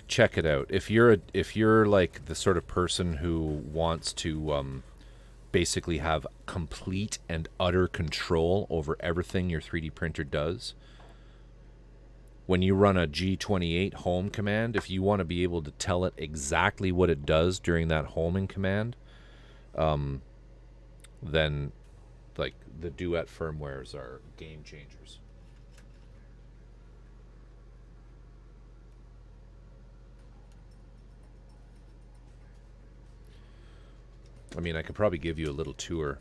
Check it out. If you're like the sort of person who wants to basically have complete and utter control over everything your 3D printer does, when you run a G28 home command, if you want to be able to tell it exactly what it does during that homing command, then like the Duet firmwares are game changers. I mean, I could probably give you a little tour.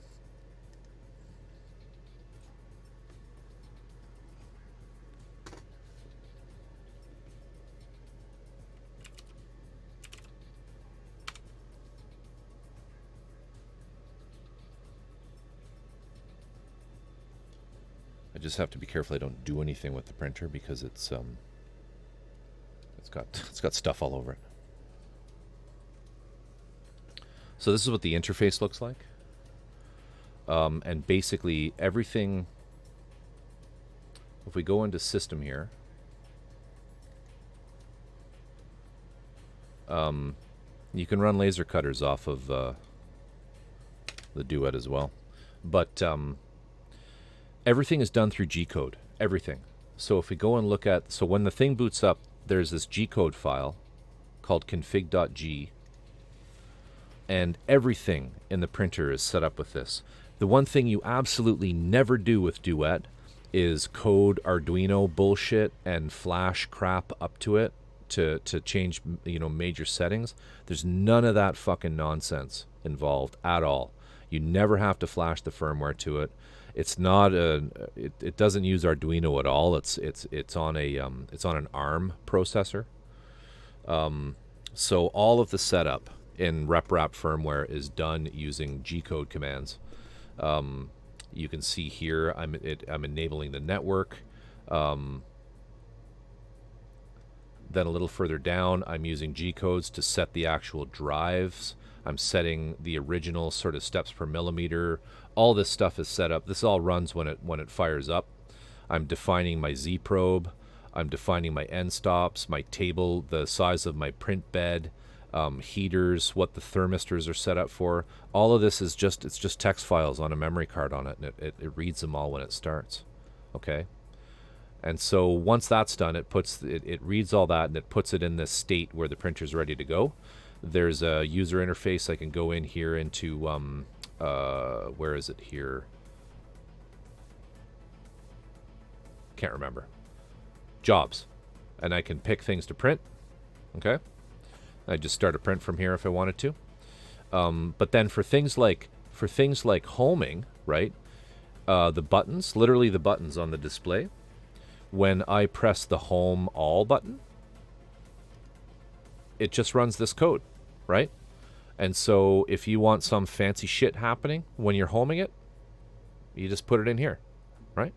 just have to be careful I don't do anything with the printer because it's got stuff all over it. So this is what the interface looks like. And basically everything, if we go into system here, you can run laser cutters off of the Duet as well. But everything is done through G-code, everything. So if we go and look at, so when the thing boots up, there's this G-code file called config.g, and everything in the printer is set up with this. The one thing you absolutely never do with Duet is code Arduino bullshit and flash crap up to it to change, major settings. There's none of that fucking nonsense involved at all. You never have to flash the firmware to it. It's not it doesn't use Arduino at all. It's on an ARM processor. So all of the setup in RepRap firmware is done using G-code commands. You can see here I'm enabling the network. Then a little further down, I'm using G-codes to set the actual drives. I'm setting the original sort of steps per millimeter. All this stuff is set up. This all runs when it fires up. I'm defining my Z probe. I'm defining my end stops, my table, the size of my print bed, heaters, what the thermistors are set up for. All of this is just text files on a memory card on it, and it reads them all when it starts. Okay. And so once that's done, it reads all that and it puts it in this state where the printer's ready to go. There's a user interface. I can go in here into where is it here? Can't remember. Jobs, and I can pick things to print. Okay, I just start a print from here if I wanted to. But then for things like homing, right? The buttons, literally the buttons on the display. When I press the home all button, it just runs this code, right? And so if you want some fancy shit happening when you're homing it, you just put it in here, right?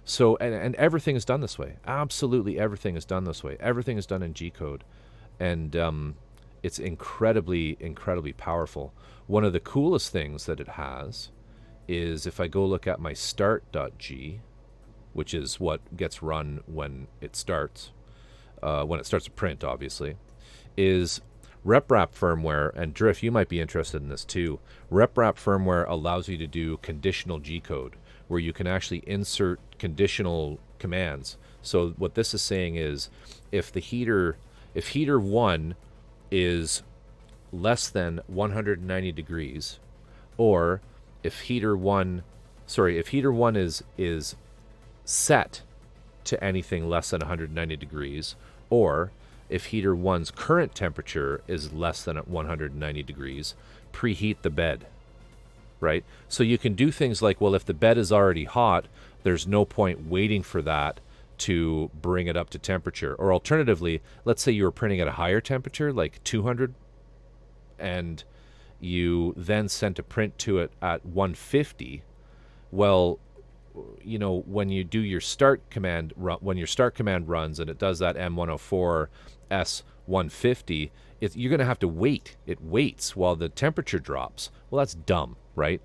So, and everything is done this way. Absolutely everything is done this way. Everything is done in G-code. And it's incredibly, incredibly powerful. One of the coolest things that it has is if I go look at my start.g, which is what gets run when it starts to print, obviously, is RepRap firmware, and Drift, you might be interested in this too. RepRap firmware allows you to do conditional G-code, where you can actually insert conditional commands. So what this is saying is, if heater 1 is less than 190 degrees, or if heater 1 is set to anything less than 190 degrees, or if heater 1's current temperature is less than 190 degrees, preheat the bed, right? So you can do things like, well, if the bed is already hot, there's no point waiting for that to bring it up to temperature. Or alternatively, let's say you were printing at a higher temperature, like 200, and you then sent a print to it at 150. Well, when you do your start command, when your start command runs and it does that M104 S150, you're going to have to wait. It waits while the temperature drops. Well, that's dumb, right?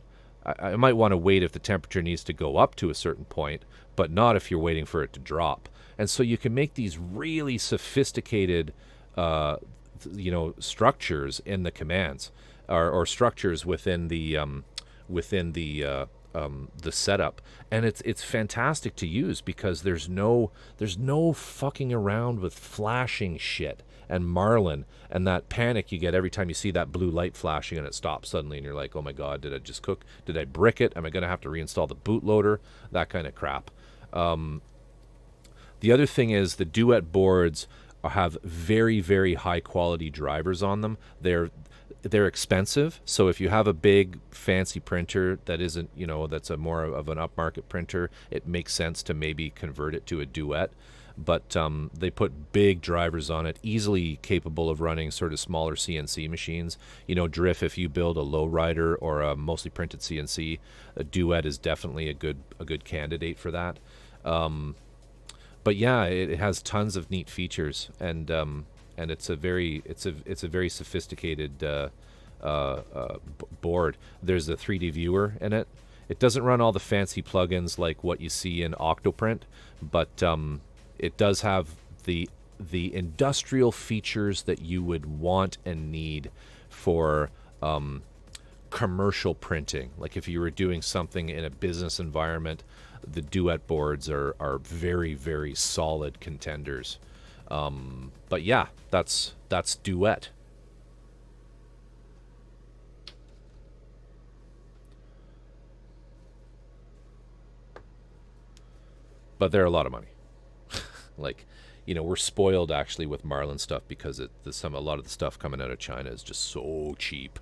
I might want to wait if the temperature needs to go up to a certain point, but not if you're waiting for it to drop. And so you can make these really sophisticated, structures in the commands, or structures within the setup, and it's fantastic to use because there's no fucking around with flashing shit and Marlin and that panic you get every time you see that blue light flashing and it stops suddenly and you're like, oh my god, did I just cook? Did I brick it? Am I going to have to reinstall the bootloader? That kind of crap. The other thing is the Duet boards have very, very high quality drivers on them. They're expensive, so if you have a big fancy printer that isn't, that's a more of an upmarket printer, it makes sense to maybe convert it to a Duet. but they put big drivers on it, easily capable of running sort of smaller CNC machines. You know, Drift, if you build a lowrider or a mostly printed CNC, a Duet is definitely a good candidate for that. But yeah, it has tons of neat features, and it's a very sophisticated board. There's a 3D viewer in it. It doesn't run all the fancy plugins like what you see in Octoprint, but it does have the industrial features that you would want and need for commercial printing. Like if you were doing something in a business environment, the Duet boards are very, very solid contenders. But yeah, that's Duet. But they're a lot of money. Like, you know, we're spoiled actually with Marlin stuff because a lot of the stuff coming out of China is just so cheap.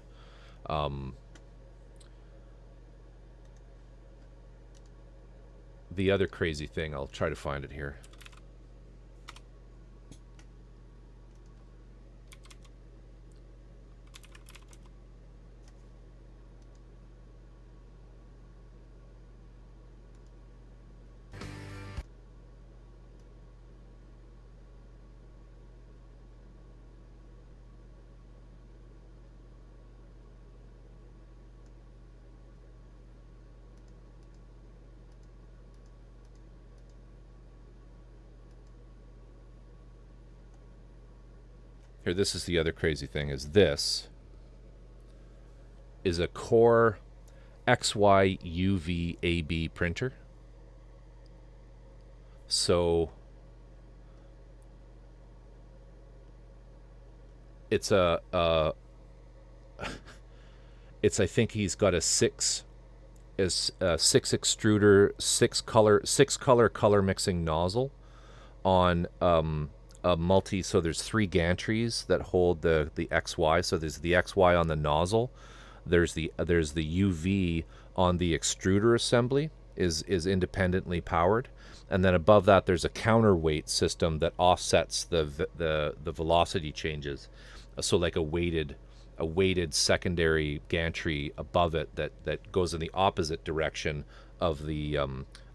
The other crazy thing, I'll try to find it here. Here, this is the other crazy thing, is this is a Core XY UV AB printer. So it's I think he's got a six extruder, six color mixing nozzle on a multi. So there's 3 gantries that hold the XY. So there's the XY on the nozzle. There's the UV on the extruder assembly is independently powered, and then above that there's a counterweight system that offsets the velocity changes. So like a weighted secondary gantry above it that goes in the opposite direction of the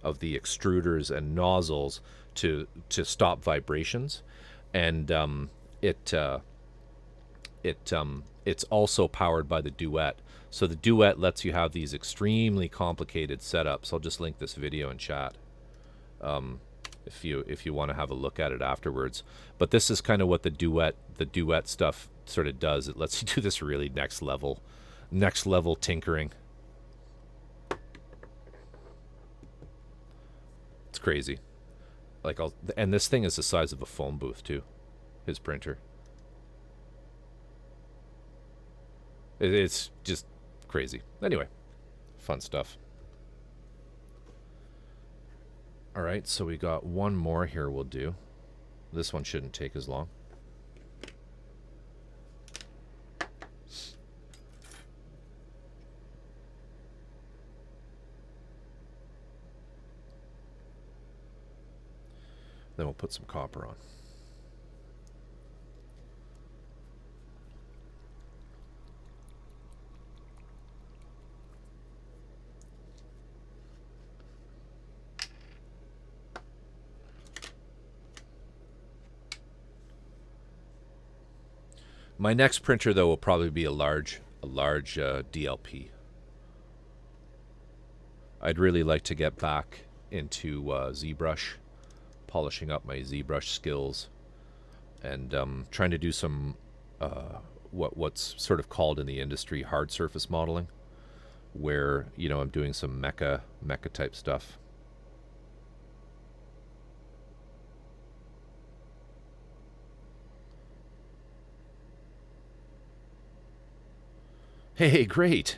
extruders and nozzles to stop vibrations, and it's also powered by the Duet. So the Duet lets you have these extremely complicated setups. I'll just link this video in chat if you want to have a look at it afterwards. But this is kind of what the Duet stuff sort of does. It lets you do this really next level tinkering. It's crazy. Like and this thing is the size of a phone booth too, his printer. It's just crazy. Anyway, fun stuff. All right, so we got one more here we'll do. This one shouldn't take as long. Then we'll put some copper on. My next printer, though, will probably be a large DLP. I'd really like to get back into ZBrush, polishing up my ZBrush skills, and trying to do some what's sort of called in the industry hard surface modeling, where I'm doing some mecha type stuff. Hey, great.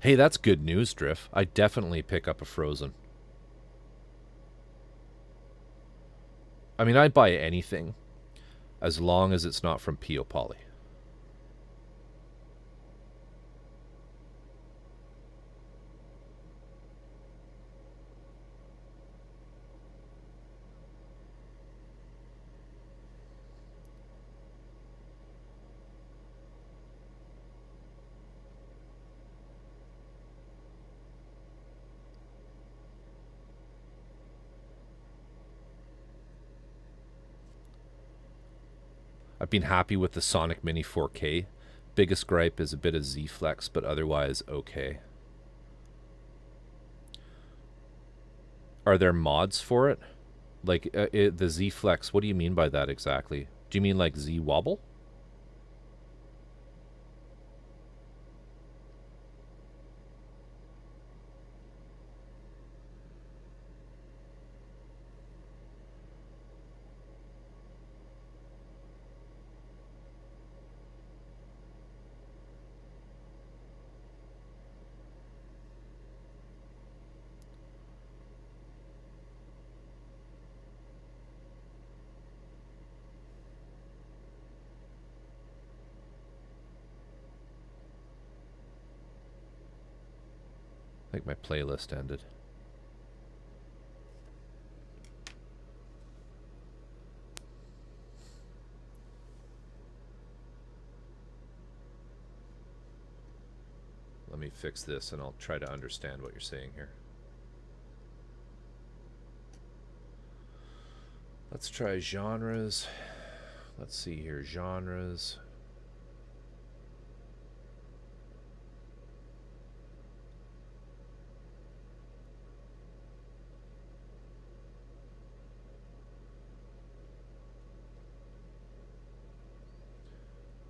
Hey, that's good news, Drift. I'd definitely pick up a Frozen. I mean, I'd buy anything as long as it's not from Pio Poly. I've been happy with the Sonic Mini 4K. Biggest gripe is a bit of Z-Flex, but otherwise okay. Are there mods for it? Like the Z-Flex, what do you mean by that exactly? Do you mean like Z-Wobble? I think my playlist ended. Let me fix this and I'll try to understand what you're saying here. Let's try genres. Let's see here, genres.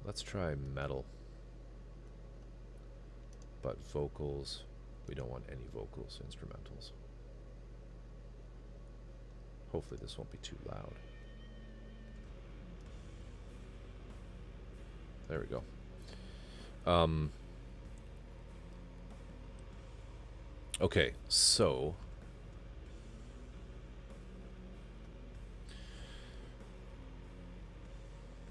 Let's try metal. But vocals, we don't want any vocals, instrumentals. Hopefully this won't be too loud. There we go. Okay, so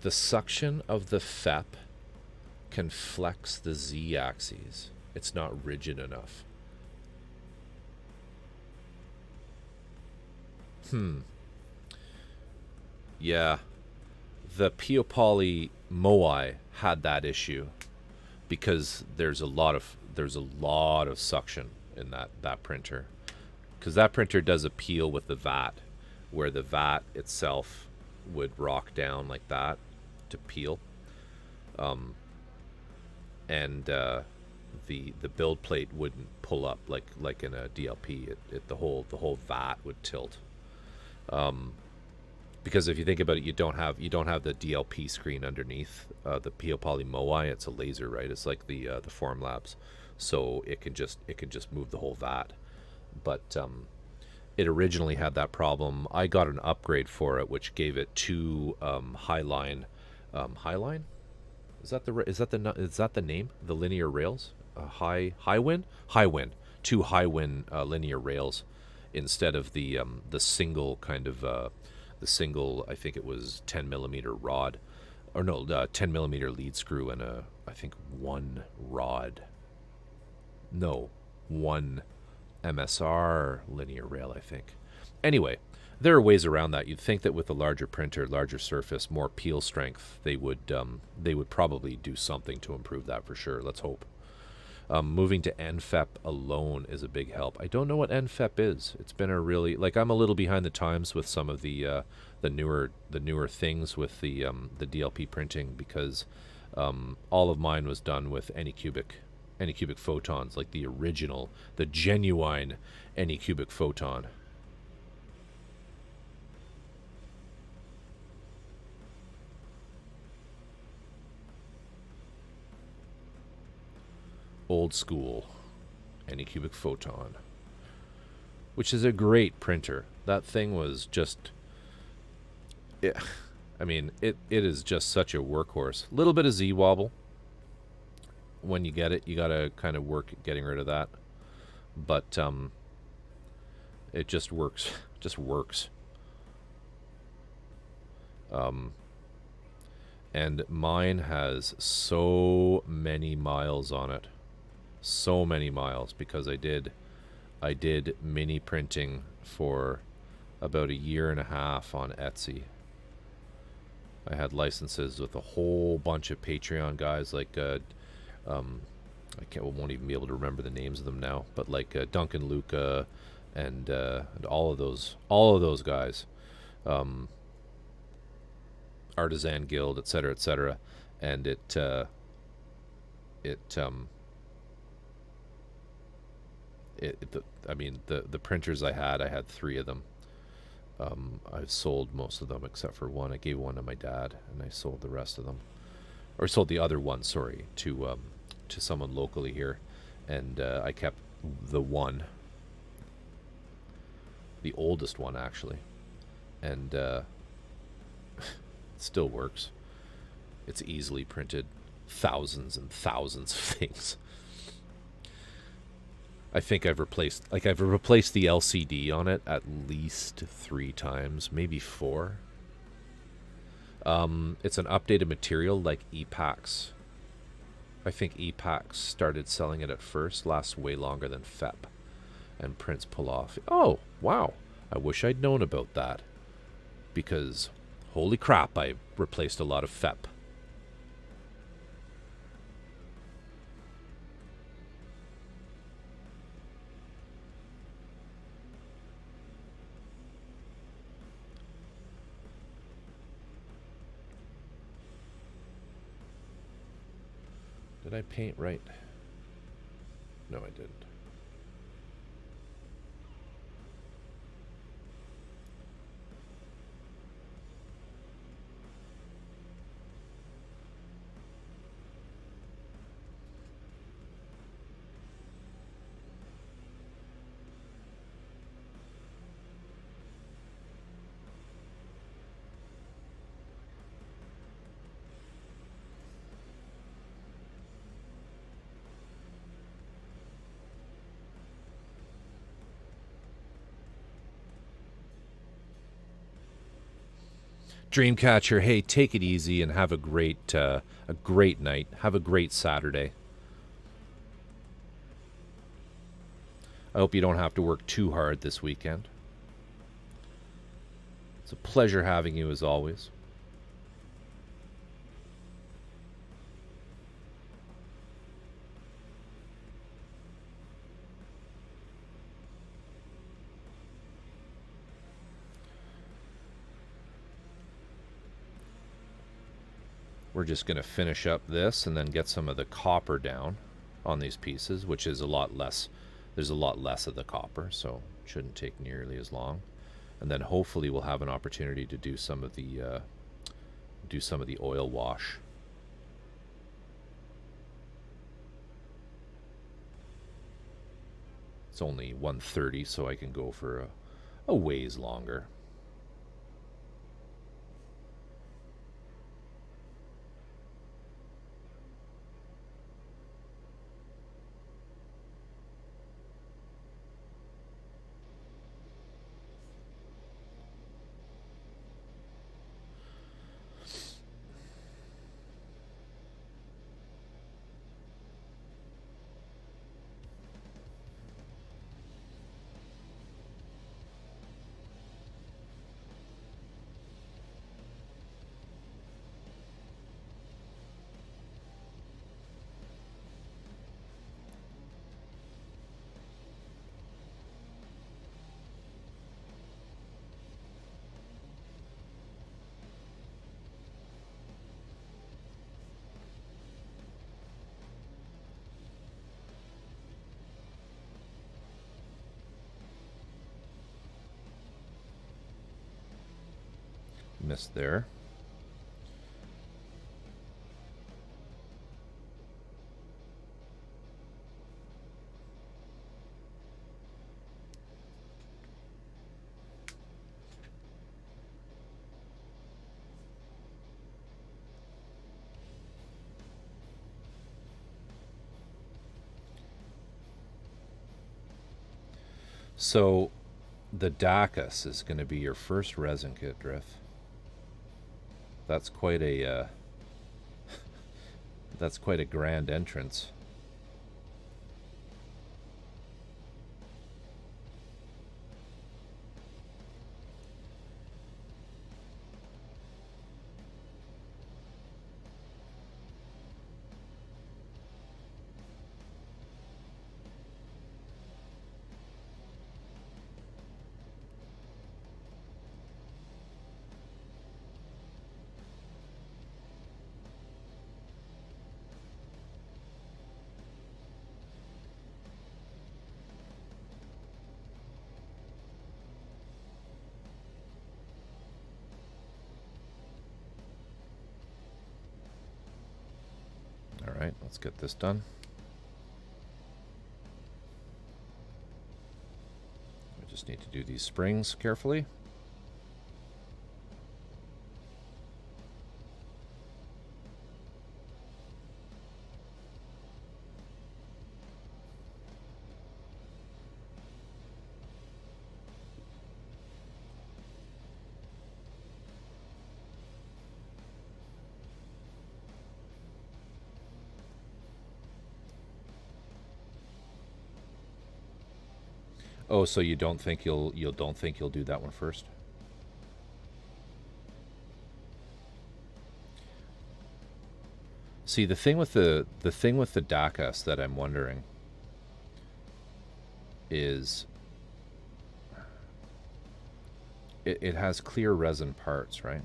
the suction of the FEP can flex the Z-axis. It's not rigid enough. Yeah. The Piopoly Moai had that issue because there's a lot of suction in that printer. Because that printer does a peel with the vat, where the vat itself would rock down like that to peel. And the build plate wouldn't pull up like in a DLP. The whole vat would tilt. Because if you think about it, you don't have the DLP screen underneath the Piopoly Moai. It's a laser, right? It's like the Formlabs, so it can just move the whole vat. But it originally had that problem. I got an upgrade for it, which gave it two Highline. Highline? Is that the name? The linear rails? Highwin? Highwin. Two Highwin linear rails instead of the single kind of the single. I think it was 10mm rod, or no, 10mm lead screw and I think one rod. No, one MSR linear rail, I think. Anyway, there are ways around that. You'd think that with a larger printer, larger surface, more peel strength, they would probably do something to improve that for sure. Let's hope. Moving to NFEP alone is a big help. I don't know what NFEP is. It's been a really, like, I'm a little behind the times with some of the newer things with the DLP printing, because all of mine was done with Anycubic photons, like the original, the genuine Anycubic photon. Old school Anycubic photon, which is a great printer. That thing was just, I mean, it is just such a workhorse. A little bit of Z-wobble. When you get it, you gotta kind of work at getting rid of that. But it just works. Just works. And mine has so many miles on it. So many miles, because I did mini printing for about 1.5 years on Etsy. I had licenses with a whole bunch of Patreon guys, like won't even be able to remember the names of them now, but like Duncan Luca and all of those guys. artisan guild, etc., etc., and the printers I had 3 of them. I've sold most of them except for one. I gave one to my dad, and I sold the rest of them, or sold the other one, sorry, to someone locally here, and I kept the one, the oldest one actually, and it still works. It's easily printed thousands and thousands of things. I think I've replaced the LCD on it at least 3 times, maybe 4. It's an updated material like ePax. I think ePax started selling it at first, lasts way longer than FEP, and prints pull off. Oh, wow. I wish I'd known about that, because holy crap, I replaced a lot of FEP. Did I paint right? No, I didn't. Dreamcatcher, hey, take it easy and have a great night. Have a great Saturday. I hope you don't have to work too hard this weekend. It's a pleasure having you as always. We're just going to finish up this and then get some of the copper down on these pieces, which is a lot less. There's a lot less of the copper, so it shouldn't take nearly as long. And then hopefully we'll have an opportunity to do some of the oil wash. It's only 1:30, so I can go for a ways longer. Missed there. So the Dacus is going to be your first resin kit, Drift. That's quite a that's quite a grand entrance. right, let's get this done. I just need to do these springs carefully. Oh, so you don't think you'll do that one first? See, the thing with the Dakas that I'm wondering is it has clear resin parts, right?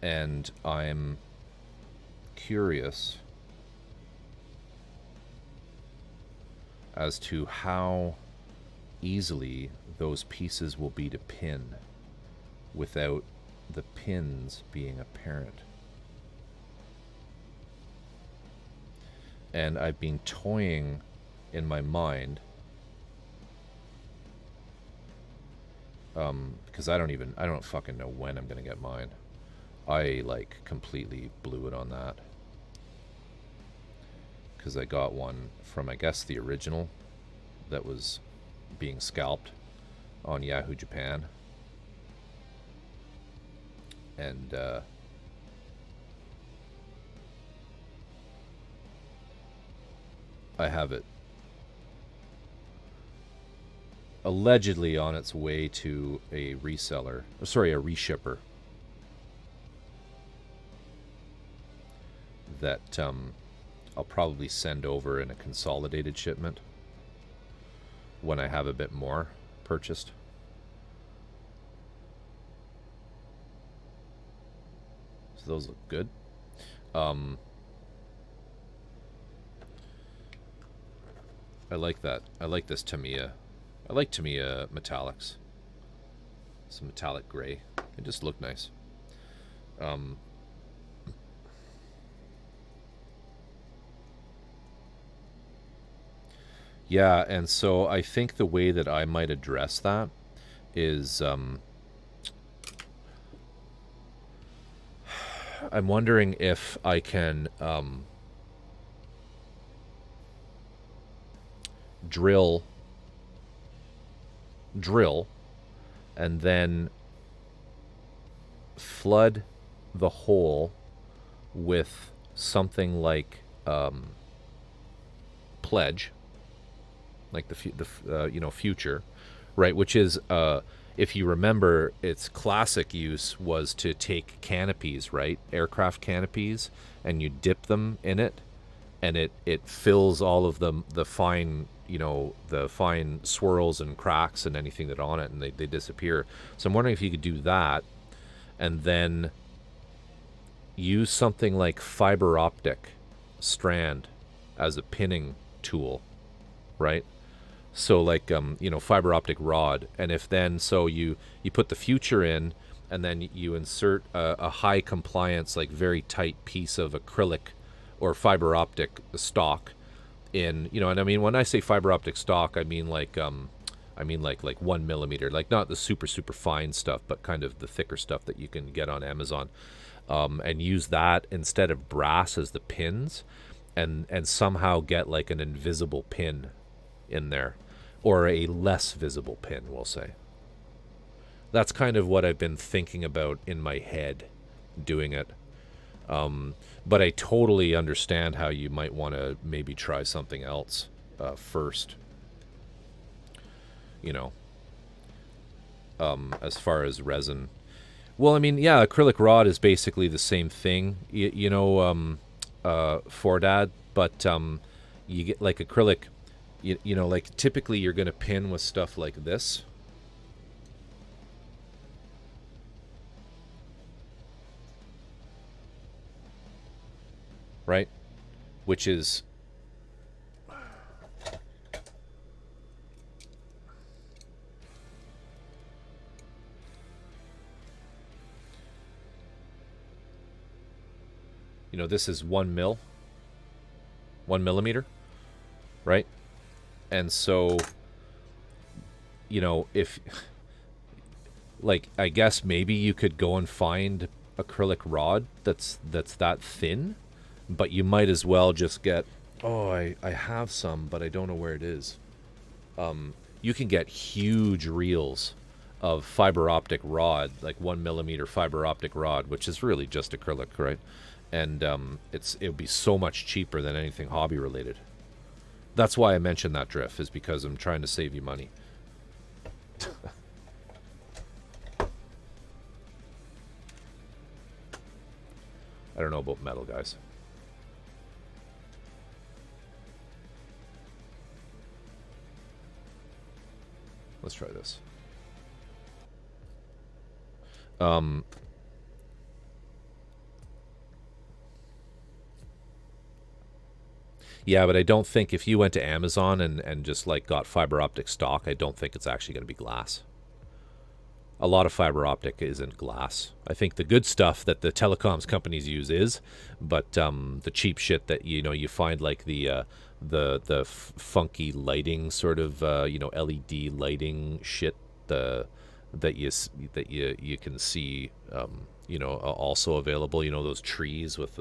And I'm curious as to how easily those pieces will be to pin without the pins being apparent. And I've been toying in my mind, because I don't fucking know when I'm gonna get mine. I like completely blew it on that, because I got one from, I guess, the original that was being scalped on Yahoo Japan, and I have it allegedly on its way to a reseller, sorry, a reshipper, that I'll probably send over in a consolidated shipment when I have a bit more purchased. So those look good. I like that. I like this Tamiya. I like Tamiya metallics. Some metallic gray. They just look nice. Yeah, and so I think the way that I might address that is I'm wondering if I can drill and then flood the hole with something like pledge, like the future, right? Which is, if you remember, its classic use was to take canopies, right? Aircraft canopies, and you dip them in it, and it fills all of the fine, the fine swirls and cracks and anything that on it, and they disappear. So I'm wondering if you could do that, and then use something like fiber optic strand as a pinning tool, right? So like fiber optic rod, and if then so you put the future in, and then you insert a high compliance, like very tight piece of acrylic or fiber optic stock in, and I mean, when I say fiber optic stock, I mean like 1 millimeter, like not the super fine stuff, but kind of the thicker stuff that you can get on Amazon, and use that instead of brass as the pins, and somehow get like an invisible pin in there, or a less visible pin, we'll say. That's kind of what I've been thinking about in my head doing it. But I totally understand how you might want to maybe try something else first, as far as resin. Well, I mean, yeah, acrylic rod is basically the same thing, for Dad, but you get like acrylic, like typically you're going to pin with stuff like this. Right? Which is You know, this is 1 millimeter, right? And so, you know, if, like, I guess maybe you could go and find acrylic rod that's that thin, but you might as well just get, oh, I have some, but I don't know where it is. You can get huge reels of fiber optic rod, like 1 millimeter fiber optic rod, which is really just acrylic, right? And it would be so much cheaper than anything hobby related. That's why I mentioned that, Drift, is because I'm trying to save you money. I don't know about metal, guys. Let's try this. Yeah, but I don't think if you went to Amazon and just like got fiber optic stock, I don't think it's actually going to be glass. A lot of fiber optic isn't glass. I think the good stuff that the telecoms companies use is, but the cheap shit that you find, like the funky lighting sort of LED lighting shit, that you can see also available. You know, those trees with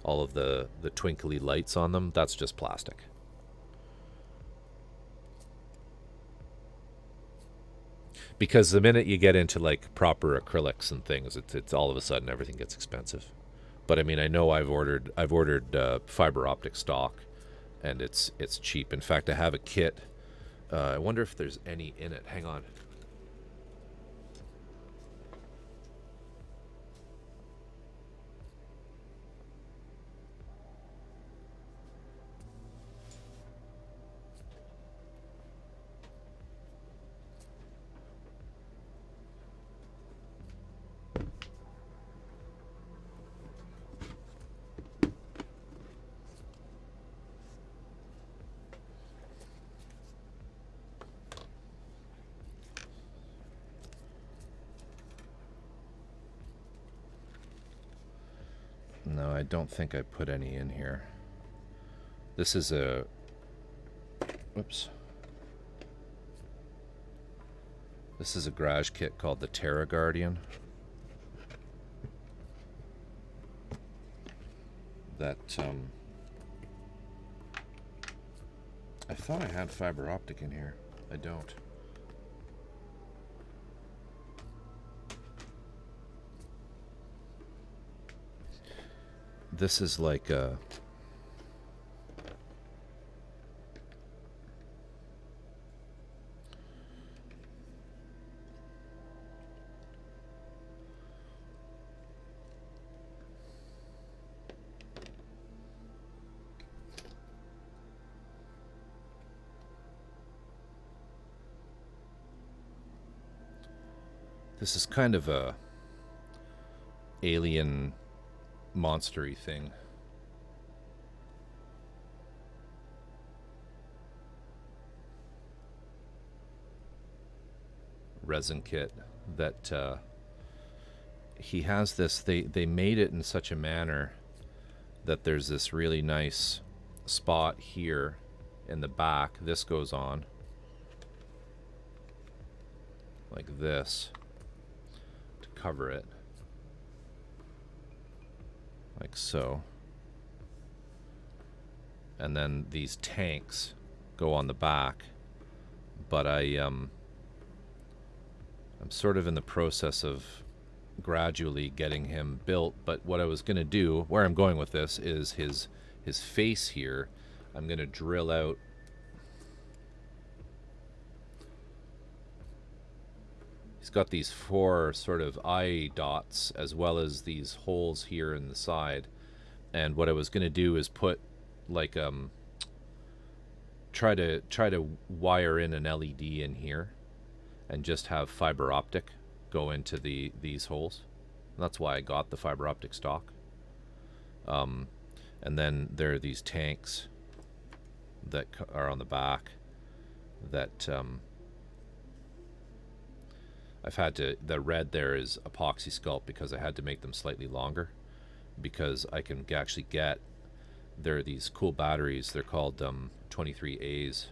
all of the twinkly lights on them. That's just plastic. Because the minute you get into like proper acrylics and things, it's all of a sudden everything gets expensive. But I mean, I know I've ordered fiber optic stock, and it's cheap. In fact, I have a kit. I wonder if there's any in it. Hang on. No, I don't think I put any in here. This is a... Whoops. This is a garage kit called the Terra Guardian. That, I thought I had fiber optic in here. I don't. This is like a... This is kind of a alien monstery thing. Resin kit that he has this. They made it in such a manner that there's this really nice spot here in the back. This goes on like this to cover it, like so. And then these tanks go on the back, but I'm sort of in the process of gradually getting him built. But what I was going to do, where I'm going with this, is his face here. I'm going to drill out he's got these 4 sort of eye dots as well as these holes here in the side. And what I was going to do is put like try to wire in an LED in here and just have fiber optic go into these holes. And that's why I got the fiber optic stock. And then there are these tanks that are on the back that I've had to, the red there is epoxy sculpt because I had to make them slightly longer. because I can actually get, there are these cool batteries, they're called 23As,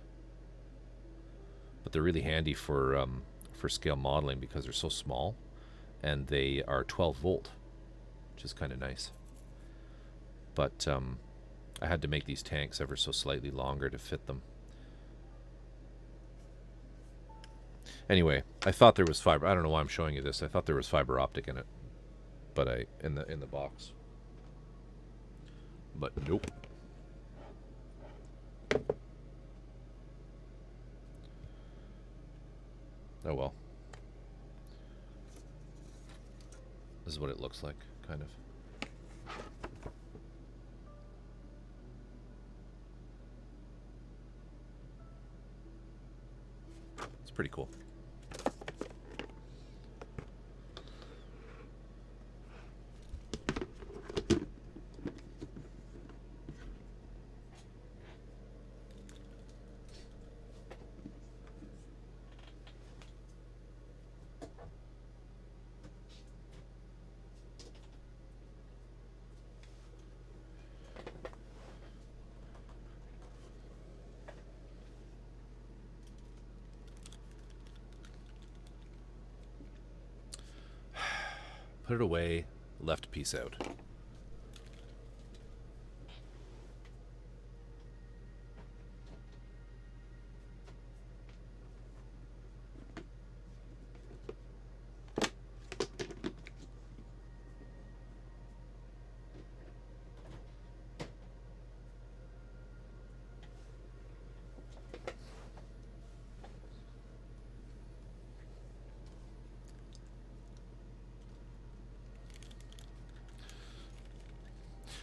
but they're really handy for scale modeling because they're so small, and they are 12 volt, which is kind of nice. But I had to make these tanks ever so slightly longer to fit them. Anyway, I thought there was fiber. I don't know why I'm showing you this. I thought there was fiber optic in it, but in the box. But nope. Oh well. This is what it looks like, kind of. It's pretty cool. Put it away, left a piece out.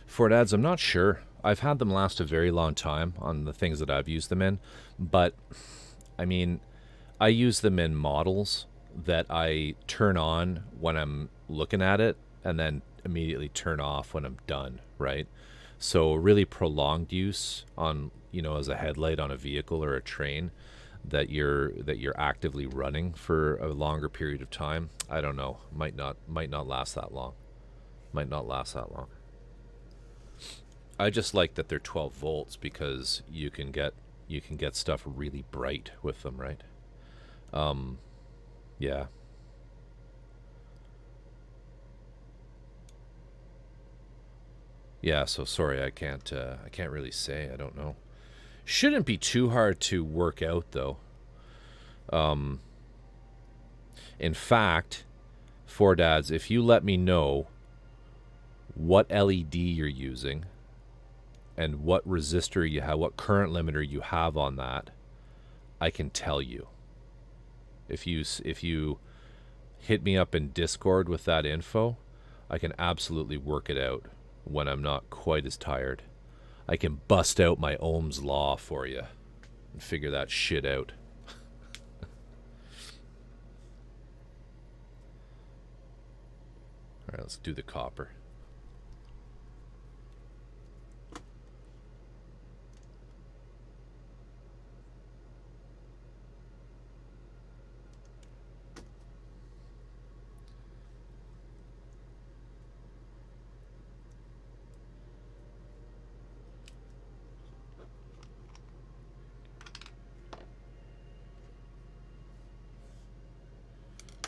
For ads, I'm not sure. I've had them last a very long time on the things that I've used them in, but I mean, I use them in models that I turn on when I'm looking at it and then immediately turn off when I'm done, right? So really prolonged use on, you know, as a headlight on a vehicle or a train that you're actively running for a longer period of time. I don't know. Might not last that long. Might not last that long. I just like that they're 12 volts because you can get stuff really bright with them, right? Yeah. Yeah, so sorry, I can't really say. I don't know. Shouldn't be too hard to work out though. In fact, for dads, if you let me know what LED you're using and what resistor you have, what current limiter you have on that, I can tell you. If you hit me up in Discord with that info, I can absolutely work it out when I'm not quite as tired. I can bust out my Ohm's law for you and figure that shit out. All right, let's do the copper.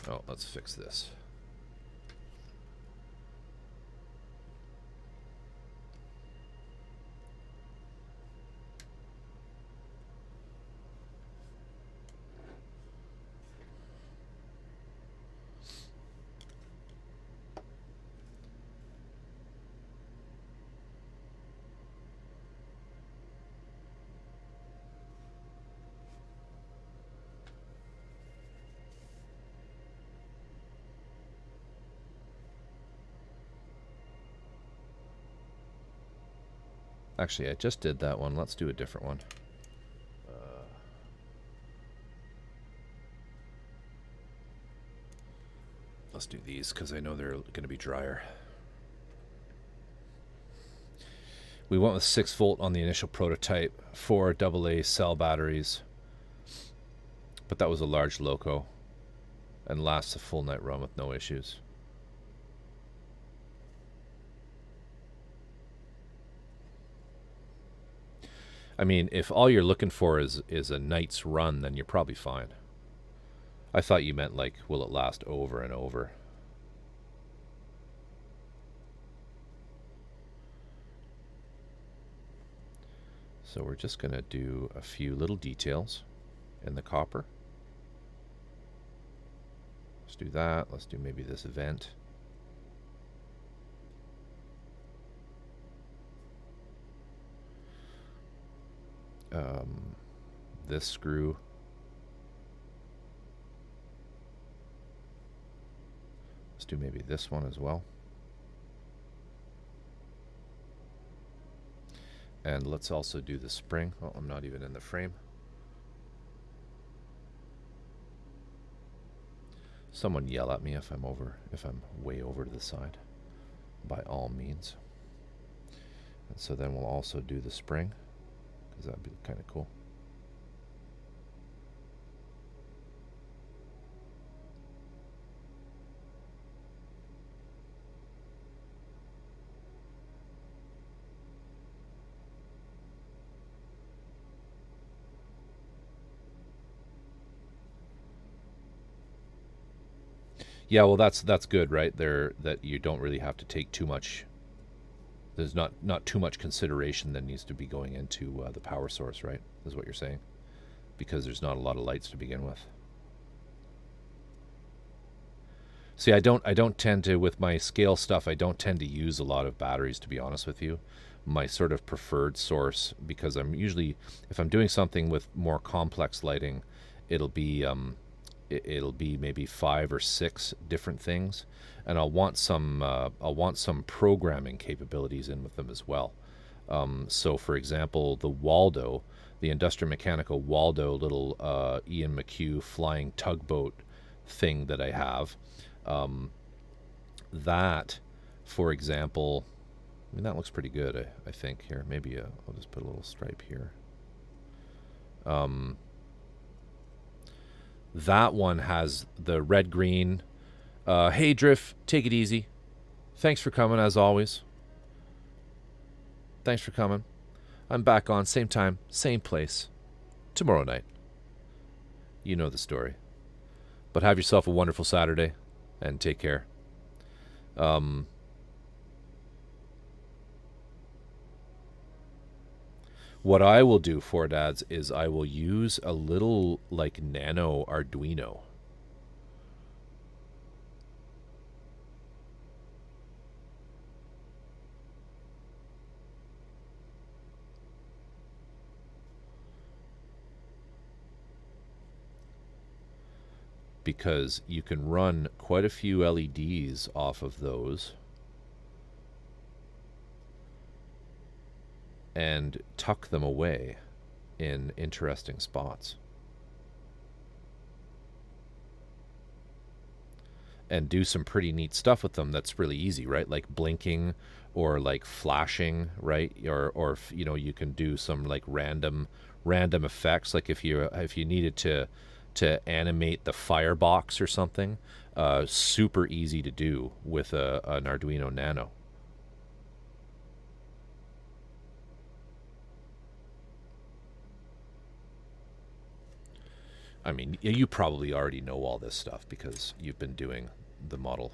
Oh, let's fix this. Actually, I just did that one. Let's do a different one. Let's do these because I know they're going to be drier. We went with 6 volt on the initial prototype, 4 AA cell batteries, but that was a large loco and lasts a full night run with no issues. I mean, if all you're looking for is a night's run, then you're probably fine. I thought you meant like, will it last over and over? So we're just going to do a few little details in the copper. Let's do that. Let's do maybe this vent. This screw. Let's do maybe this one as well. And let's also do the spring. Oh, I'm not even in the frame. Someone yell at me if I'm way over to the side, by all means. And so then we'll also do the spring, because that'd be kind of cool. Yeah, well, that's good, right? There, that you don't really have to take too much. There's not too much consideration that needs to be going into the power source, right? Is what you're saying, because there's not a lot of lights to begin with. See, I don't tend to, with my scale stuff, I don't tend to use a lot of batteries, to be honest with you. My sort of preferred source, because I'm usually, if I'm doing something with more complex lighting, it'll be maybe 5 or 6 different things, and I'll want some programming capabilities in with them as well. So for example, the Waldo, the Industrial Mechanical Waldo little Ian McHugh flying tugboat thing that I have, that, for example, I mean, that looks pretty good, I think. Here, maybe I'll just put a little stripe here. That one has the red-green. Hey, Drift, take it easy. Thanks for coming, as always. Thanks for coming. I'm back on, same time, same place, tomorrow night. You know the story. But have yourself a wonderful Saturday, and take care. What I will do for dads is I will use a little like nano Arduino. Because you can run quite a few LEDs off of those and tuck them away in interesting spots. And do some pretty neat stuff with them that's really easy, right? Like blinking or like flashing, right? Or you know, you can do some like random effects, like if you needed to animate the firebox or something, super easy to do with an Arduino Nano. I mean, you probably already know all this stuff because you've been doing the model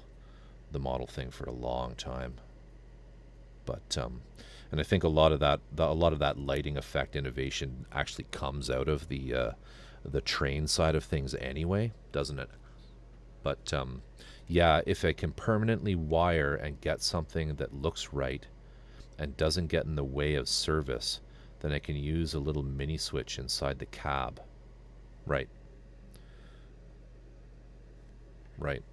thing for a long time. But and I think a lot of that lighting effect innovation actually comes out of the train side of things anyway, doesn't it? But yeah, if I can permanently wire and get something that looks right and doesn't get in the way of service, then I can use a little mini switch inside the cab. Right. Right.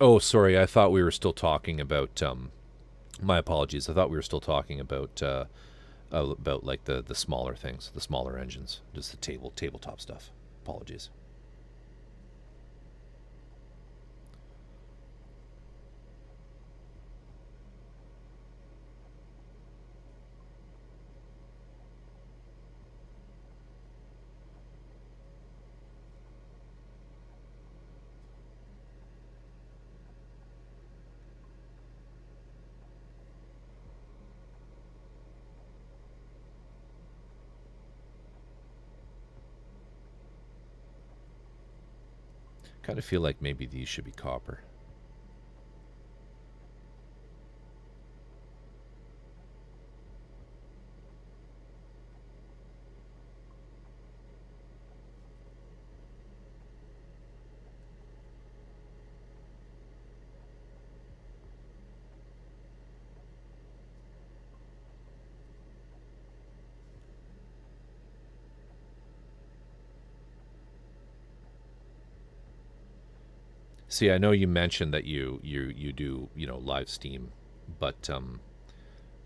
Oh, sorry. I thought we were still talking about. My apologies. I thought we were still talking about like the smaller things, the smaller engines, just the tabletop stuff. Apologies. Kind of feel like maybe these should be copper. See, I know you mentioned that you do, you know, live Steam, but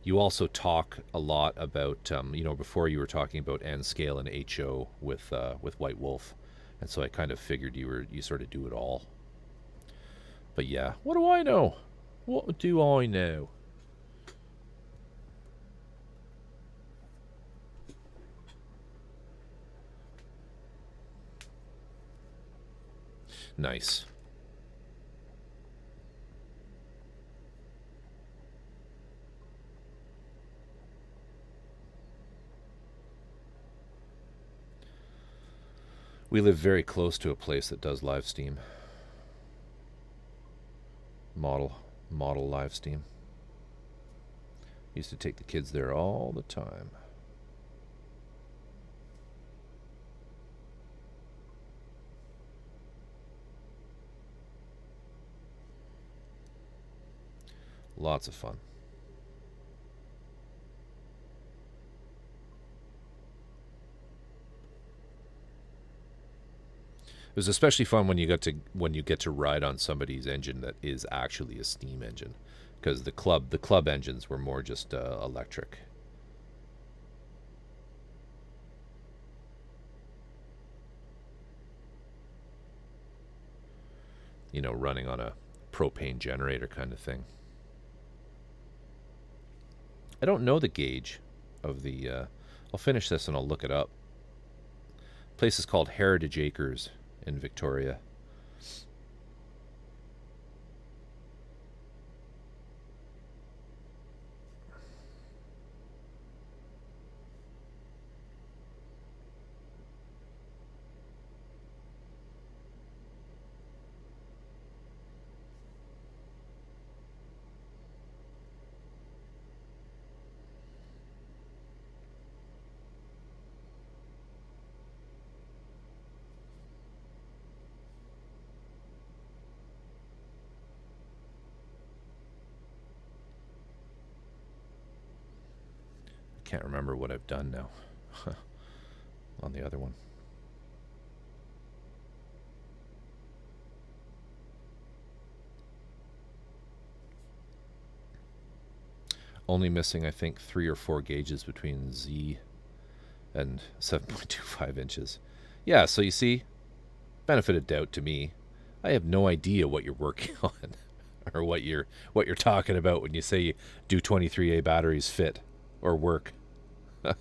you also talk a lot about, you know, before you were talking about N scale and HO with White Wolf, and so I kind of figured you sort of do it all. But yeah, what do I know? What do I know? Nice. We live very close to a place that does live Steam. Model live Steam. Used to take the kids there all the time. Lots of fun. It was especially fun when you get to ride on somebody's engine that is actually a steam engine, because the club engines were more just electric. You know, running on a propane generator kind of thing. I don't know the gauge of the. I'll finish this and I'll look it up. The place is called Heritage Acres in Victoria. Can't remember what I've done now on the other one. Only missing, I think, 3 or 4 gauges between Z and 7.25 inches. Yeah, so you see, benefit of doubt to me. I have no idea what you're working on or what you're talking about when you say do 23A batteries fit or work. I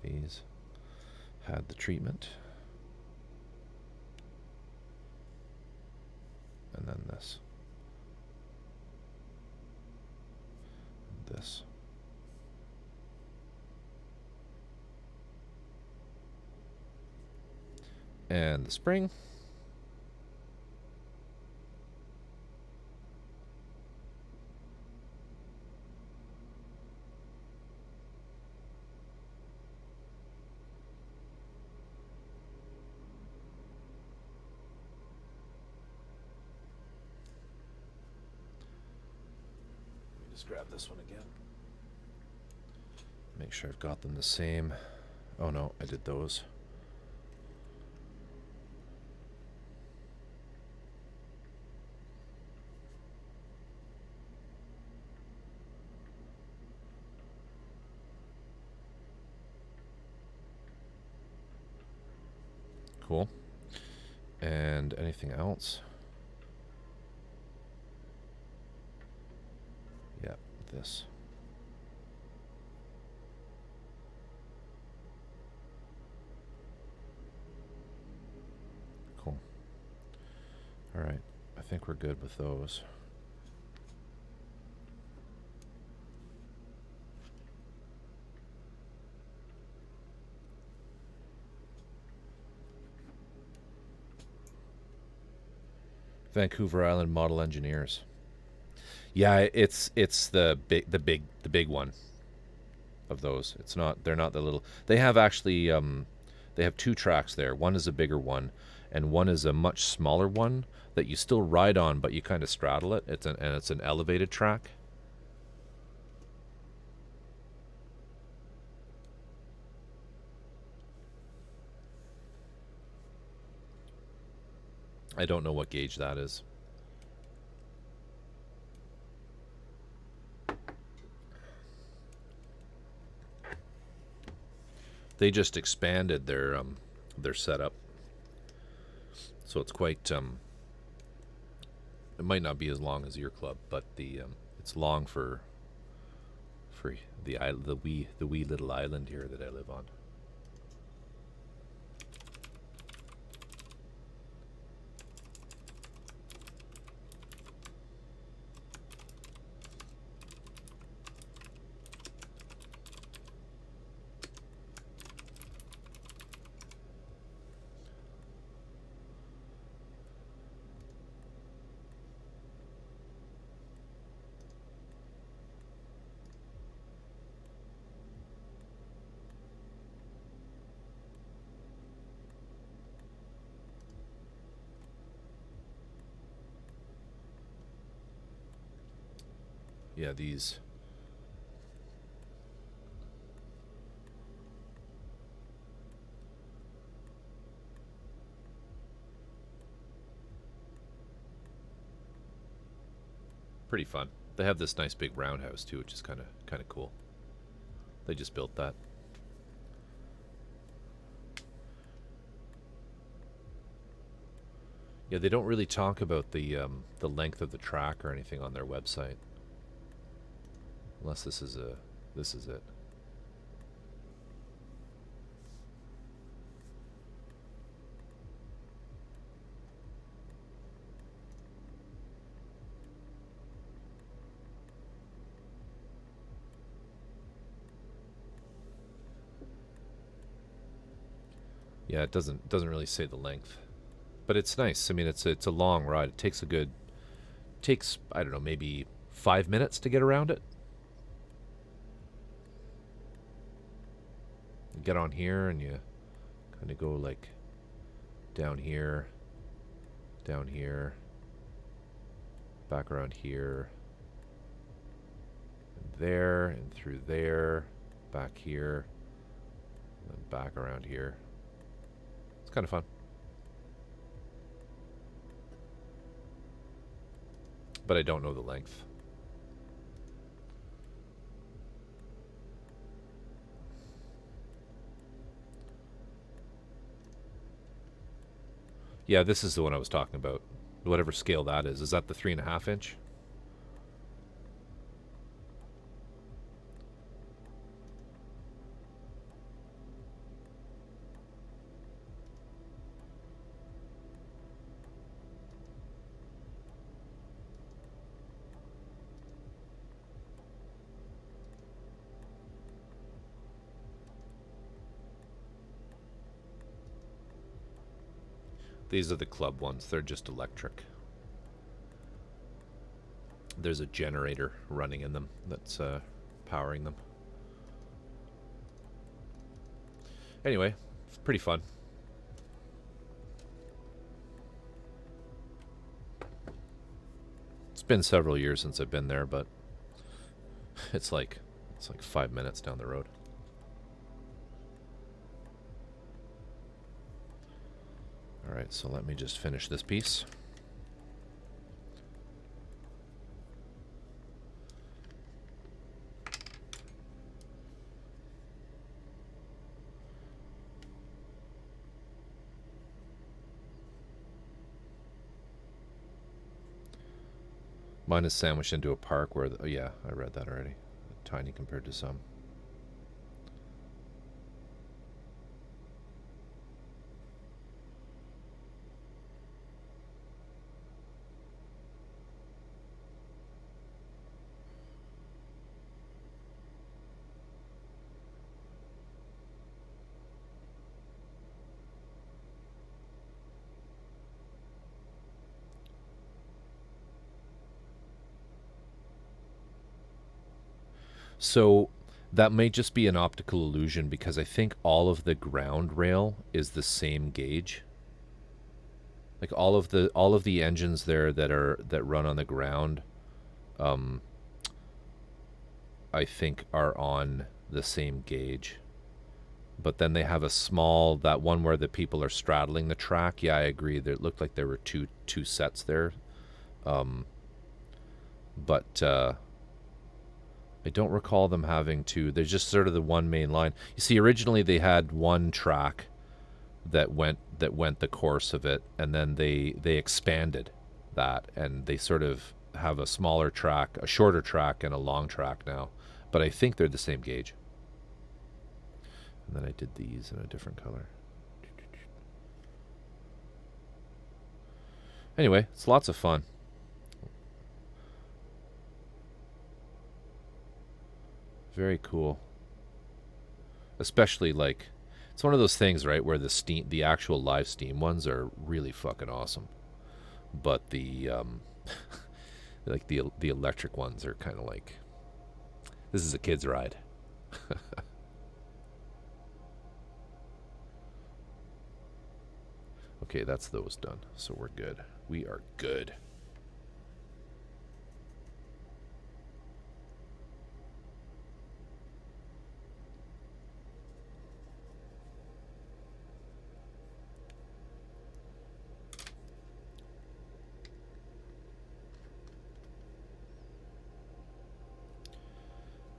think these had the treatment. And then this. And this. And the spring. Just grab this one again. Make sure I've got them the same. Oh no, I did those. Cool. And anything else? Yeah, this. Cool. All right. I think we're good with those. Vancouver Island Model Engineers. Yeah, it's the big one of those. It's not, they're not the little. They have actually they have two tracks there. One is a bigger one, and one is a much smaller one that you still ride on, but you kind of straddle it. It's an elevated track. I don't know what gauge that is. They just expanded their setup, so it's quite. It might not be as long as your club, but it's long for the wee little island here that I live on. Yeah, these. Pretty fun. They have this nice big roundhouse too, which is kind of cool. They just built that. Yeah, they don't really talk about the length of the track or anything on their website. Unless this is it. Yeah, it doesn't really say the length, but it's nice. I mean, it's a long ride. It takes I don't know, maybe 5 minutes to get around it. You get on here and you kind of go like down here, back around here, and there, and through there, back here, and then back around here. It's kind of fun. But I don't know the length. Yeah, this is the one I was talking about. Whatever scale that is. Is that the 3.5 inch? These are the club ones. They're just electric. There's a generator running in them that's powering them. Anyway, it's pretty fun. It's been several years since I've been there, but it's like 5 minutes down the road. Alright, so let me just finish this piece. Mine is sandwiched into a park where, oh yeah, I read that already. Tiny compared to some. So that may just be an optical illusion because I think all of the ground rail is the same gauge. Like all of the engines there that run on the ground, I think are on the same gauge. But then they have a small, that one where the people are straddling the track. Yeah, I agree. It looked like there were two sets there. But I don't recall them having two. There's just sort of the one main line. You see, originally they had one track that went the course of it, and then they expanded that, and they sort of have a smaller track, a shorter track, and a long track now. But I think they're the same gauge. And then I did these in a different color. Anyway, it's lots of fun. Very cool. Especially like, it's one of those things, right, where the actual live Steam ones are really fucking awesome, but the like the electric ones are kind of like, this is a kid's ride. Okay, that's those done, so we're good. We are good.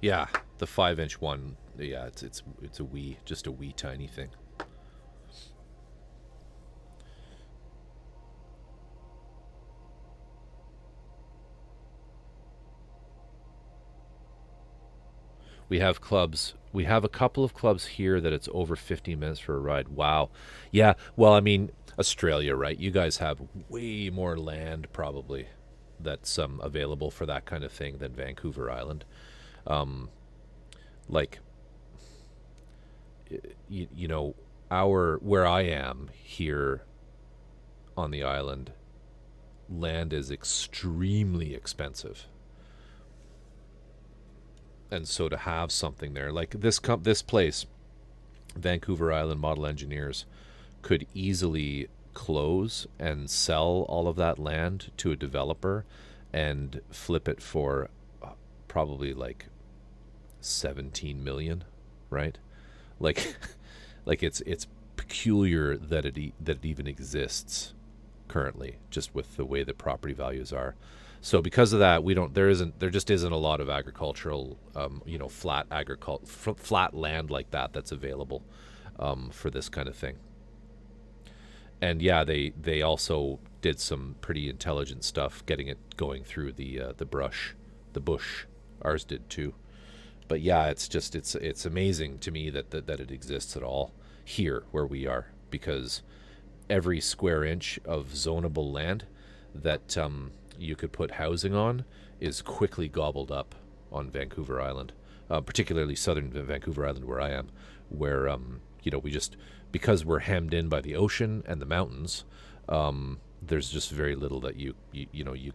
Yeah, the 5-inch one. Yeah, it's a wee, just a wee tiny thing. We have clubs. We have a couple of clubs here that it's over 15 minutes for a ride. Wow. Yeah, well, I mean, Australia, right? You guys have way more land probably that's available for that kind of thing than Vancouver Island. Like, you know, where I am here on the island, land is extremely expensive. And so to have something there, like this place, Vancouver Island Model Engineers, could easily close and sell all of that land to a developer and flip it for probably like 17 million, right? Like it's peculiar that it even exists currently, just with the way the property values are. So because of that, there just isn't a lot of agricultural, flat land like that that's available for this kind of thing. And yeah, they also did some pretty intelligent stuff getting it going through the bush. Ours did too. But yeah, it's amazing to me that it exists at all here where we are, because every square inch of zonable land that you could put housing on is quickly gobbled up on Vancouver Island, particularly southern Vancouver Island where I am, where we just, because we're hemmed in by the ocean and the mountains, there's just very little that you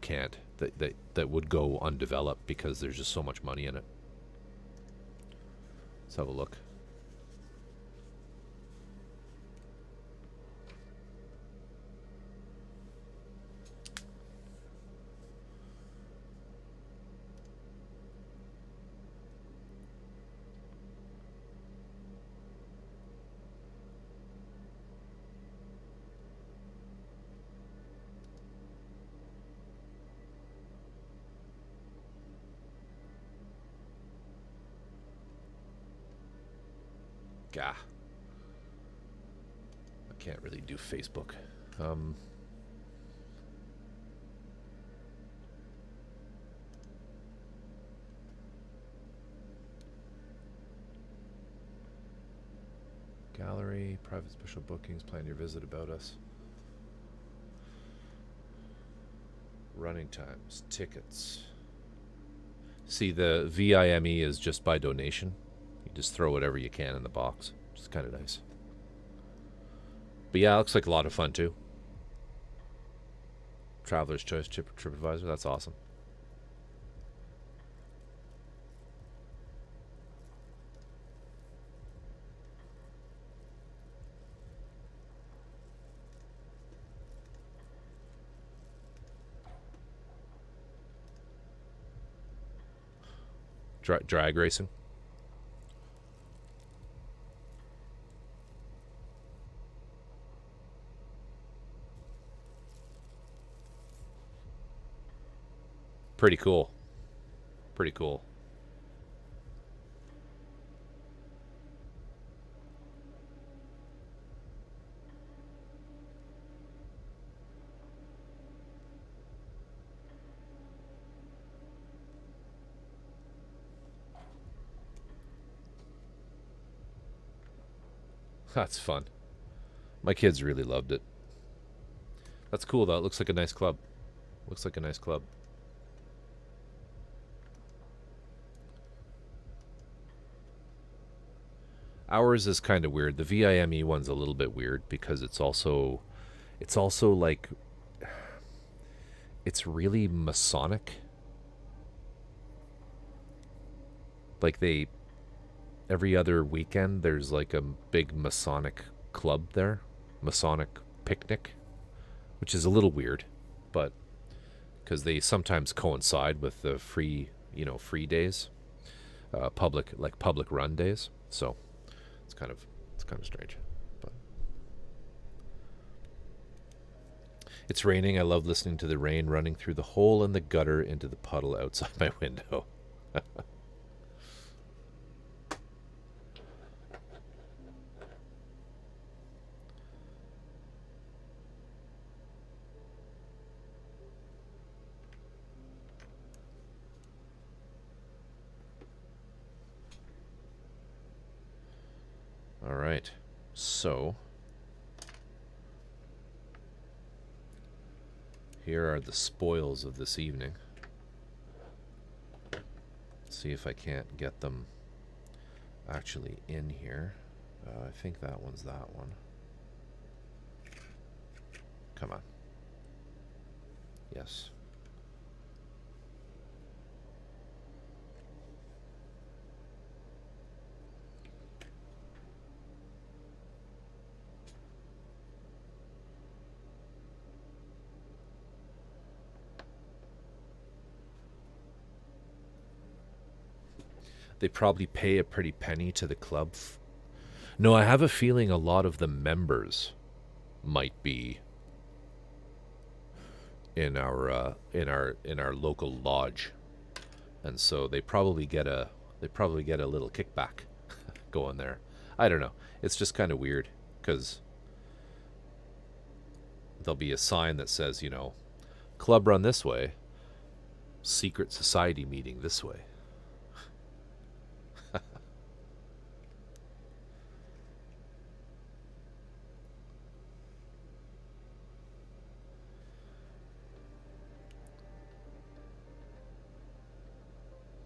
can't that would go undeveloped because there's just so much money in it. Let's have a look. Gah. I can't really do Facebook. Gallery, private special bookings, plan your visit, about us. Running times, tickets. See, the VIME is just by donation. You just throw whatever you can in the box, which is kind of nice. But yeah, it looks like a lot of fun too. Traveler's Choice TripAdvisor, that's awesome. drag racing. Pretty cool. Pretty cool. That's fun. My kids really loved it. That's cool, though. It looks like a nice club. Looks like a nice club. Ours is kind of weird. The VIME one's a little bit weird because it's also like, it's really Masonic. Like every other weekend there's like a big Masonic club there, Masonic picnic, which is a little weird, but because they sometimes coincide with the free days, public run days. So it's kind of strange, but it's raining. I love listening to the rain running through the hole in the gutter into the puddle outside my window. All right, so here are the spoils of this evening. Let's see if I can't get them actually in here. I think that one's that one. Come on. Yes. They probably pay a pretty penny to the club. No, I have a feeling a lot of the members might be in our local lodge, and so they probably get a little kickback going there. I don't know. It's just kind of weird because there'll be a sign that says, club run this way, secret society meeting this way.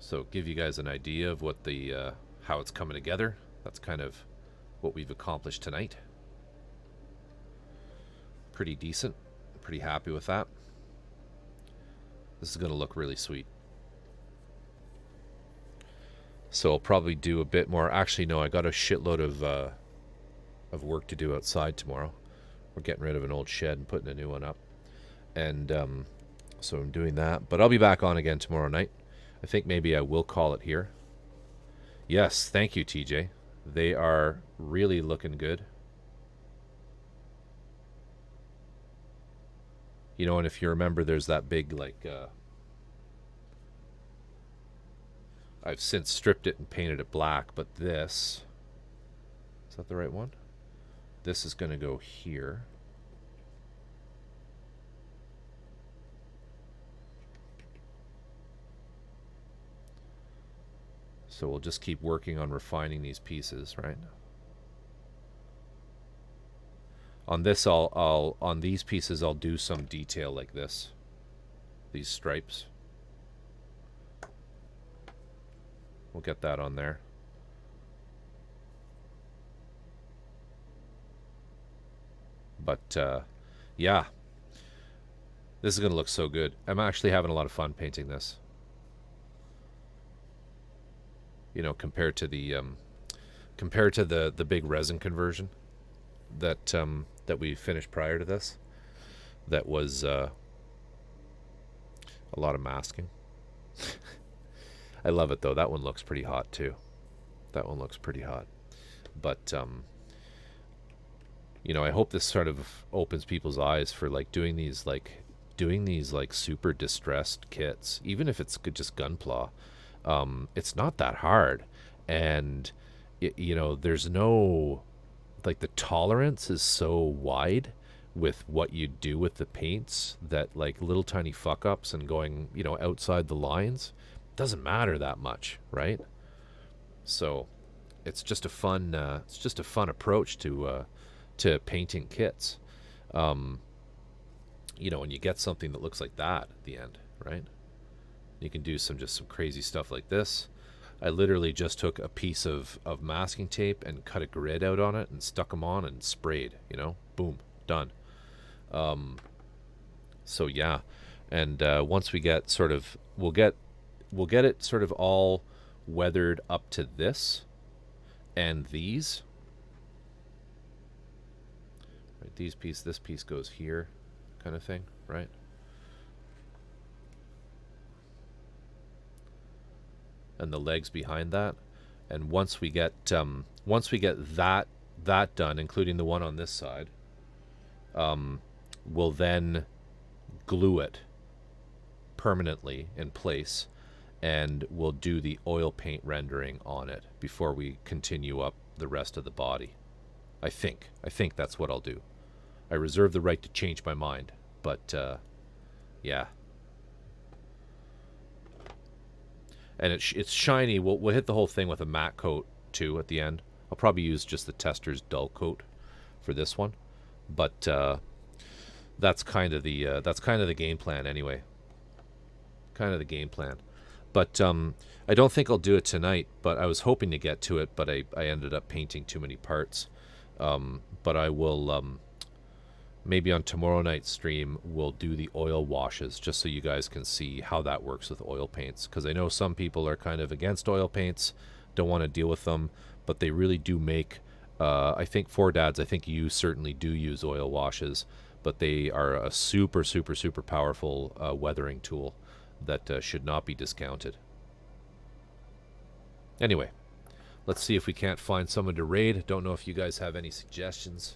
So give you guys an idea of what the how it's coming together. That's kind of what we've accomplished tonight. Pretty decent. Pretty happy with that. This is going to look really sweet. So I'll probably do a bit more. Actually, no, I got a shitload of work to do outside tomorrow. We're getting rid of an old shed and putting a new one up. And so I'm doing that. But I'll be back on again tomorrow night. I think maybe I will call it here. Yes, thank you, TJ. They are really looking good. And if you remember, there's that big, I've since stripped it and painted it black, but this, is that the right one? This is going to go here. So we'll just keep working on refining these pieces, right? On this, on these pieces, I'll do some detail like this. These stripes. We'll get that on there. But, yeah. This is going to look so good. I'm actually having a lot of fun painting this. Compared to the big resin conversion that we finished prior to this, that was a lot of masking. I love it though. That one looks pretty hot too. That one looks pretty hot. But you know, I hope this sort of opens people's eyes for like doing these like super distressed kits, even if it's just Gunpla. It's not that hard, and you know, there's no, like, the tolerance is so wide with what you do with the paints that like little tiny fuck ups and going, you know, outside the lines doesn't matter that much, right? So it's just a fun approach to painting kits. You know, when you get something that looks like that at the end, right? You can do some crazy stuff like this. I literally just took a piece of masking tape and cut a grid out on it and stuck them on and sprayed, you know, boom, done. So yeah, and once we get sort of, we'll get it sort of all weathered up to this and these. Right, this piece goes here, kind of thing, right? And the legs behind that. And once we get that done, including the one on this side, we'll then glue it permanently in place, and we'll do the oil paint rendering on it before we continue up the rest of the body. I think that's what I'll do. I reserve the right to change my mind, but yeah. And it's shiny. We'll hit the whole thing with a matte coat too at the end. I'll probably use just the Tester's dull coat for this one, but that's kind of the game plan anyway. Kind of the game plan. But I don't think I'll do it tonight. But I was hoping to get to it, but I ended up painting too many parts. But I will maybe on tomorrow night's stream we'll do the oil washes, just so you guys can see how that works with oil paints, because I know some people are kind of against oil paints, don't want to deal with them, but they really do make I think for dads, I think you certainly do use oil washes, but they are a super powerful weathering tool that should not be discounted. Anyway, let's see if we can't find someone to raid. Don't know if you guys have any suggestions.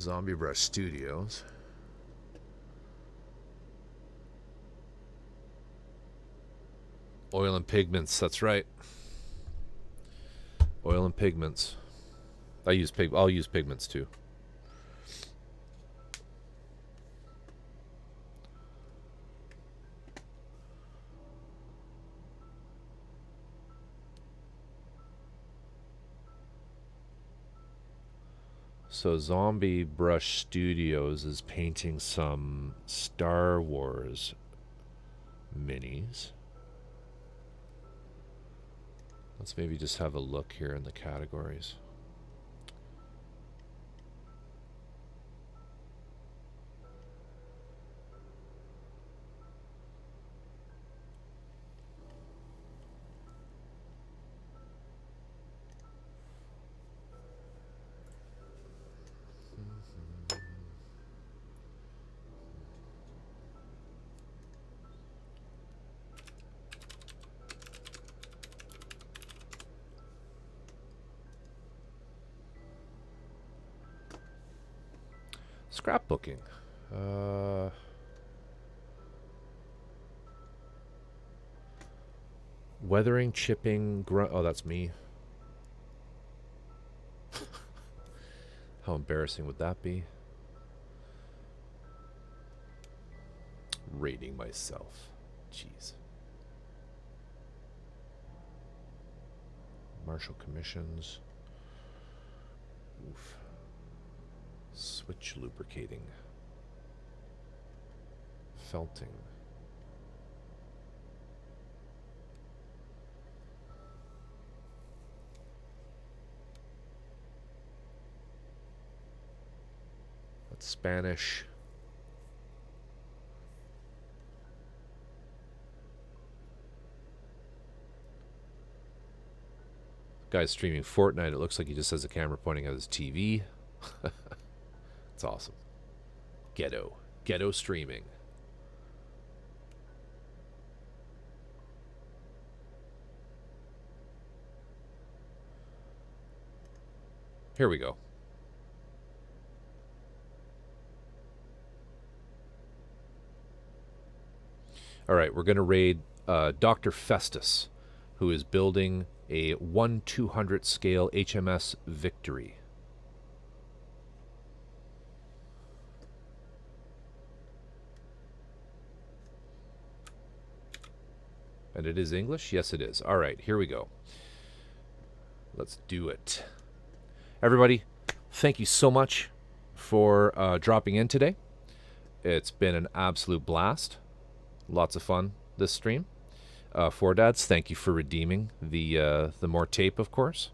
Zombie Brush Studios. Oil and pigments, that's right. Oil and pigments. I'll use pigments too. So Zombie Brush Studios is painting some Star Wars minis. Let's maybe just have a look here in the categories. Scrapbooking. Weathering, chipping, oh, that's me. How embarrassing would that be? Rating myself. Jeez. Martial commissions. Oof. Switch lubricating. Felting. That's Spanish. Guy's streaming Fortnite. It looks like he just has a camera pointing at his TV. It's awesome. Ghetto streaming. Here we go. All right, we're going to raid Dr. Festus, who is building a 1/200 scale HMS Victory. And it is English? Yes, it is. All right, here we go. Let's do it. Everybody, thank you so much for dropping in today. It's been an absolute blast. Lots of fun this stream. Four Dads, thank you for redeeming the more tape, of course.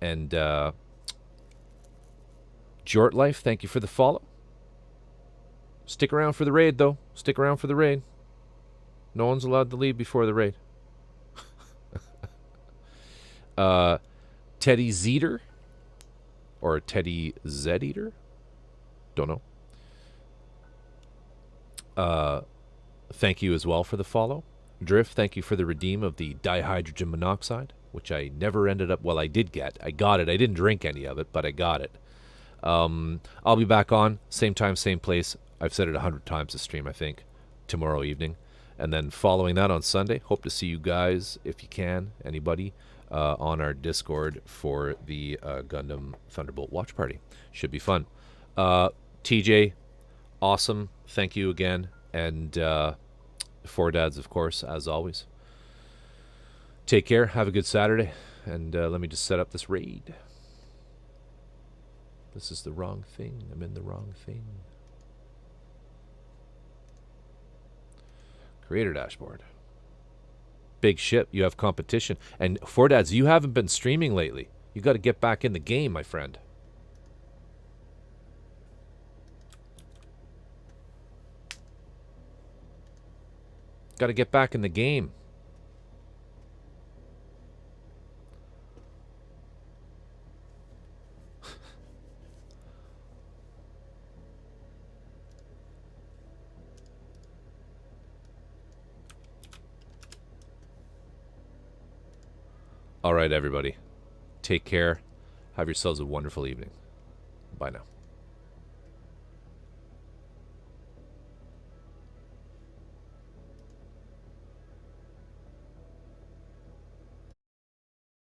And Jort Life, thank you for the follow. Stick around for the raid, though. Stick around for the raid. No one's allowed to leave before the raid. Teddy Zeter, or Teddy Z-Eater, don't know. Thank you as well for the follow. Drift, thank you for the redeem of the dihydrogen monoxide, which I never ended up, well, I did get. I got it. I didn't drink any of it, but I got it. I'll be back on, same time, same place. I've said it 100 times this stream, I think, tomorrow evening. And then following that on Sunday, hope to see you guys, if you can, anybody, on our Discord for the Gundam Thunderbolt watch party. Should be fun. TJ, awesome. Thank you again. And Four Dads, of course, as always. Take care. Have a good Saturday. And let me just set up this raid. This is the wrong thing. I'm in the wrong thing. Creator dashboard. Big ship. You have competition. And Four Dads, you haven't been streaming lately. You got to get back in the game, my friend. Got to get back in the game. All right, everybody. Take care. Have yourselves a wonderful evening. Bye now.